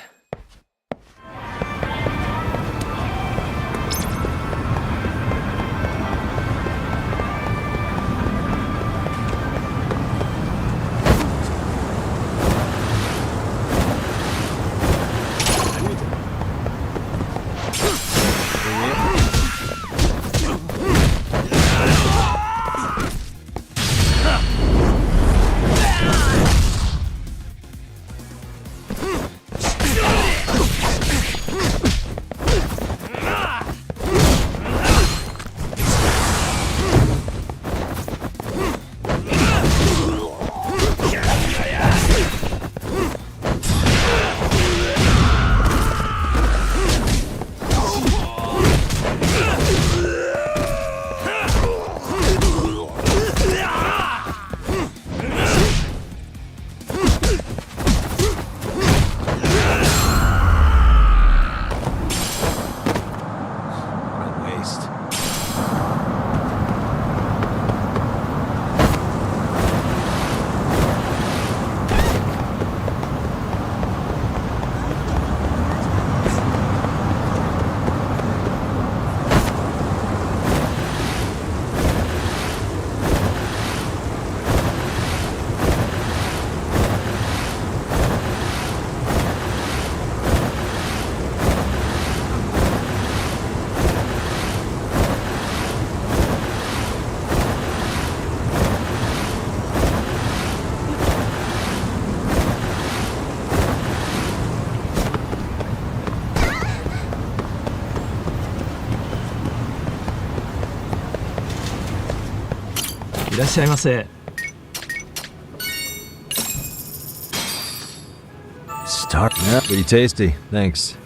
Start. Yeah, pretty tasty. Thanks.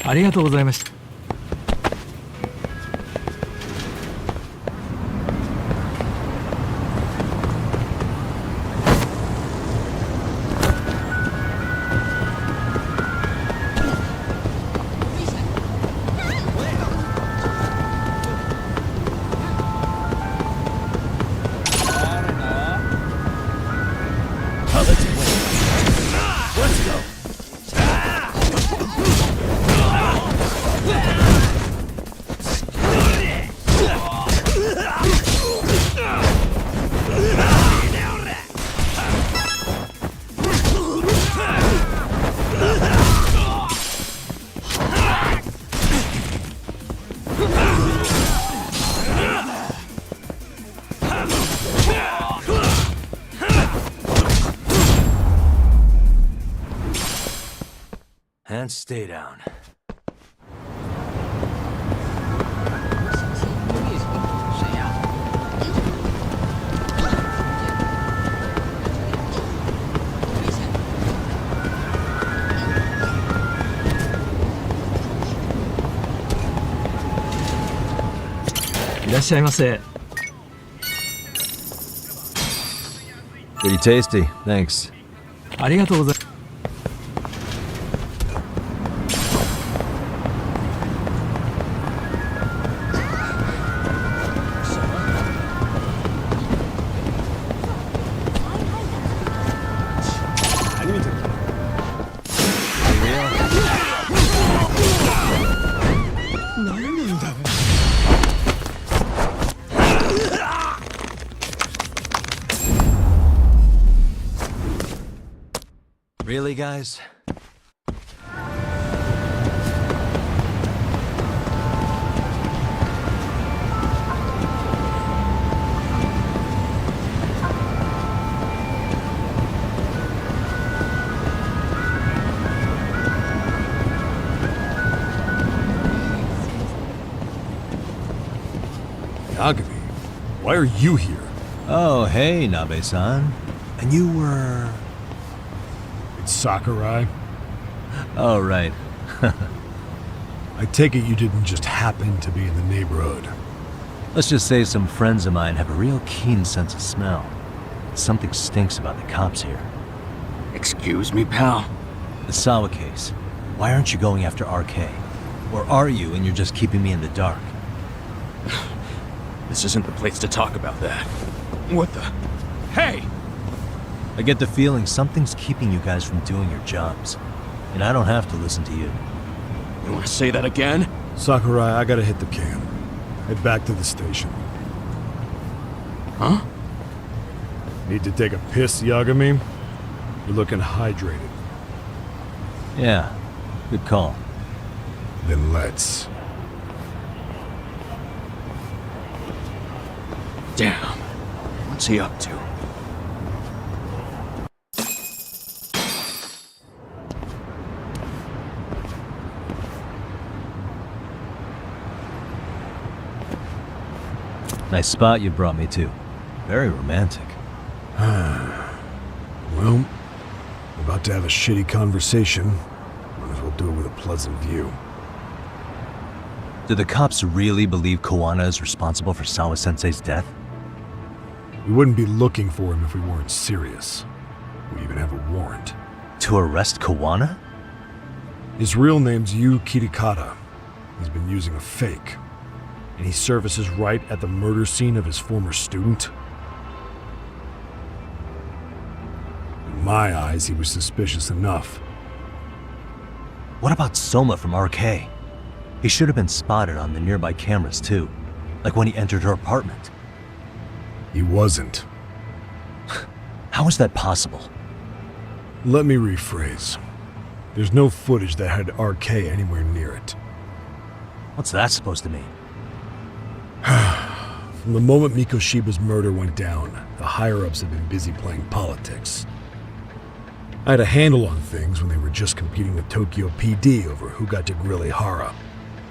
ありがとうございました。And stay down. Pretty tasty. Thanks. ありがとうございます。Really, guys? Yagami, why are you here? Oh, hey, Nabe-san. And you were... It's Sakurai. Oh, right. I take it you didn't just happen to be in the neighborhood. Let's just say some friends of mine have a real keen sense of smell. Something stinks about the cops here. Excuse me, pal? The Sawa case. Why aren't you going after RK? Or are you and you're just keeping me in the dark? This isn't the place to talk about that. What the... Hey! I get the feeling something's keeping you guys from doing your jobs. And I don't have to listen to you. You want to say that again? Sakurai, I gotta hit the can. Head back to the station. Huh? Need to take a piss, Yagami? You're looking hydrated. Yeah, good call. Then let's. Damn. What's he up to? Nice spot you brought me to. Very romantic. Well, we're about to have a shitty conversation. Might as well do it with a pleasant view. Do the cops really believe Koana is responsible for Sawa-sensei's death? We wouldn't be looking for him if we weren't serious. We even have a warrant. To arrest Koana? His real name's Yu Kitakata. He's been using a fake. And he surfaces right at the murder scene of his former student. In my eyes, he was suspicious enough. What about Soma from RK? He should have been spotted on the nearby cameras too, like when he entered her apartment. He wasn't. How is that possible? Let me rephrase. There's no footage that had RK anywhere near it. What's that supposed to mean? From the moment Mikoshiba's murder went down, the higher-ups have been busy playing politics. I had a handle on things when they were just competing with Tokyo PD over who got to grill Ihara.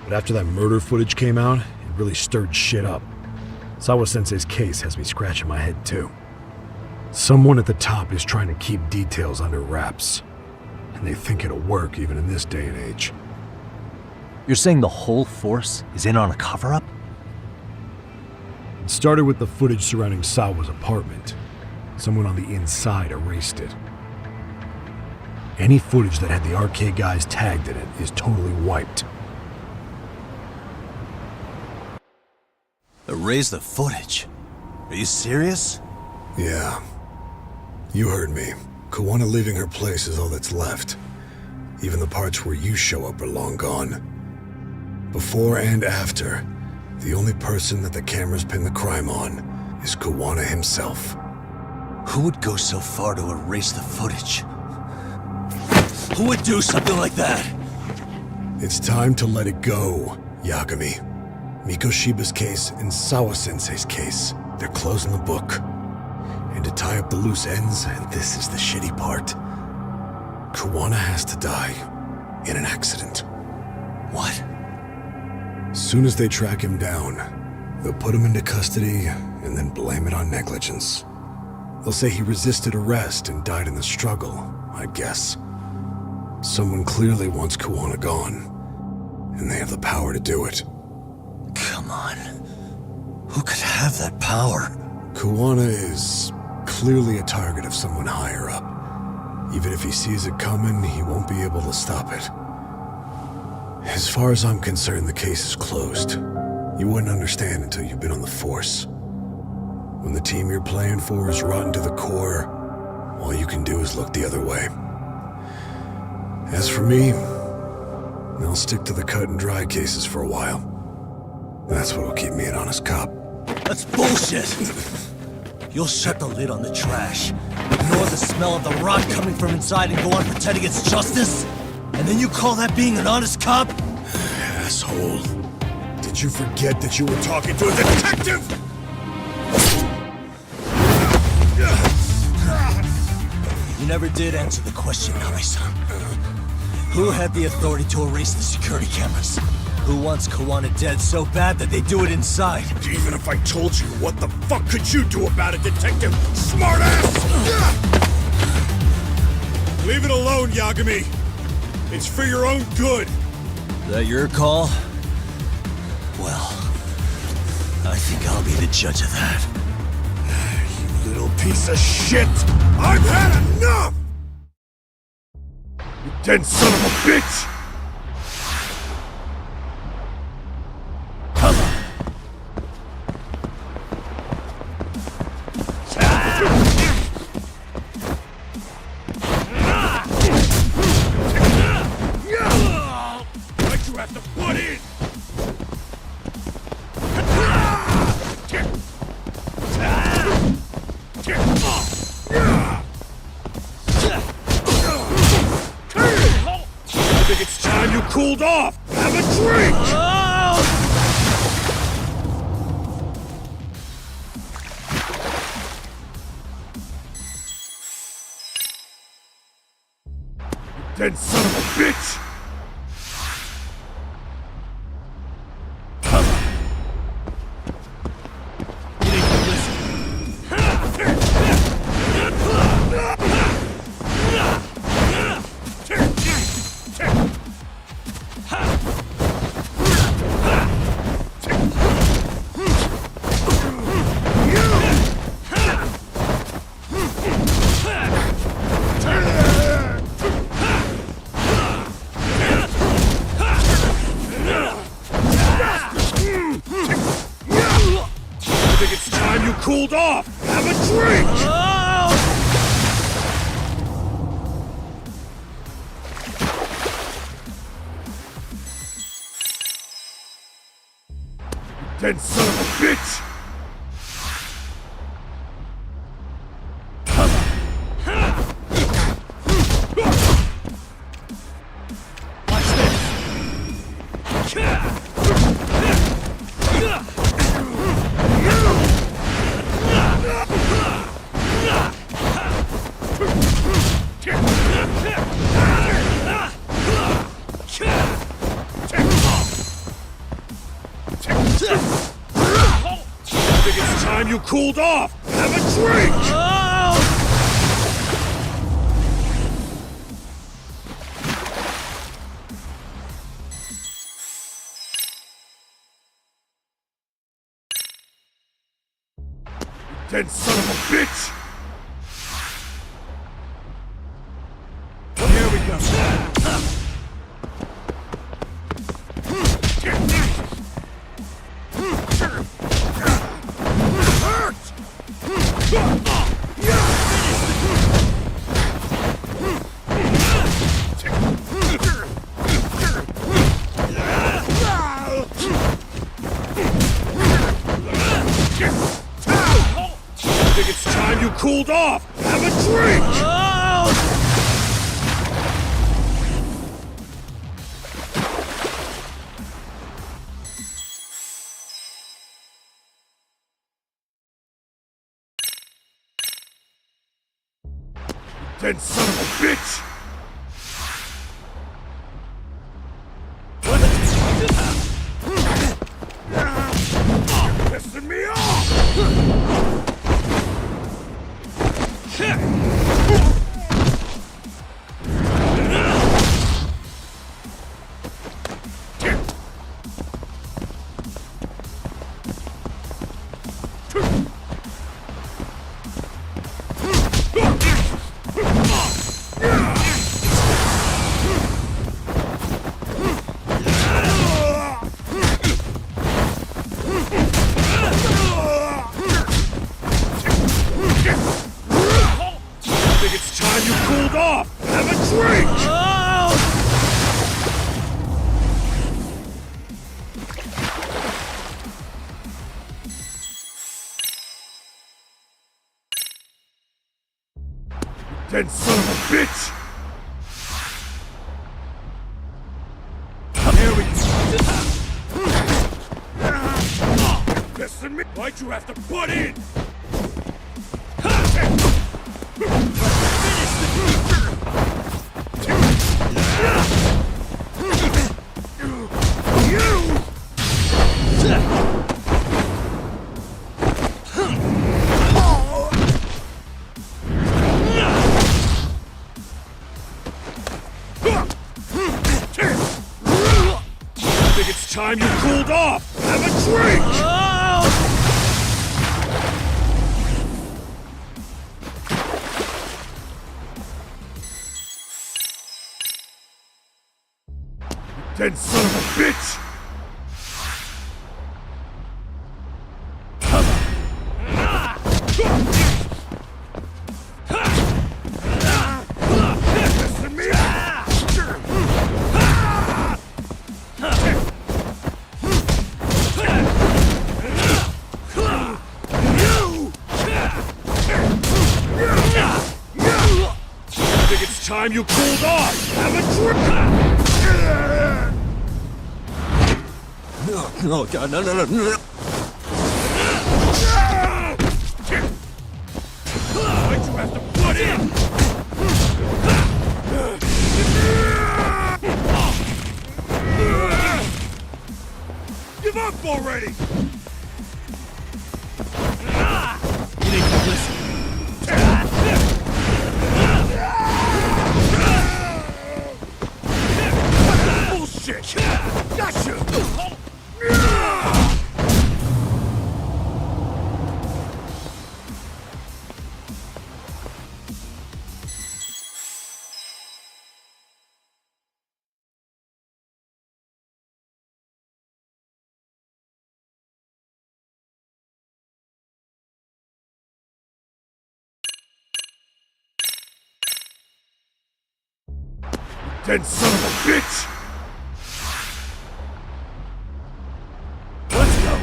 But after that murder footage came out, it really stirred shit up. Sawa-sensei's case has me scratching my head too. Someone at the top is trying to keep details under wraps. And they think it'll work even in this day and age. You're saying the whole force is in on a cover-up? It started with the footage surrounding Sawa's apartment. Someone on the inside erased it. Any footage that had the RK guys tagged in it is totally wiped. Erase the footage? Are you serious? Yeah. You heard me. Koana leaving her place is all that's left. Even the parts where you show up are long gone. Before and after, the only person that the cameras pin the crime on is Koana himself. Who would go so far to erase the footage? Who would do something like that? It's time to let it go, Yagami. Mikoshiba's case and Sawa-sensei's case, they're closing the book. And to tie up the loose ends, and this is the shitty part, Koana has to die in an accident. What? As soon as they track him down, they'll put him into custody and then blame it on negligence. They'll say he resisted arrest and died in the struggle, I guess. Someone clearly wants Koana gone, and they have the power to do it. Come on. Who could have that power? Koana is clearly a target of someone higher up. Even if he sees it coming, he won't be able to stop it. As far as I'm concerned, the case is closed. You wouldn't understand until you've been on the force. When the team you're playing for is rotten to the core, all you can do is look the other way. As for me, I'll stick to the cut and dry cases for a while. That's what'll keep me an honest cop. That's bullshit! You'll shut the lid on the trash, ignore the smell of the rot coming from inside, and go on pretending it's justice? And then you call that being an honest cop? Asshole. Did you forget that you were talking to a detective? You never did answer the question, Nami-san. Who had the authority to erase the security cameras? Who wants Kawana dead so bad that they do it inside? Even if I told you, what the fuck could you do about it, detective? Smartass! Leave it alone, Yagami. It's for your own good. That your call? Well, I think I'll be the judge of that. You little piece of shit! I've had enough! You dead son of a bitch! Why'd you have to butt in? I think it's time you cooled off! Have a drink! Dead son of a bitch! I think it's time you cooled off! Have a drink! Dead son of a bitch! I think it's time you cooled off! Have a drink! Dead son of a bitch! Here we go. I think it's time you cooled off! Have a drink! Dead son of a bitch! You're pissing me off! Dead son of a bitch! Here we go. Pissing me? Why'd you have to butt in? Time you cooled off! Have a drink! Dead son of a bitch! Time you cooled off! Have a drink! No, God, no. Why'd you have to butt in? Give up already! You need to listen. Bullshit! Gotcha! Dead son of a bitch! Let's go!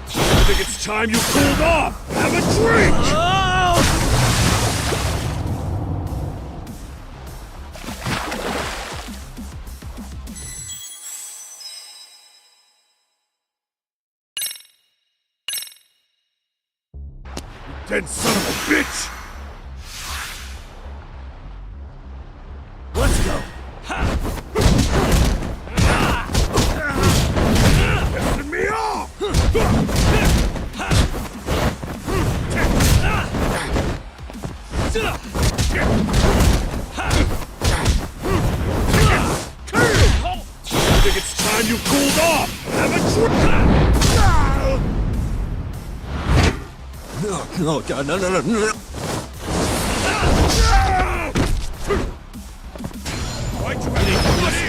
I think it's time you cooled off! Have a drink! Dead son of a bitch! Let's go! Pissing me off! I think it's time you cooled off! Have a drink! No, God, no. Why'd you have to butt in?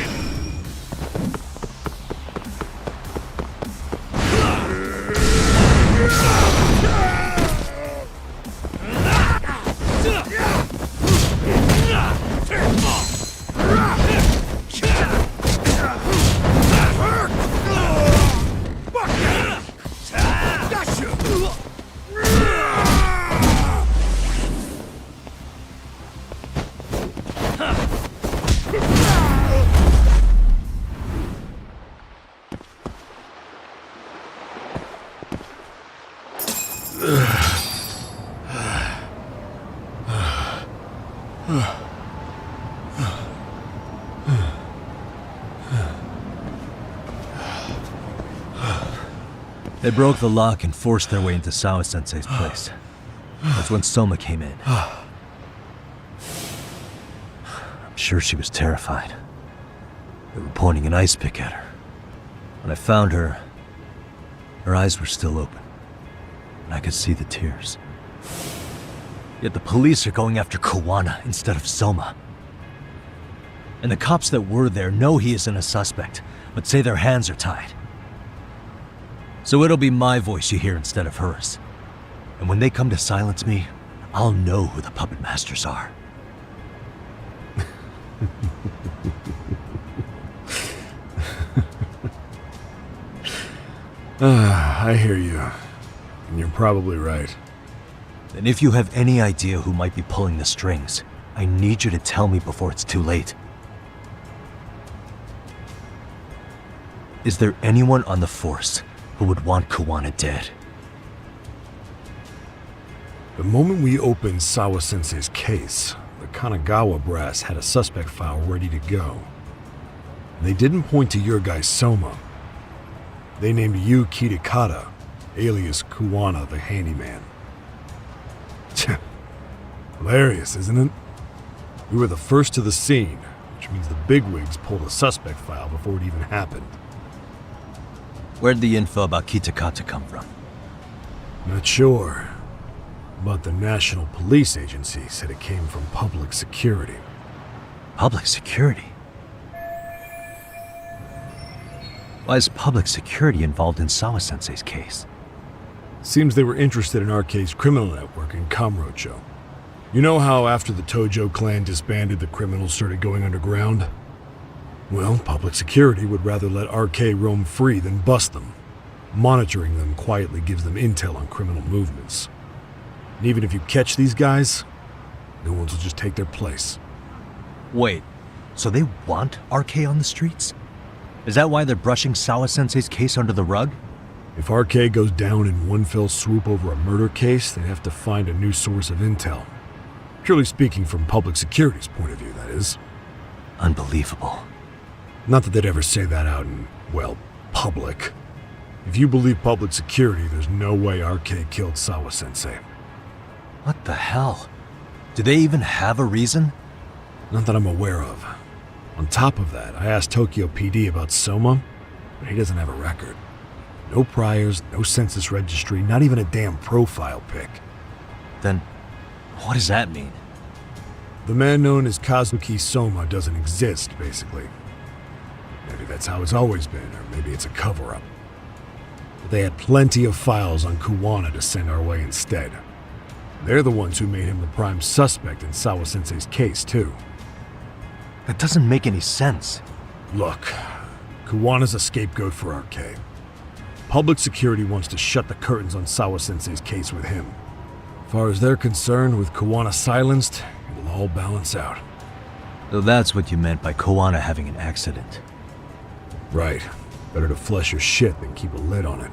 They broke the lock and forced their way into Sawa-sensei's place. That's when Soma came in. I'm sure she was terrified. They were pointing an ice pick at her. When I found her, her eyes were still open, and I could see the tears. Yet the police are going after Kawana instead of Soma. And the cops that were there know he isn't a suspect, but say their hands are tied. So it'll be my voice you hear instead of hers. And when they come to silence me, I'll know who the puppet masters are. I hear you. And you're probably right. And if you have any idea who might be pulling the strings, I need you to tell me before it's too late. Is there anyone on the force who would want Kuwana dead? The moment we opened Sawa-sensei's case, the Kanagawa brass had a suspect file ready to go. And they didn't point to your guy Soma. They named you Kitakata, alias Kuwana the handyman. Hilarious, isn't it? We were the first to the scene, which means the bigwigs pulled a suspect file before it even happened. Where'd the info about Kitakata come from? Not sure. But the National Police Agency said it came from public security. Public security? Why is public security involved in Sawa-sensei's case? Seems they were interested in RK's criminal network in Kamurocho. You know how after the Tojo clan disbanded, the criminals started going underground? Well, public security would rather let RK roam free than bust them. Monitoring them quietly gives them intel on criminal movements. And even if you catch these guys, new ones will just take their place. Wait, so they want RK on the streets? Is that why they're brushing Sawa-sensei's case under the rug? If RK goes down in one fell swoop over a murder case, they'd have to find a new source of intel. Purely speaking, from public security's point of view, that is. Unbelievable. Not that they'd ever say that out in, well, public. If you believe public security, there's no way RK killed Sawa-sensei. What the hell? Do they even have a reason? Not that I'm aware of. On top of that, I asked Tokyo PD about Soma, but he doesn't have a record. No priors, no census registry, not even a damn profile pic. Then, what does that mean? The man known as Kazuki Soma doesn't exist, basically. Maybe that's how it's always been, or maybe it's a cover-up. But they had plenty of files on Kuwana to send our way instead. They're the ones who made him the prime suspect in Sawa-sensei's case, too. That doesn't make any sense. Look, Kuwana's a scapegoat for RK. Public security wants to shut the curtains on Sawa-sensei's case with him. As far as they're concerned, with Kuwana silenced, it'll all balance out. So that's what you meant by Kuwana having an accident. Right. Better to flush your shit than keep a lid on it.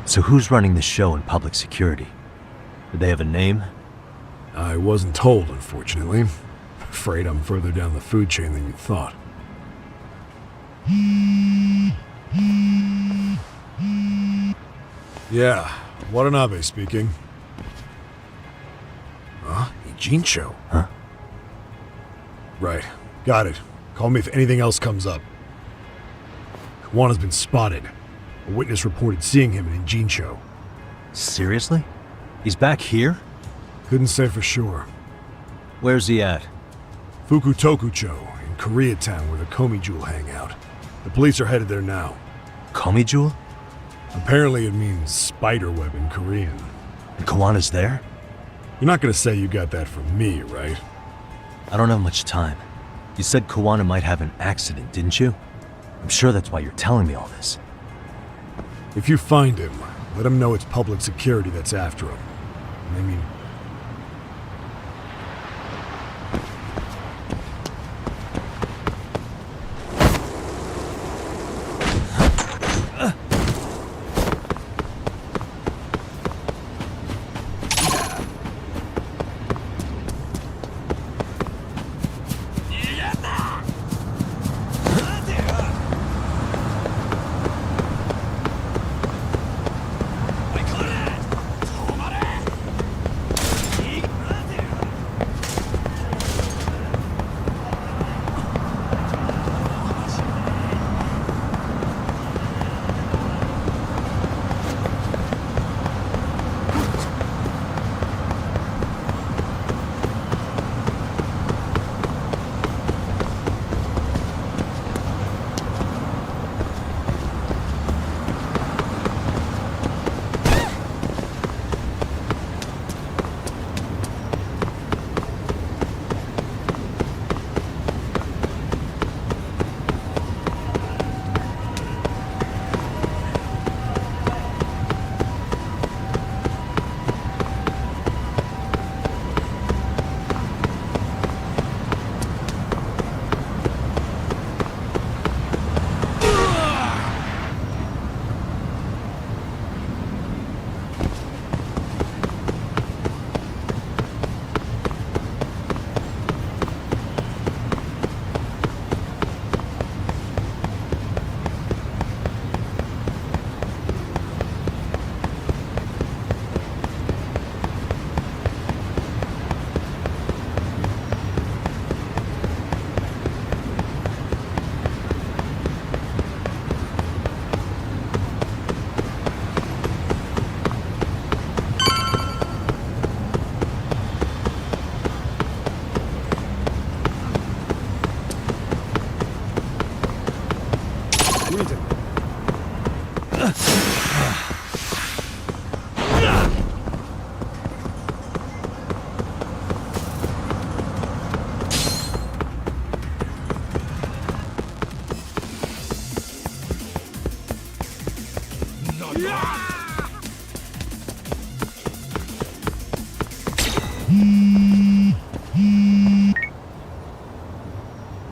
So who's running the show in public security? Do they have a name? I wasn't told, unfortunately. Afraid I'm further down the food chain than you thought. Yeah, Watanabe speaking. Huh? Ijincho? Huh? Right. Got it. Call me if anything else comes up. Kuwana's been spotted. A witness reported seeing him in Ijincho. Seriously? He's back here? Couldn't say for sure. Where's he at? Fukutokucho, in Koreatown, where the Komi Jewel hang out. The police are headed there now. Komi Jewel? Apparently it means spider web in Korean. And Kuwana's there? You're not gonna say you got that from me, right? I don't have much time. You said Kuwana might have an accident, didn't you? I'm sure that's why you're telling me all this. If you find him, Let him know it's public security that's after him. I mean...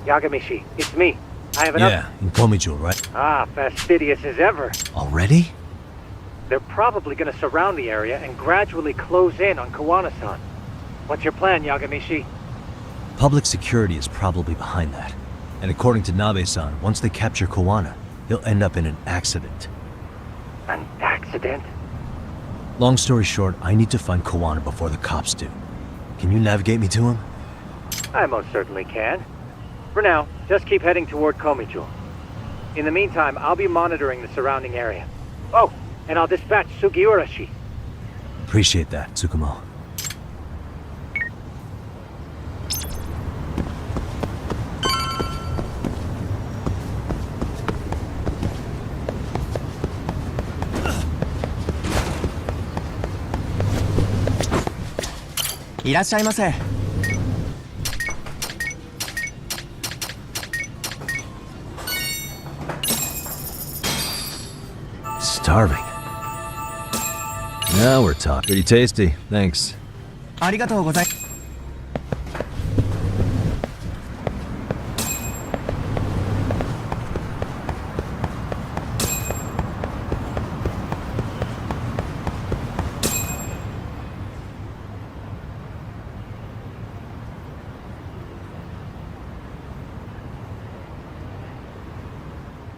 Yagamishi, it's me. I have an Yeah, in Komichu, right? Ah, fastidious as ever. Already? They're probably gonna surround the area and gradually close in on Kawana-san. What's your plan, Yagamishi? Public security is probably behind that. And according to Nabe-san, once they capture Kawana, he'll end up in an accident. An accident? Long story short, I need to find Kawana before the cops do. Can you navigate me to him? I most certainly can. For now, just keep heading toward Komichu. In the meantime, I'll be monitoring the surrounding area. Oh, and I'll dispatch Sugiurashi. Appreciate that, Tsukumo. Starving. Now we're talking. Pretty tasty, thanks.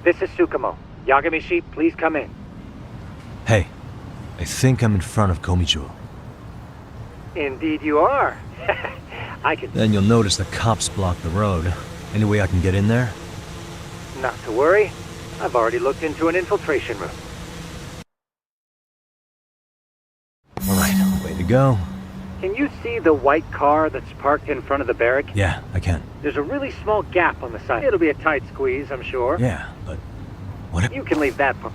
This is Tsukumo. Yagamishi, please come in. Hey, I think I'm in front of Komichu. Indeed you are. I can... Then you'll notice the cops block the road. Any way I can get in there? Not to worry. I've already looked into an infiltration route. Alright, way to go. Can you see the white car that's parked in front of the barrack? Yeah, I can. There's a really small gap on the side. It'll be a tight squeeze, I'm sure. Yeah, but... what if... You can leave that part.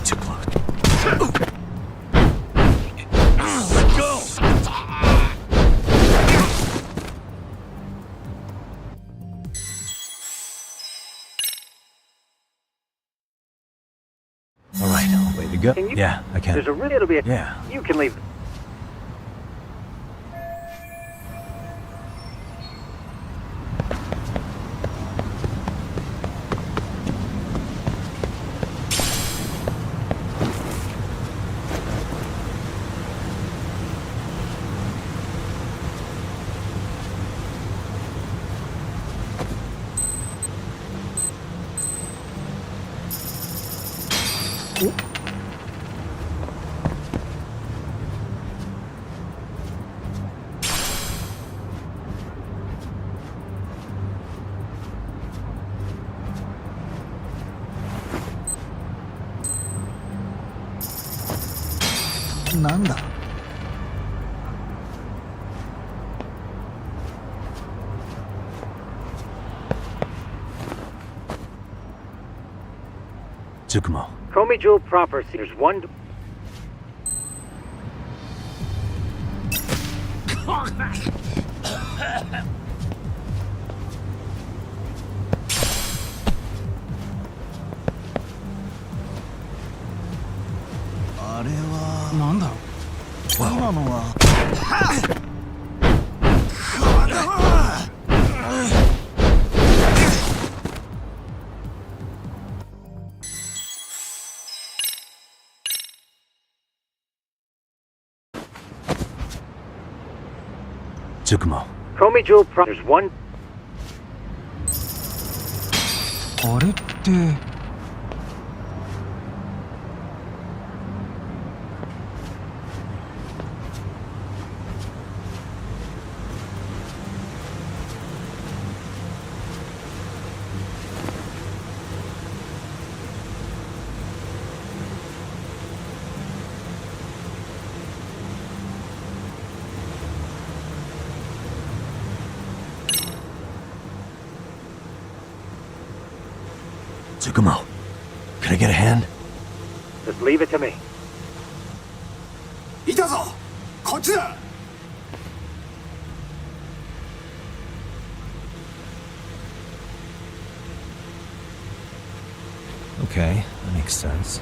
Too close. Let go! All right, way to go. Can you? Yeah, I can. There's a little bit. Yeah. You can leave. Tsukumo. Komi Jewel proper. There's one. Tsukumo. Komi Jewel proper. There's one. あれって Tsukumo, can I get a hand? Just leave it to me. いたぞこっちだ Okay, that makes sense.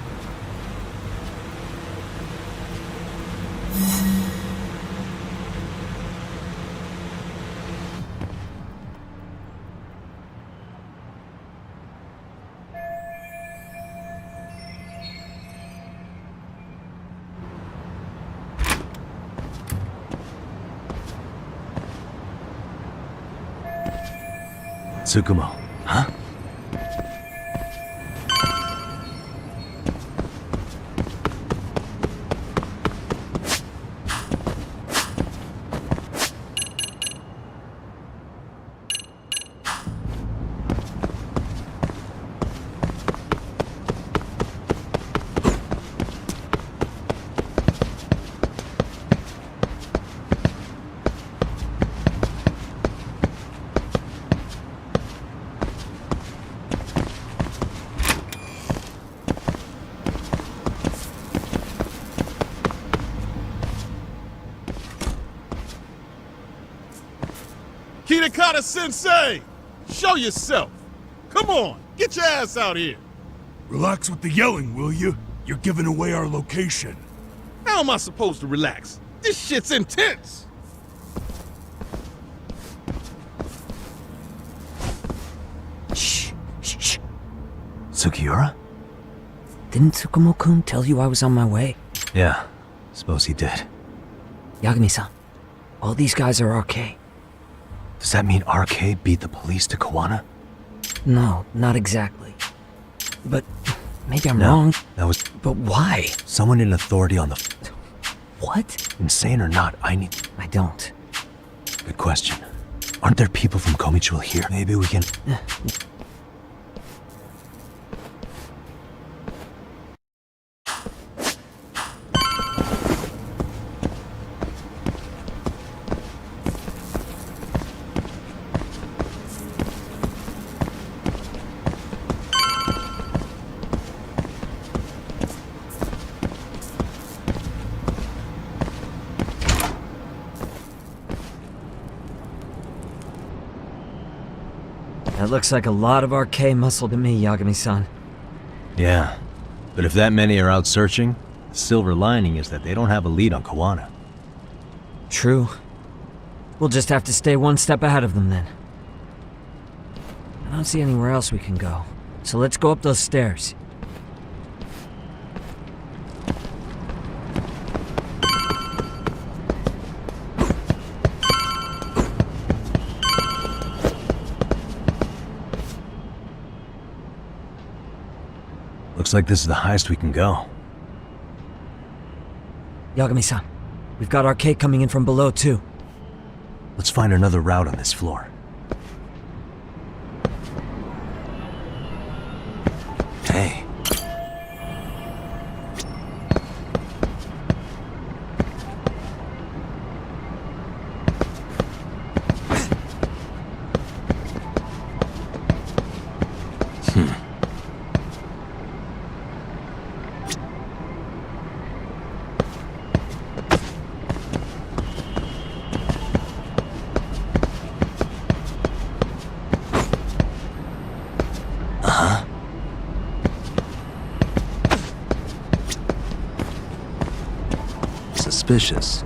Tsukumo, huh? Kitakata Sensei! Show yourself! Come on, get your ass out here! Relax with the yelling, will you? You're giving away our location. How am I supposed to relax? This shit's intense! Shh, shh, shh. Sugiura? Didn't Tsukumo-kun tell you I was on my way? Yeah, suppose he did. Yagami-san, all these guys are RK. Does that mean RK beat the police to Kawana? No, not exactly. But maybe I'm No, wrong. that was... But why? Someone in authority on the... What? Insane or not, I need... I don't. Good question. Aren't there people from Komichua here? Maybe we can... That looks like a lot of RK muscle to me, Yagami-san. Yeah, but if that many are out searching, the silver lining is that they don't have a lead on Kawana. True. We'll just have to stay one step ahead of them then. I don't see anywhere else we can go, so let's go up those stairs. Looks like this is the highest we can go. Yagami-san, we've got RK coming in from below too. Let's find another route on this floor. Hey. Suspicious.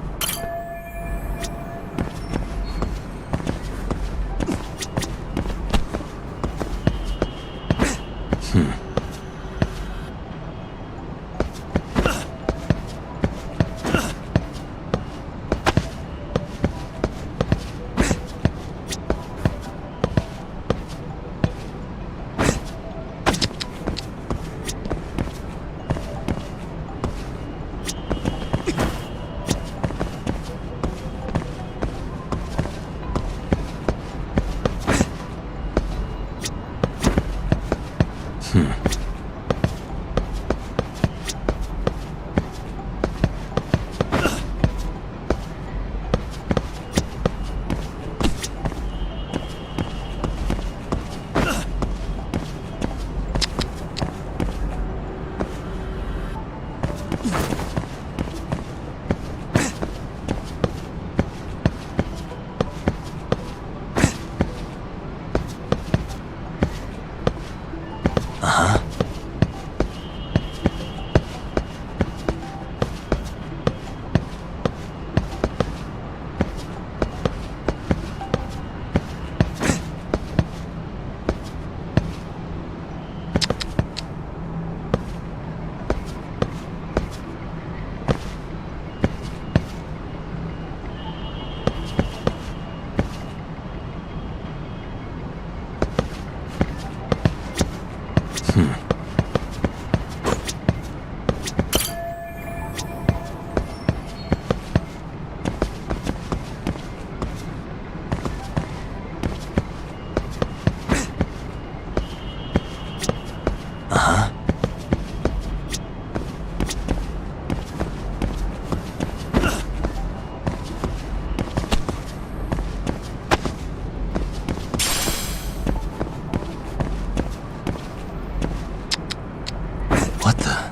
What the?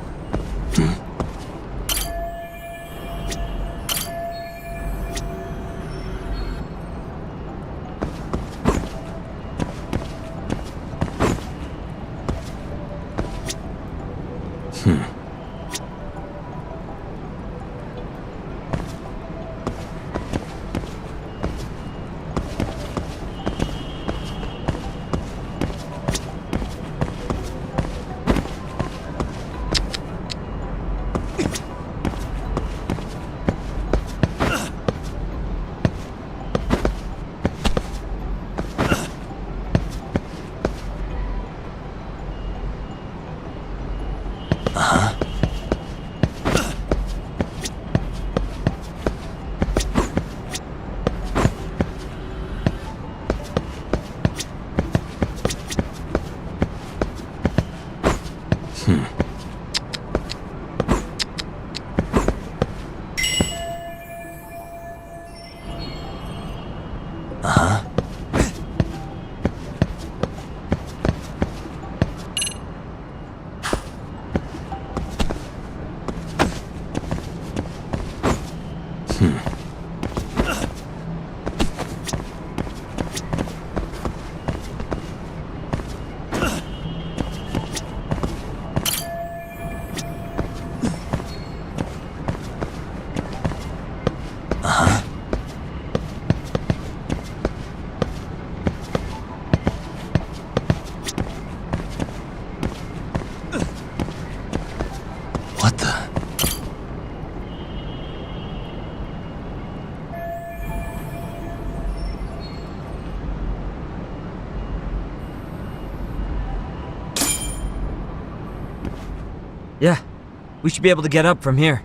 We should be able to get up from here.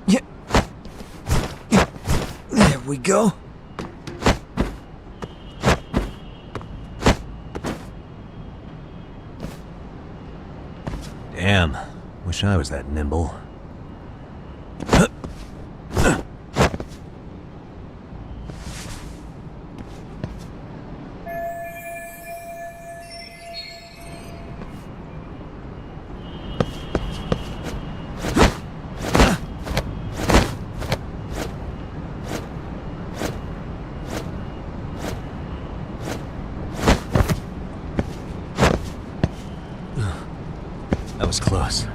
Yeah. There we go. Damn. Wish I was that nimble. That was close.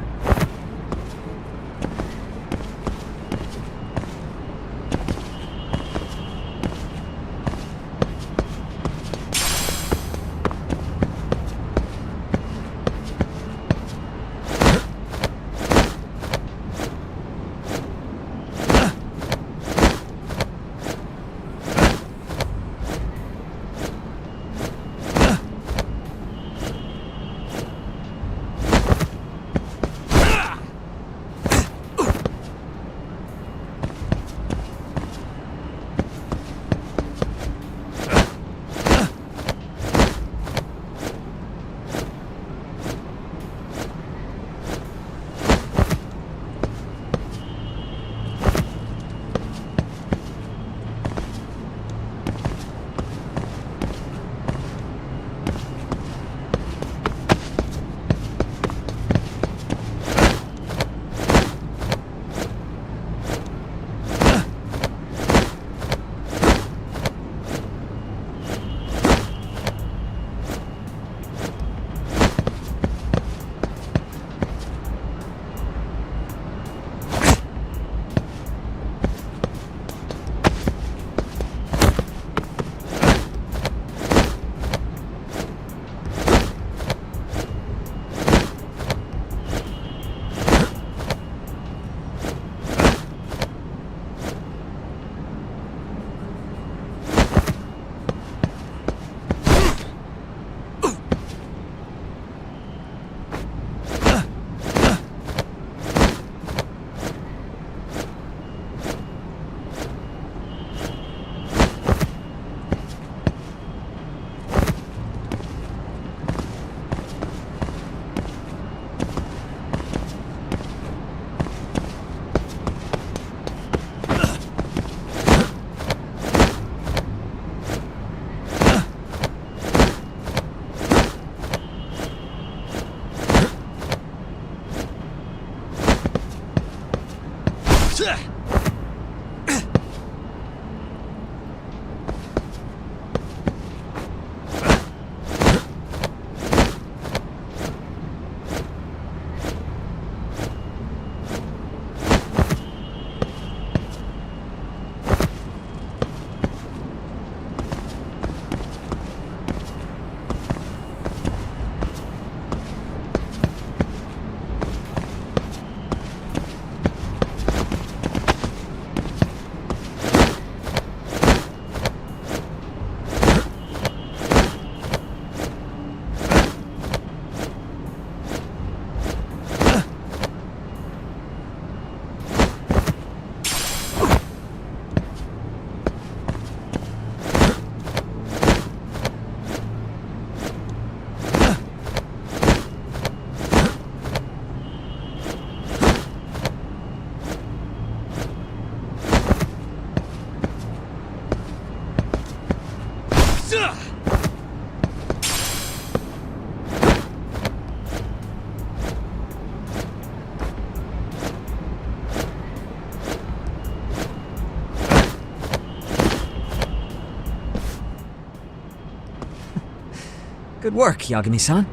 Good work, Yagami-san.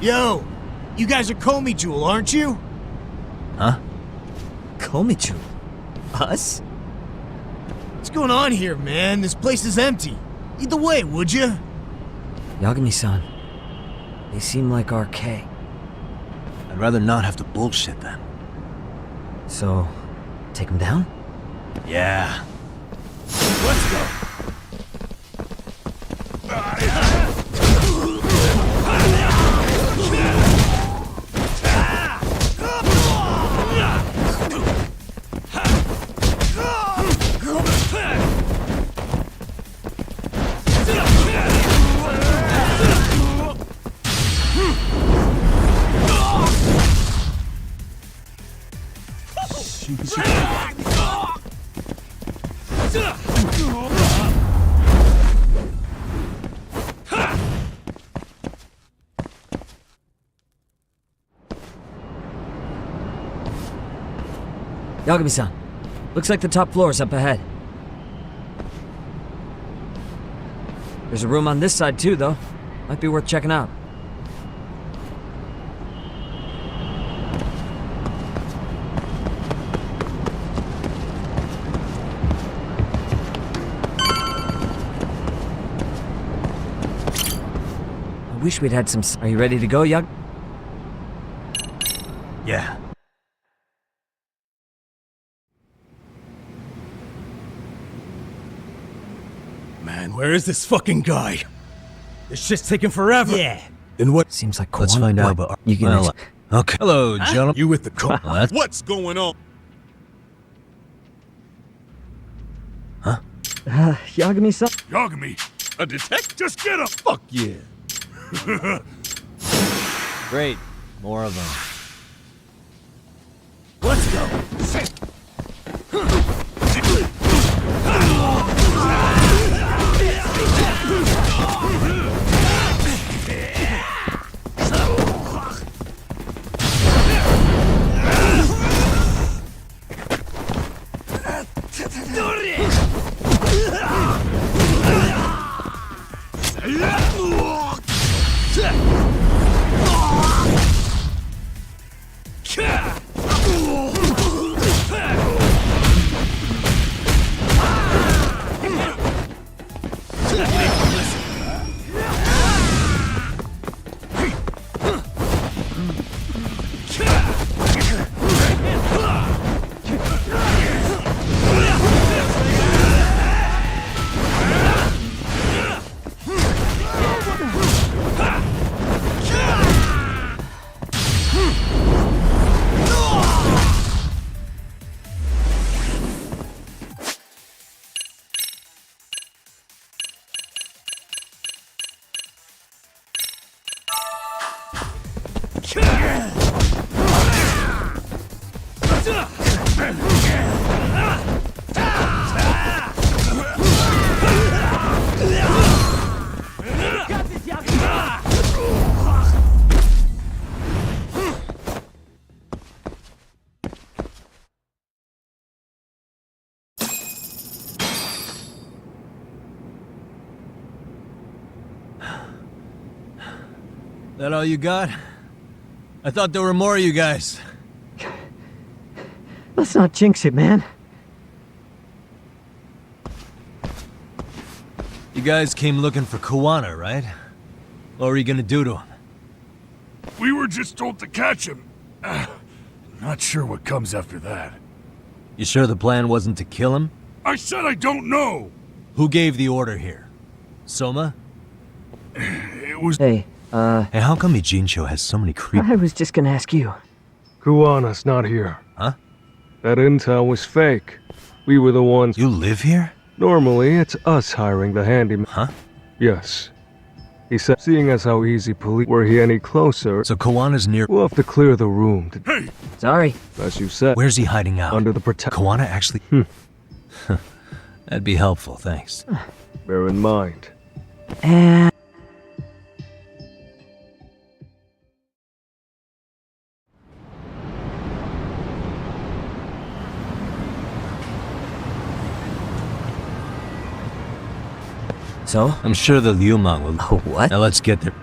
Yo, you guys are Komi Jewel, aren't you? Huh? Komi-Jewel? Us? What's going on here, man? This place is empty. Lead the way, would you? Yagami-san, they seem like RK. I'd rather not have to bullshit them. So, take them down? Yeah. Let's go. Yagami-san, looks like the top floor is up ahead. There's a room on this side too, though. Might be worth checking out. I wish we'd had some... Are you ready to go, Yag? Yeah. Man, where is this fucking guy? This shit's taking forever. Yeah. Then what? Seems like Let's find out, but... You can... Well, okay. Hello, gentlemen. You with the co- What's going on? Yagami-san? Yagami, a detective? Just get him! Fuck yeah. Great. More of them. Let's go. That all you got? I thought there were more of you guys. Let's not jinx it, man. You guys came looking for Kuwana, right? What were you gonna do to him? We were just told to catch him. Not sure what comes after that. You sure the plan wasn't to kill him? I said I don't know! Who gave the order here? Soma? It was... Hey, Hey, how come Ijincho has so many creep... I was just gonna ask you. Kuwana's not here. Huh? That intel was fake. We were the ones... You live here? Normally, it's us hiring the handyman. Huh? Yes. He said, seeing as how easy police... Were he any closer... So Kuwana's near... We'll have to clear the room to... Hey! Sorry. As you said... Where's he hiding out? Under the Kuwana actually... That'd be helpful, thanks. Bear in mind. And... So? I'm sure the Liu Mang will... Oh, what? Now let's get there.